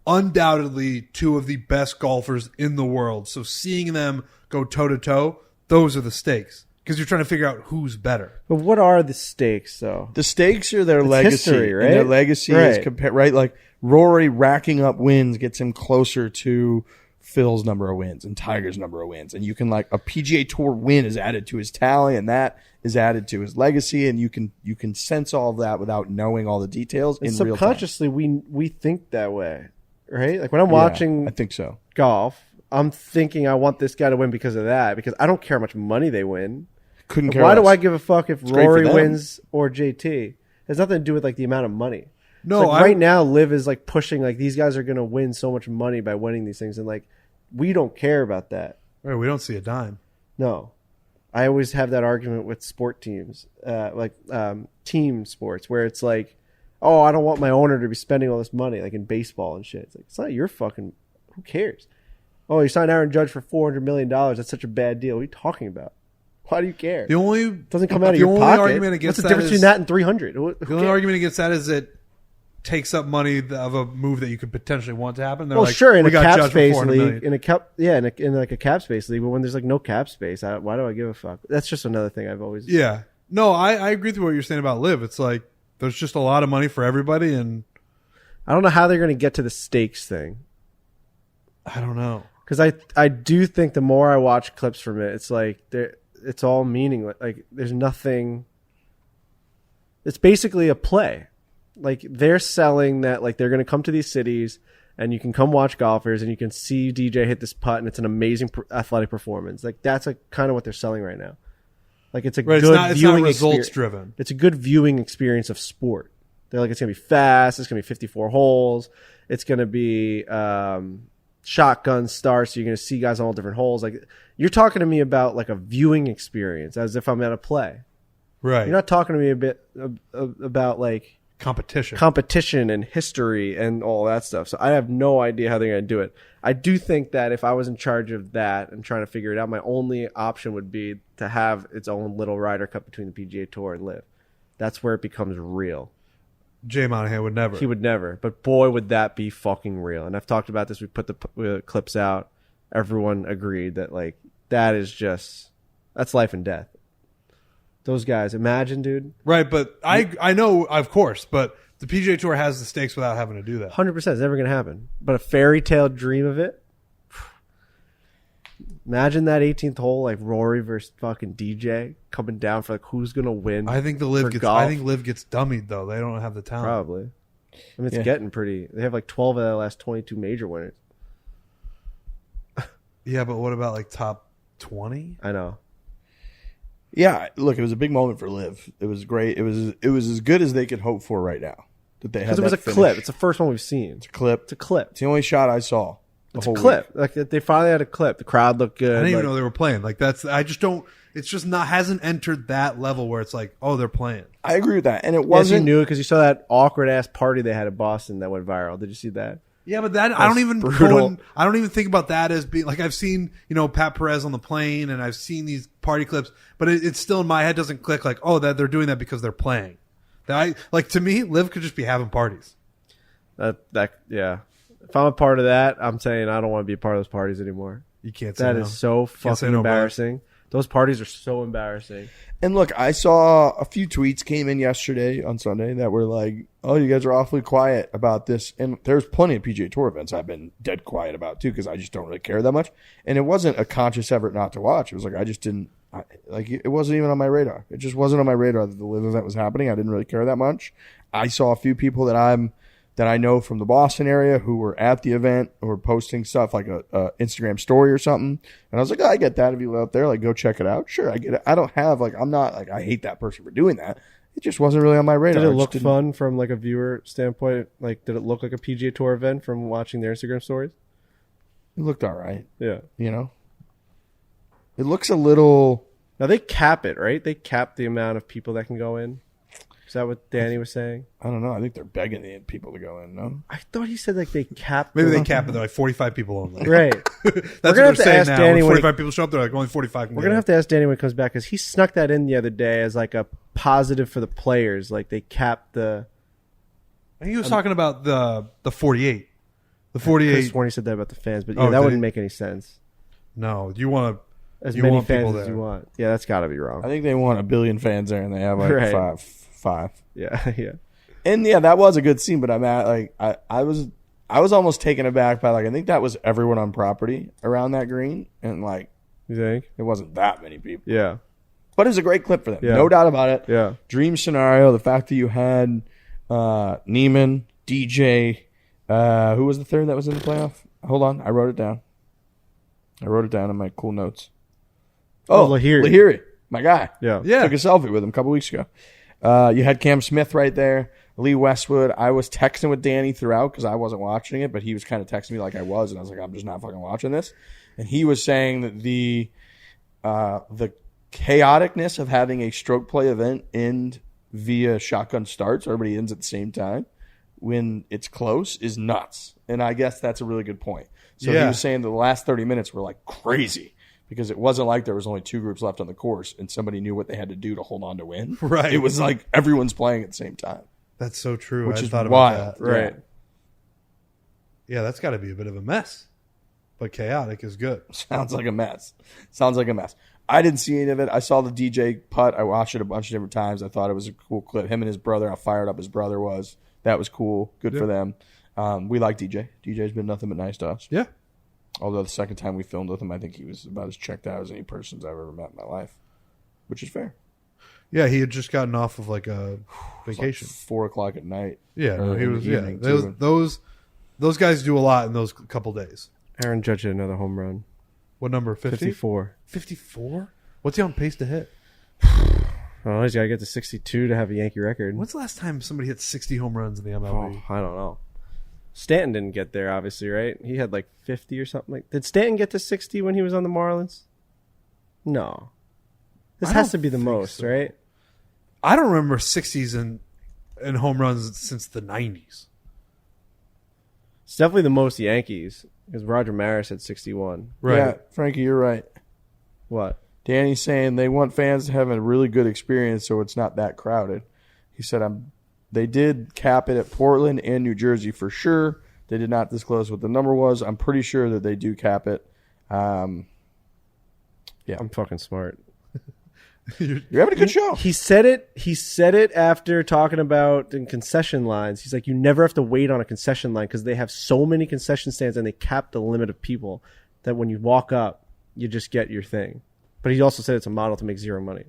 undoubtedly two of the best golfers in the world. So seeing them go toe-to-toe, those are the stakes. Because you're trying to figure out who's better. But what are the stakes, though? The stakes are their It's legacy. history, right? And their legacy is Right. right? Like Rory racking up wins gets him closer to Phil's number of wins and Tiger's number of wins. And you can like a PGA Tour win is added to his tally and that is added to his legacy. And you can sense all of that without knowing all the details And in real time. subconsciously, we think that way, right? Like when I'm watching I think so. golf, I'm thinking I want this guy to win because of that, because I don't care how much money they win. Couldn't Like, care why do less. I give a fuck if great for Rory them. wins or JT? It has nothing to do with like the amount of money. No, It's like right now, LIV is like pushing like these guys are going to win so much money by winning these things, and like we don't care about that. Right, we don't see a dime. No, I always have that argument with sport teams, team sports, where it's like, oh, I don't want my owner to be spending all this money, like in baseball and shit. It's like it's not your fucking. Who cares? Oh, you signed Aaron Judge for $400 million. That's such a bad deal. What are you talking about? Why do you care? The only It doesn't come out of your pocket. argument against What's the difference between that and 300? the only argument against that is it takes up money of a move that you could potentially want to happen. They're Well, like, sure, in we a got cap Judge for space $400 league, million. in a cap, yeah, in like a cap space league, but when there's like no cap space, why do I give a fuck? That's just another thing I've always. Yeah, no, I agree with what you're saying about LIV. It's like there's just a lot of money for everybody, and I don't know how they're going to get to the stakes thing, I don't know. because I do think the more I watch clips from it, it's like it's all meaningless. Like there's nothing. It's basically a play. Like they're selling that like they're going to come to these cities and you can come watch golfers and you can see DJ hit this putt and it's an amazing athletic performance. Like that's like kind of what they're selling right now. Like it's a Right, good it's not viewing results experience. driven. It's a good viewing experience of sport. They're like it's going to be fast. It's going to be 54 holes. It's going to be shotgun starts. So you're going to see guys on all different holes. Like you're talking to me about like a viewing experience as if I'm at a play. Right, You're not talking to me a bit about like competition. and history and all that stuff. So I have no idea how they're going to do it. I do think that if I was in charge of that and trying to figure it out, my only option would be to have its own little Ryder Cup between the PGA Tour and LIV. That's where it becomes real. Jay Monahan would never. He would never. But boy, would that be fucking real. And I've talked about this. We put the clips out. Everyone agreed that like that's life and death. Those guys, imagine, dude. Right, but I know, of course, but the PGA Tour has the stakes without having to do that. 100%. It's never going to happen. But a fairy tale dream of it. Imagine that 18th hole, like Rory versus fucking DJ coming down for like who's going to win. I think LIV gets dummied though. They don't have the talent. Probably. I mean, it's Yeah. getting pretty. They have like 12 of the last 22 major winners. Yeah, but what about like top 20? I know. Yeah, look, it was a big moment for LIV. It was great. It was as good as they could hope for right now. That they had Because it was a finish. clip. It's the first one we've seen. It's a clip. It's a clip. It's the only shot I saw. It's a clip. Like they finally had a clip. The crowd looked good. I didn't even like- know they were playing. Like I just don't. It's just not hasn't entered that level where it's like, oh, they're playing. I agree with that, and it Yes, you wasn't. knew it because you saw that awkward ass party they had at Boston that went viral. Did you see that? Yeah, but that I don't even brutal. I don't even think about that as being like I've seen Pat Perez on the plane and I've seen these party clips, but it's still in my head doesn't click like that they're doing that because they're playing. To me, LIV could just be having parties. Yeah. If I'm a part of that, I'm saying I don't want to be a part of those parties anymore. You can't say That no. is so Can't say fucking no, brother. embarrassing. Those parties are so embarrassing. And look, I saw a few tweets came in yesterday on Sunday that were like, "Oh, you guys are awfully quiet about this." And there's plenty of PGA Tour events I've been dead quiet about too because I just don't really care that much. And it wasn't a conscious effort not to watch. It was like I just didn't it wasn't even on my radar. It just wasn't on my radar that the LIV event was happening. I didn't really care that much. I saw a few people that I know from the Boston area who were at the event or posting stuff like a Instagram story or something. And I was like, I get that. If you live out there, like, go check it out. Sure, I get it. I don't have, I'm not, I hate that person for doing that. It just wasn't really on my radar. Did it look fun from, like, a viewer standpoint? Like, did it look like a PGA Tour event from watching their Instagram stories? It looked all right. Yeah. It looks a little... Now, they cap it, right? They cap the amount of people that can go in. Is that what Danny was saying? I don't know. I think they're begging the people to go in, no? I thought he said, like, they capped... Maybe they cap it. They're like 45 people only. Right. That's gonna what have they're to saying ask now. Danny When when 45 people show up, they're like only 45 can We're get going to in. have to ask Danny when he comes back because he snuck that in the other day as, like, a positive for the players. Like, they capped the... I think he was talking about the 48. The I 48. sworn he said that about the fans, but Oh, yeah, that did wouldn't he? make any sense. No, you want As You many want people fans as there. you want. Yeah, that's got to be wrong. I think they want 1 billion fans there, and they have, like, Right. five. Yeah, yeah. And, yeah, that was a good scene, but I'm at, like, I was almost taken aback by, like, I think that was everyone on property around that green, and, like, You think? it wasn't that many people. Yeah, But it was a great clip for them. Yeah. No doubt about it. yeah. Dream scenario. The fact that you had Neiman, DJ, who was the third that was in the playoff? Hold on. I wrote it down. In my cool notes. Oh, Lahiri. Lahiri, my guy. Yeah. Yeah. Took a selfie with him a couple weeks ago. You had Cam Smith right there. Lee Westwood. I was texting with Danny throughout because I wasn't watching it, but he was kind of texting me like I was, and I was like, I'm just not fucking watching this. And he was saying that the chaoticness of having a stroke play event end via shotgun starts, everybody ends at the same time when it's close, is nuts. And I guess that's a really good point. So he Yeah. was saying the last 30 minutes were like crazy because it wasn't like there was only 2 groups left on the course and somebody knew what they had to do to hold on to win. Right. It was like everyone's playing at the same time. That's so true. Which I is thought wild. about that. Right. Yeah, that's got to be a bit of a mess. But chaotic is good. Sounds like a mess. I didn't see any of it. I saw the DJ putt. I watched it a bunch of different times. I thought it was a cool clip. Him and his brother, how fired up his brother was. That was cool. Good for them. We like DJ. DJ's been nothing but nice to us. Yeah. Although the second time we filmed with him, I think he was about as checked out as any person I've ever met in my life, which is fair. Yeah, he had just gotten off of like a vacation. Like 4 o'clock at night. Yeah, no, Or he in was. the Yeah, evening, too. those guys do a lot in those couple days. Aaron Judge had another home run. What number? 50? 54. 54? What's he on pace to hit? Oh, he's got to get to 62 to have a Yankee record. When's the last time somebody hit 60 home runs in the MLB? Oh, I don't know. Stanton didn't get there, obviously, right? He had like 50 or something. Did Stanton get to 60 when he was on the Marlins? No. This I has don't to be the think most, so. right? I don't remember 60s and home runs since the 90s. It's definitely the most Yankees because Roger Maris had 61. Right. Yeah, Frankie, you're right. What? Danny's saying they want fans to have a really good experience so it's not that crowded. He said they did cap it at Portland and New Jersey for sure. They did not disclose what the number was. I'm pretty sure that they do cap it. I'm fucking smart. You're having a good show. He said it after talking about in concession lines. He's like, you never have to wait on a concession line because they have so many concession stands and they cap the limit of people that when you walk up, you just get your thing. But he also said it's a model to make zero money.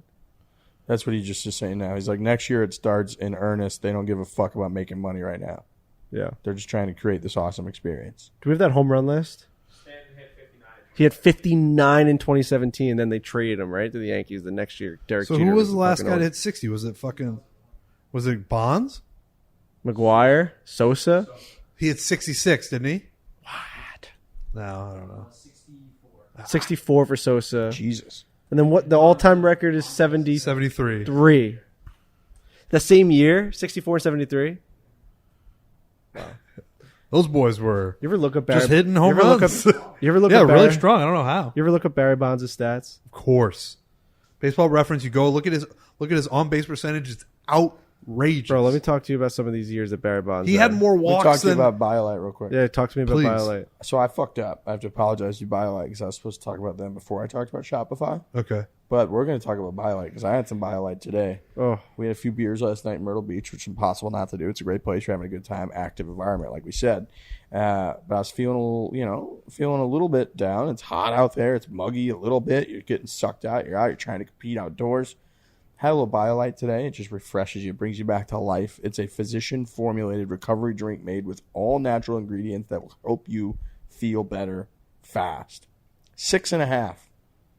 That's what he's just saying now. He's like, next year it starts in earnest. They don't give a fuck about making money right now. Yeah. They're just trying to create this awesome experience. Do we have that home run list? Stanton hit 59. He had 59 in 2017. Then they traded him right to the Yankees the next year. Derek So Jeter who was the last fucking guy to old. hit 60? Was it Bonds? McGuire, Sosa. He hit 66, didn't he? What? No, I don't know. 64 for Sosa. Jesus. And then what? The all-time record is 73. 73. The same year, 64 and 73. Those boys were You ever look up Barry? just hitting home you ever look runs. up? You ever look Yeah, up Barry? really strong. I don't know how. You ever look up Barry Bonds' stats? Of course. Baseball Reference, you go look at his on-base percentage. It's outrageous. Bro, let me talk to you about some of these years that Barry Bonds. He had more We walks talked to you than about BioLite real quick. Yeah, talk to me about Please. BioLite. So I fucked up. I have to apologize to BioLite because I was supposed to talk about them before I talked about Shopify. Okay. But we're going to talk about BioLite because I had some BioLite today. Oh, We had a few beers last night in Myrtle Beach, which is impossible not to do. It's a great place. You're having a good time, active environment, like we said. But I was feeling a little bit down. It's hot out there. It's muggy a little bit. You're getting sucked out. You're trying to compete outdoors. Had a little BioLite today. It just refreshes you, brings you back to life. It's a physician-formulated recovery drink made with all natural ingredients that will help you feel better fast. 6.5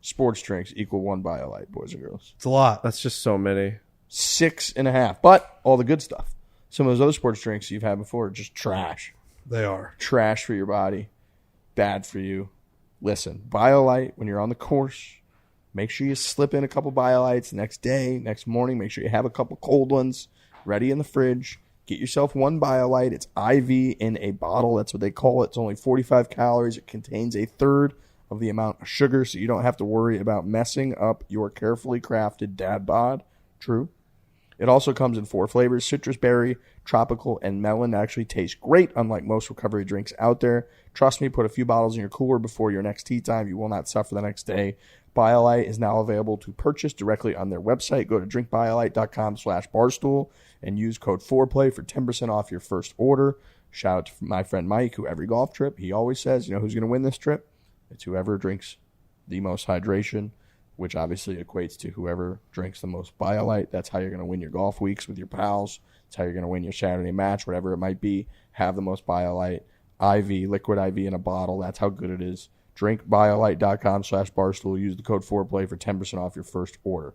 sports drinks equal 1 BioLite, boys and girls. It's a lot. that's just so many. 6.5. But all the good stuff. Some of those other sports drinks you've had before are just trash. They are. Trash for your body. Bad for you. Listen, BioLite, when you're on the course, make sure you slip in a couple BioLites next day, next morning. Make sure you have a couple cold ones ready in the fridge. Get yourself 1 BioLite. It's IV in a bottle. That's what they call it. It's only 45 calories. It contains a third of the amount of sugar, so you don't have to worry about messing up your carefully crafted dad bod. True. It also comes in 4 flavors: citrus berry, tropical, and melon. It actually tastes great, unlike most recovery drinks out there. Trust me, put a few bottles in your cooler before your next tea time. You will not suffer the next day. BioLite is now available to purchase directly on their website. Go to drinkbiolite.com/barstool and use code FOREPLAY for 10% off your first order. Shout out to my friend Mike, who every golf trip, he always says, you know who's going to win this trip? It's whoever drinks the most hydration, which obviously equates to whoever drinks the most BioLite. That's how you're going to win your golf weeks with your pals. That's how you're going to win your Saturday match, whatever it might be. Have the most BioLite. IV, liquid IV in a bottle. That's how good it is. drinkbiolite.com/barstool. Use the code FOREPLAY for 10% off your first order.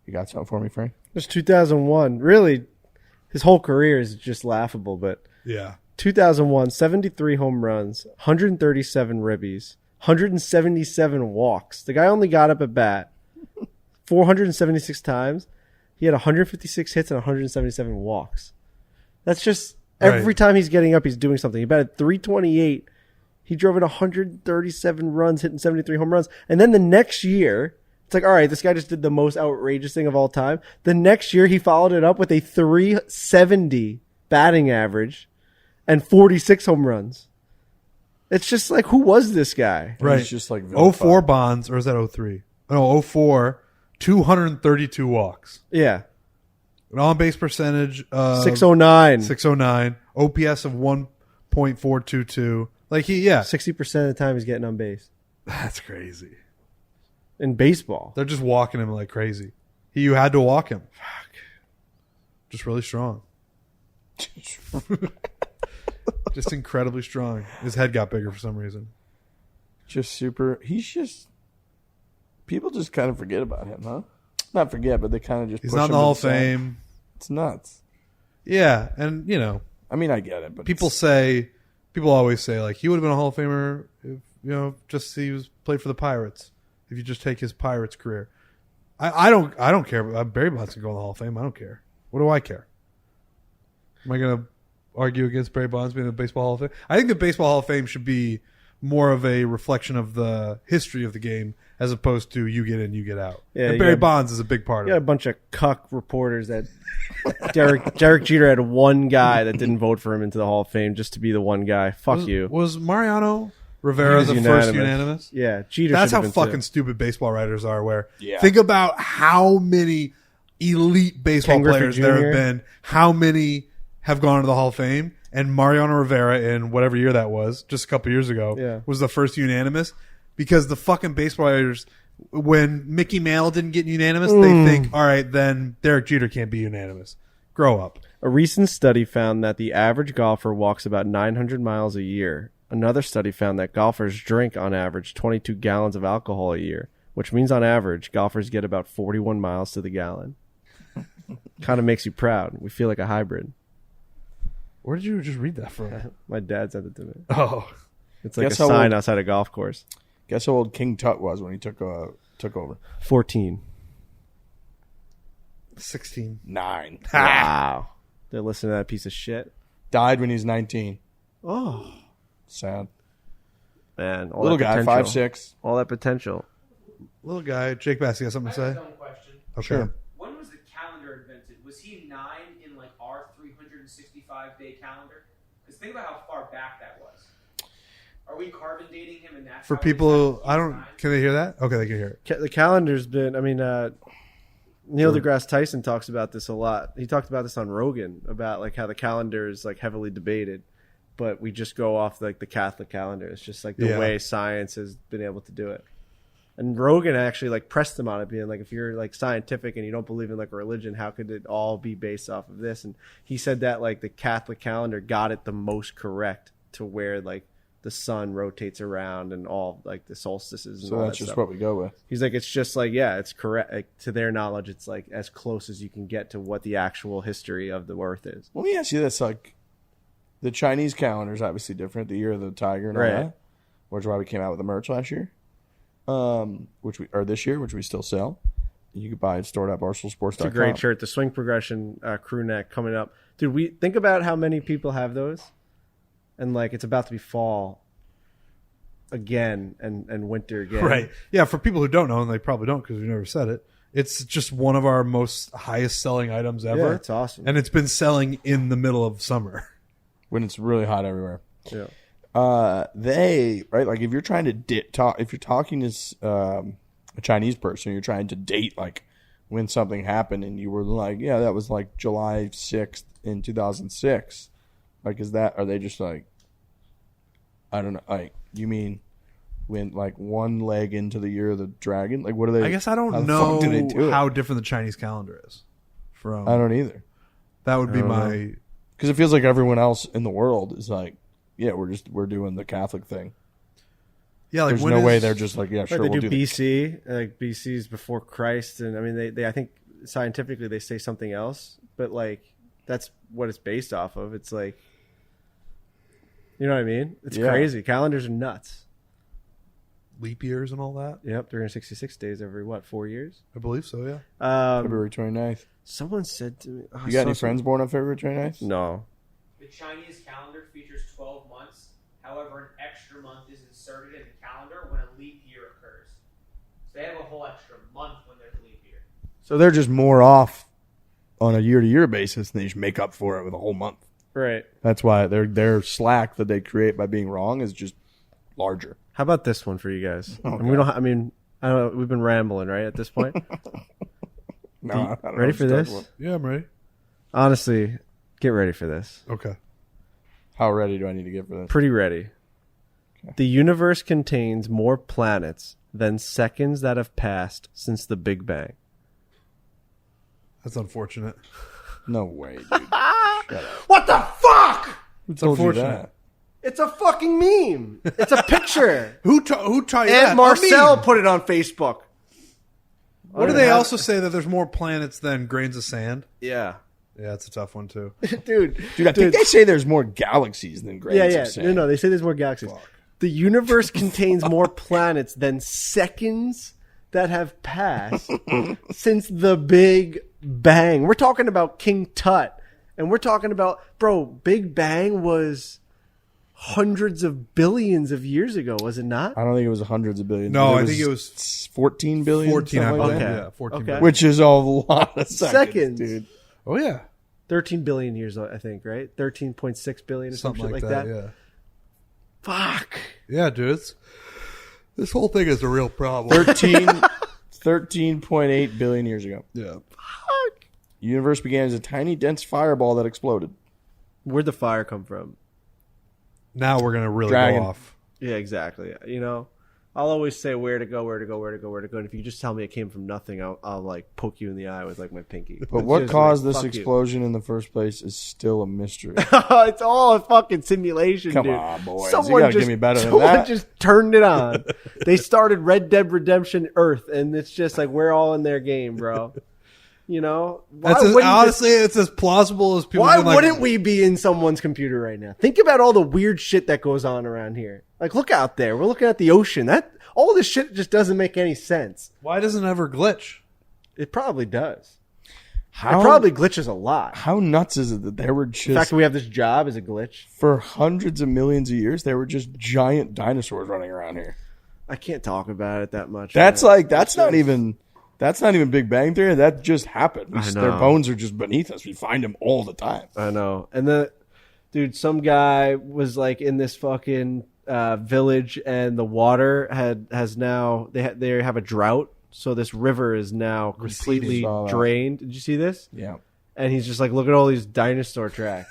You got something for me, Frank? There's 2001. Really, his whole career is just laughable. But Yeah. 2001, 73 home runs, 137 ribbies, 177 walks. The guy only got up at bat 476 times. He had 156 hits and 177 walks. That's just every Right. time he's getting up, he's doing something. He batted 328. He drove in 137 runs, hitting 73 home runs. And then the next year, it's like, all right, this guy just did the most outrageous thing of all time. The next year, he followed it up with a 370 batting average and 46 home runs. It's just like, who was this guy? Right. He's just like 04 Bonds, or is that 03? No, 04, 232 walks. Yeah. An on-base percentage of 609. 609. OPS of 1.422. Like, 60% of the time he's getting on base. That's crazy. In baseball. They're just walking him like crazy. You had to walk him. Fuck. Just really strong. Just incredibly strong. His head got bigger for some reason. Just super. He's just. People just kind of forget about him, huh? Not forget, but they kind of just. He's push not in him the to Hall of side. Fame. It's nuts. Yeah, and I mean, I get it, but people always say like he would have been a Hall of Famer if just he was played for the Pirates. If you just take his Pirates career, I don't care. Barry Bonds can go in the Hall of Fame. I don't care. What do I care? Am I going to argue against Barry Bonds being in the Baseball Hall of Fame? I think the Baseball Hall of Fame should be more of a reflection of the history of the game as opposed to you get in, you get out. Yeah, and Barry Bonds is a big part You got of a it. bunch of cuck reporters that Derek Jeter had one guy that didn't vote for him into the Hall of Fame just to be the one guy. Fuck you. Was Mariano Rivera He the was first unanimous? Yeah, Jeter. That's should how have been fucking too. stupid baseball writers are. Where Yeah. think about how many elite baseball Ken Griffey players there Jr. have been. How many have gone to the Hall of Fame? And Mariano Rivera in whatever year that was, just a couple years ago, Yeah. was the first unanimous. Because the fucking baseball writers, when Mickey Mantle didn't get unanimous, they think, all right, then Derek Jeter can't be unanimous. Grow up. A recent study found that the average golfer walks about 900 miles a year, Another study found that golfers drink on average 22 gallons of alcohol a year, which means on average golfers get about 41 miles to the gallon. Kind of makes you proud. We feel like a hybrid. Where did you just read that from? My dad sent it to me. Oh, It's like Guess a how sign old- outside a golf course. Guess how old King Tut was when he took over? 14. 16. 9. Wow. They're listening to that piece of shit. Died when he was 19. Oh. Sad. Man. All Little that guy, potential. 5'6". All that potential. Little guy, Jake Bass, you got I something to have a say? dumb question. Okay. Sure. When was the calendar invented? Was he 9 in like our 365-day calendar? Because think about how far back that was. Are we carbon dating him? And that's For how we people who, decide I he's don't, 9? can they hear that? Okay, they can hear it. The calendar's been, Neil deGrasse Tyson talks about this a lot. He talked about this on Rogan about like how the calendar is like heavily debated, but we just go off like the Catholic calendar. It's just like the Yeah. way science has been able to do it. And Rogan actually like pressed him on it, being like, if you're like scientific and you don't believe in like a religion, how could it all be based off of this? And he said that like the Catholic calendar got it the most correct to where like the sun rotates around and all like the solstices and So all that's that just stuff. what we go with. He's like, it's just like, yeah, it's correct. Like, to their knowledge, it's like as close as you can get to what the actual history of the Earth is. Let me ask you this: like, the Chinese calendar is obviously different. The year of the tiger and all Right. that, which is why we came out with the merch last year, this year, which we still sell. You could buy it stored at BarstoolSports.com. It's a great shirt. The swing progression crew neck coming up, dude. We think about how many people have those, and like it's about to be fall again and winter again. Right. Yeah, for people who don't know, and they probably don't because we never said it, it's just one of our most highest selling items ever. Yeah, it's awesome. And it's been selling in the middle of summer. when it's really hot everywhere. Yeah. Like if you're trying to if you're talking to a Chinese person, you're trying to date like when something happened, and you were like, yeah, that was like July 6th in 2006. Like, are they just like, I don't know, like, you mean when like one leg into the year of the dragon? Like, what are they? I guess I how don't the know fuck do they do it? how different the Chinese calendar is from. I don't either. That would be I don't my. Because it feels like everyone else in the world is like, yeah, we're doing the Catholic thing. Yeah, like There's when no way is- they're just like, yeah, sure, Right, they we'll do do BC, like BC's before Christ, and I mean they I think scientifically they say something else, but like that's what it's based off of. It's like, you know what I mean? It's Yeah. crazy. Calendars are nuts. leap years and all that. Yep, 366 days every 4 years. I believe so. Yeah. February 29th. Someone said to me, You got any friends born on February 29th? No. The Chinese calendar features 12 months. However, an extra month is inserted in the calendar when a leap year occurs. So they have a whole extra month when there's a leap year. So they're just more off on a year-to-year basis, and they just make up for it with a whole month. Right. That's why their slack that they create by being wrong is just larger. How about this one for you guys? Oh, And we don't. I mean, I don't know. We've been rambling, right? At this point, No, You I don't know ready what for you're this? talking about. Yeah, I'm ready. honestly, get ready for this. Okay. How ready do I need to get for this? Pretty ready. The universe contains more planets than seconds that have passed since the Big Bang. That's unfortunate. No way, dude. What the fuck? It's Told you unfortunate. that. It's a fucking meme. It's a picture. Who taught you that? And Marcel A meme. put it on Facebook. What do they also say that there's more planets than grains of sand? Yeah. Yeah, it's a tough one too. Dude, Dude, I think they say there's more galaxies than grains yeah. of sand. No, they say there's more galaxies. The universe contains more planets than seconds that have passed since the Big Bang. We're talking about King Tut. And we're talking about, bro, Big Bang was hundreds of billions of years ago, was it not? I don't think it was hundreds of billions. No, but I think it was 14 billion. 14, I something like believe. that. Yeah, 14 Okay. billion. Which is a lot of seconds, Seconds. dude. Oh yeah, 13 billion years, I think, right? 13.6 billion or something some shit like like that. that. Yeah, Fuck. yeah, dude. This whole thing is a real problem. 13.8 billion years ago. Yeah, The universe began as a tiny, dense fireball that exploded. Where'd the fire come from? now we're gonna really Dragon. go off. Yeah, exactly. You know, I'll always say where to go, where to go, where to go, where to go. And if you just tell me it came from nothing, I'll like poke you in the eye with like my pinky. But what caused this explosion in the first place is still a mystery. It's all a fucking simulation, Come dude. on, boys. Someone You gotta just, give me better than someone that. just turned it on. They started Red Dead Redemption Earth, and it's just like we're all in their game, bro. You know? Honestly, it's as plausible as people. Why like, wouldn't we be in someone's computer right now? Think about all the weird shit that goes on around here. Like, look out there. We're looking at the ocean. All this shit just doesn't make any sense. Why doesn't it ever glitch? It probably does. It probably glitches a lot. How nuts is it that there were just... The fact that we have this job is a glitch. For hundreds of millions of years, there were just giant dinosaurs running around here. I can't talk about it that much. That's not even Big Bang Theory. That just happened. Their bones are just beneath us. We find them all the time. I know. And dude, some guy was like in this fucking village, and the water has now they have a drought, so this river is now completely drained. Did you see this? Yeah. And he's just like, look at all these dinosaur tracks.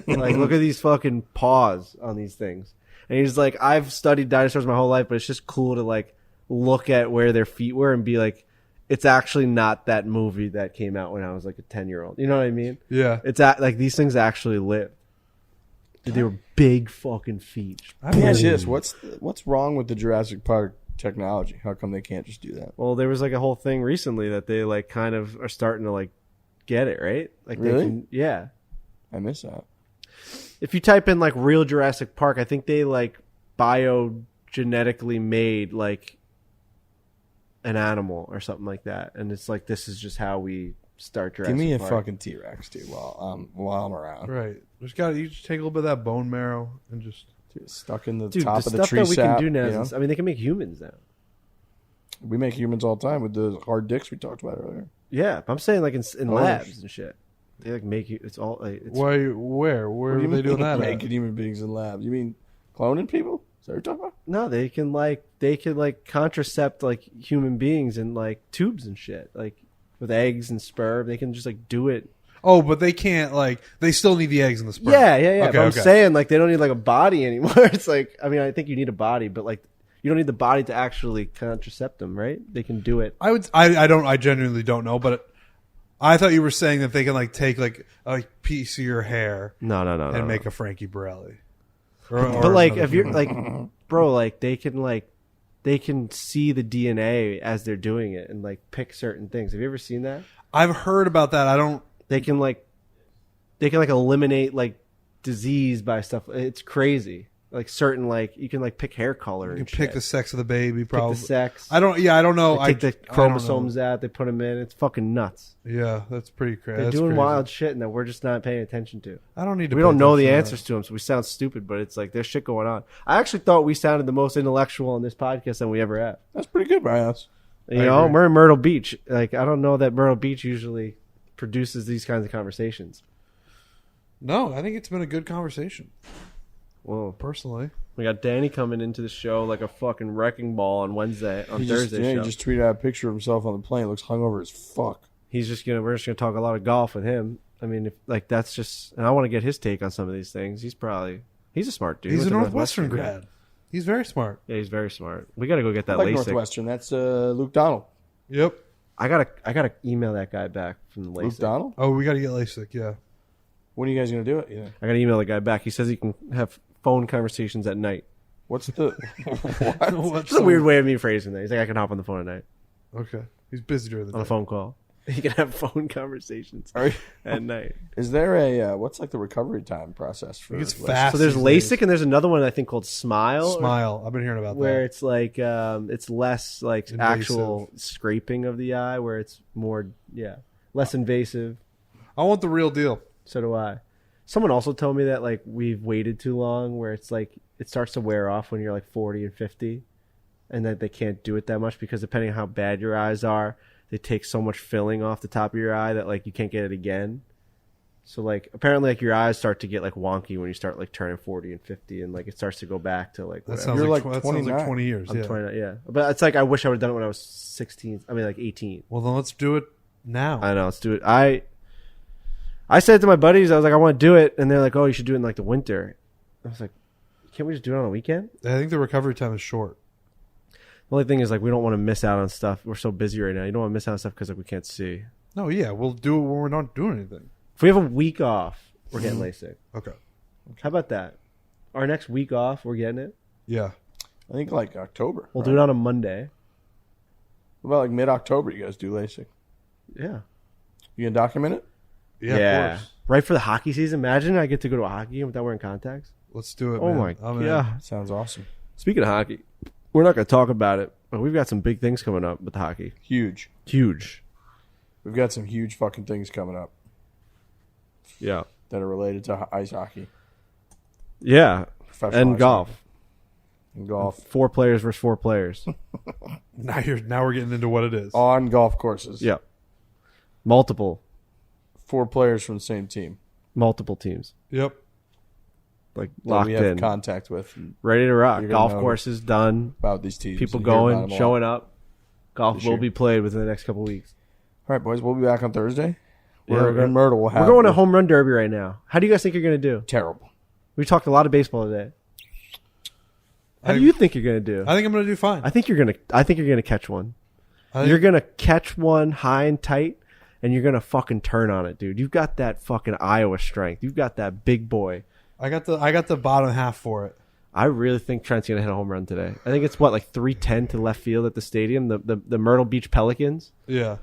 Like, look at these fucking paws on these things. And he's like, I've studied dinosaurs my whole life, but it's just cool to like look at where their feet were and be like, it's actually not that movie that came out when I was like a 10-year-old. You know what I mean? Yeah. It's like these things actually live. They were big fucking feet. Let me ask you this: what's wrong with the Jurassic Park technology? How come they can't just do that? Well, there was like a whole thing recently that they like kind of are starting to like get it, right? Like really? Yeah. I miss that. If you type in like real Jurassic Park, I think they like biogenetically made like an animal or something like that, and it's like this is just how we start Jurassic Give me a Park. fucking T-Rex, dude. While I'm around, Right. You just take a little bit of that bone marrow and just stuck in the Dude, top the of the stuff tree that we sap. can do now. You know? I mean, they can make humans now. We make humans all the time with the hard dicks we talked about earlier. Yeah, I'm saying like in labs and shit. They like make you. It's all. Like, it's, where are they doing that? Making human beings in labs? You mean cloning people? Is that what you're talking about? No, they can contracept like human beings in like tubes and shit, like with eggs and sperm. They can just like do it. Oh, but they can't they still need the eggs and the sperm. Yeah. Okay, But I'm saying like they don't need like a body anymore. It's like, I mean, I think you need a body, but like you don't need the body to actually contracept them, right? They can do it. I genuinely don't know, but I thought you were saying that they can like take like a piece of your hair No. make a Frankie Borelli. But like if you're like, bro, like they can see the DNA as they're doing it and like pick certain things. Have you ever seen that? I've heard about that. They can eliminate like disease by stuff. It's crazy. Like certain you can like pick hair color. You and can pick shit. the sex of the baby. Probably Pick the sex. I don't know. They take the chromosomes out. They put them in. It's fucking nuts. Yeah, that's pretty crazy. They're doing wild shit and that we're just not paying attention to. I don't need to. We don't know the answers to them, so we sound stupid. But it's like there's shit going on. I actually thought we sounded the most intellectual on this podcast than we ever have. That's pretty good, Brian. You know, we're in Myrtle Beach. Like I don't know that Myrtle Beach usually produces these kinds of conversations. No, I think it's been a good conversation. Well, personally, we got Danny coming into the show like a fucking wrecking ball on Thursday. He just tweeted out a picture of himself on the plane. It looks hungover as fuck. We're just gonna talk a lot of golf with him. I mean, that's just, and I want to get his take on some of these things. He's a smart dude. He's a Northwestern grad. He's very smart. Yeah, he's very smart. We got to go get that like LASIK. Northwestern. That's Luke Donald. Yep. I gotta email that guy back from the LASIK. Luke Donald? Oh, we got to get LASIK. Yeah. When are you guys gonna do it? Yeah. I gotta email the guy back. He says he can have phone conversations at night. What's the what? It's a weird way of me phrasing that. He's like, I can hop on the phone at night. Okay. He's busy during the day. On a phone call. He can have phone conversations at night. Is there a what's like the recovery time process for? It's fast. So there's LASIK and there's another one I think called Smile. Smile. I've been hearing about where that. it's like it's less like invasive. Actual scraping of the eye, where it's more less invasive. I want the real deal. So do I. Someone also told me that like we've waited too long, where it's like it starts to wear off when you're like 40 and 50, and that they can't do it that much because depending on how bad your eyes are, they take so much filling off the top of your eye that like you can't get it again. So like apparently like your eyes start to get like wonky when you start like turning 40 and 50, and like it starts to go back to like that whatever. sounds like 20 years. I'm 29, yeah. But it's like I wish I would have done it when I was 16. I mean like 18. Well, then let's do it now. I know, let's do it. I said to my buddies, I was like, I want to do it, and they're like, oh, you should do it in like the winter. I was like, can't we just do it on a weekend? I think the recovery time is short. The only thing is, like, we don't want to miss out on stuff. We're so busy right now. You don't want to miss out on stuff because, like, we can't see. No, yeah, we'll do it when we're not doing anything. If we have a week off, we're getting LASIK. Okay. How about that? Our next week off, we're getting it. Yeah. I think like October. We'll do it on a Monday. What about like mid-October? You guys do LASIK? Yeah. You gonna document it? Yeah, of course. Right for the hockey season. Imagine I get to go to a hockey game without wearing contacts. Let's do it, Oh, man. my I'm in. God. Sounds awesome. Speaking of hockey, we're not going to talk about it, but we've got some big things coming up with hockey. Huge. Huge. We've got some huge fucking things coming up Yeah. that are related to ice hockey, Yeah. professional And ice golf. hockey, and golf 4 players versus 4 players. Now we're getting into what it is. on golf courses. Yeah. Multiple 4 players from the same team teams. Yep. Like that locked we have in. contact with and Ready to rock. You're gonna Golf know courses done. about these teams. People and hear about going, them a lot. showing up. Golf This will year. be played within the next couple of weeks. All right, boys. We'll be back on Thursday. Yeah, We're in Myrtle. We'll have We're going to the- home run derby right now. How do you guys think you're going to do? Terrible. We talked a lot of baseball today. How do you think you're going to do? I think I'm going to do fine. I think you're going to catch one. You're going to catch one high and tight, and you're going to fucking turn on it, dude. You've got that fucking Iowa strength. You've got that big boy. I got the bottom half for it. I really think Trent's going to hit a home run today. I think it's, like 310 to left field at the stadium, the Myrtle Beach Pelicans. Yeah.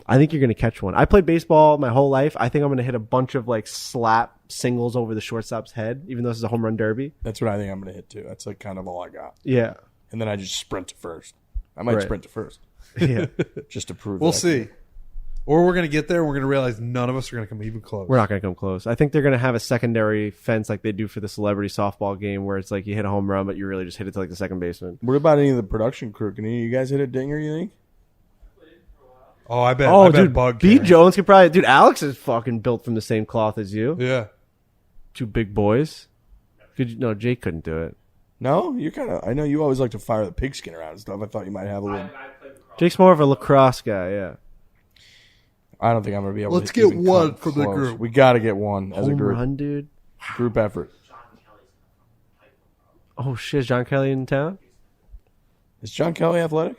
I think you're going to catch one. I played baseball my whole life. I think I'm going to hit a bunch of, like, slap singles over the shortstop's head, even though this is a home run derby. That's what I think I'm going to hit too. That's like kind of all I got. Yeah. And then I just sprint to first. I might Right. sprint to first Yeah. just to prove. We'll that I see. can. Or we're going to get there and we're going to realize none of us are going to come even close. We're not going to come close. I think they're going to have a secondary fence like they do for the celebrity softball game where it's like you hit a home run, but you really just hit it to like the second baseman. What about any of the production crew? Can any of you guys hit a dinger? You think? Oh, I bet. Oh, I bet dude. Bug B. can. Jones could probably. Dude, Alex is fucking built from the same cloth as you. Yeah. 2 big boys. No, Jake couldn't do it. No, you're kind of. I know you always like to fire the pigskin around and stuff. I thought you might have a little. I played lacrosse. Jake's more of a lacrosse guy, yeah. I don't think I'm going to be able. Let's to get even one come from the close. group. We got to get one as a Home group. run, dude. Group effort. Oh, shit. Is John Kelly in town? Is John Kelly athletic?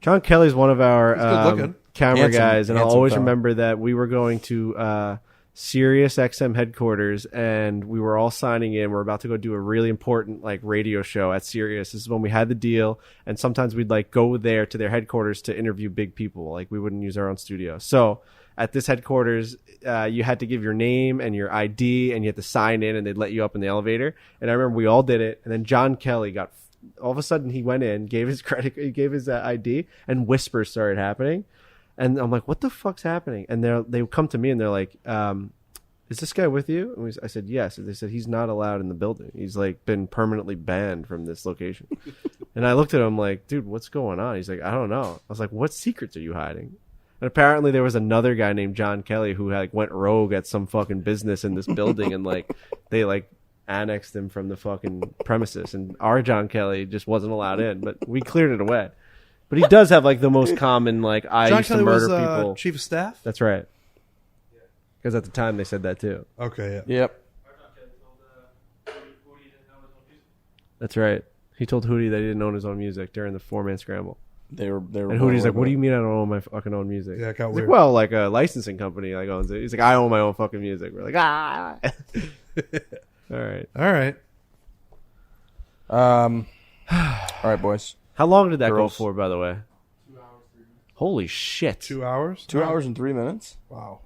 John Kelly's one of our good looking. camera Handsome- guys, and I'll handsome always fella. remember that we were going to Sirius XM headquarters, and we were all signing in. We're about to go do a really important like radio show at Sirius. This is when we had the deal, and sometimes we'd like go there to their headquarters to interview big people. Like we wouldn't use our own studio. So at this headquarters, you had to give your name and your ID, and you had to sign in, and they'd let you up in the elevator. And I remember we all did it, and then John Kelly got. All of a sudden, he went in, gave his credit, he gave his ID, and whispers started happening. And I'm like, "What the fuck's happening?" And they come to me and they're like, "Is this guy with you?" And I said, "Yes." And they said, "He's not allowed in the building. He's like been permanently banned from this location." And I looked at him like, "Dude, what's going on?" He's like, "I don't know." I was like, "What secrets are you hiding?" And apparently there was another guy named John Kelly who like went rogue at some fucking business in this building, and like they like annexed him from the fucking premises, and our John Kelly just wasn't allowed in, but we cleared it away. But he does have like the most common like I John used Kelly to murder was people. chief of staff? That's right. Because at the time they said that too. Okay, yeah. Yep. That's right. He told Hootie that he didn't own his own music during the 4-man scramble. They were. And Hootie's like, "What do you mean I don't own my fucking own music?" Yeah, it got He's weird. like, "Well, like a licensing company like owns it." He's like, "I own my own fucking music." We're like, "Ah." All right. All right. All right, boys. How long did that Girls. go for, by the way? 2 hours, 3 minutes. Holy shit. 2 hours? 2 hours and 3 minutes. Wow.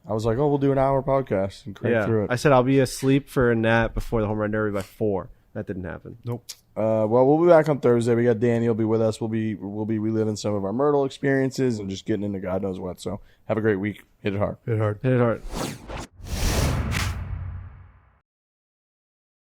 I was like, oh, we'll do an hour podcast and crank Yeah. through it. I said I'll be asleep for a nap before the home run derby by 4. That didn't happen. Nope. Well, we'll be back on Thursday. We got Danny will be with us. We'll be reliving some of our Myrtle experiences and just getting into God knows what. So have a great week. Hit it hard. Hit hard. Hit it hard.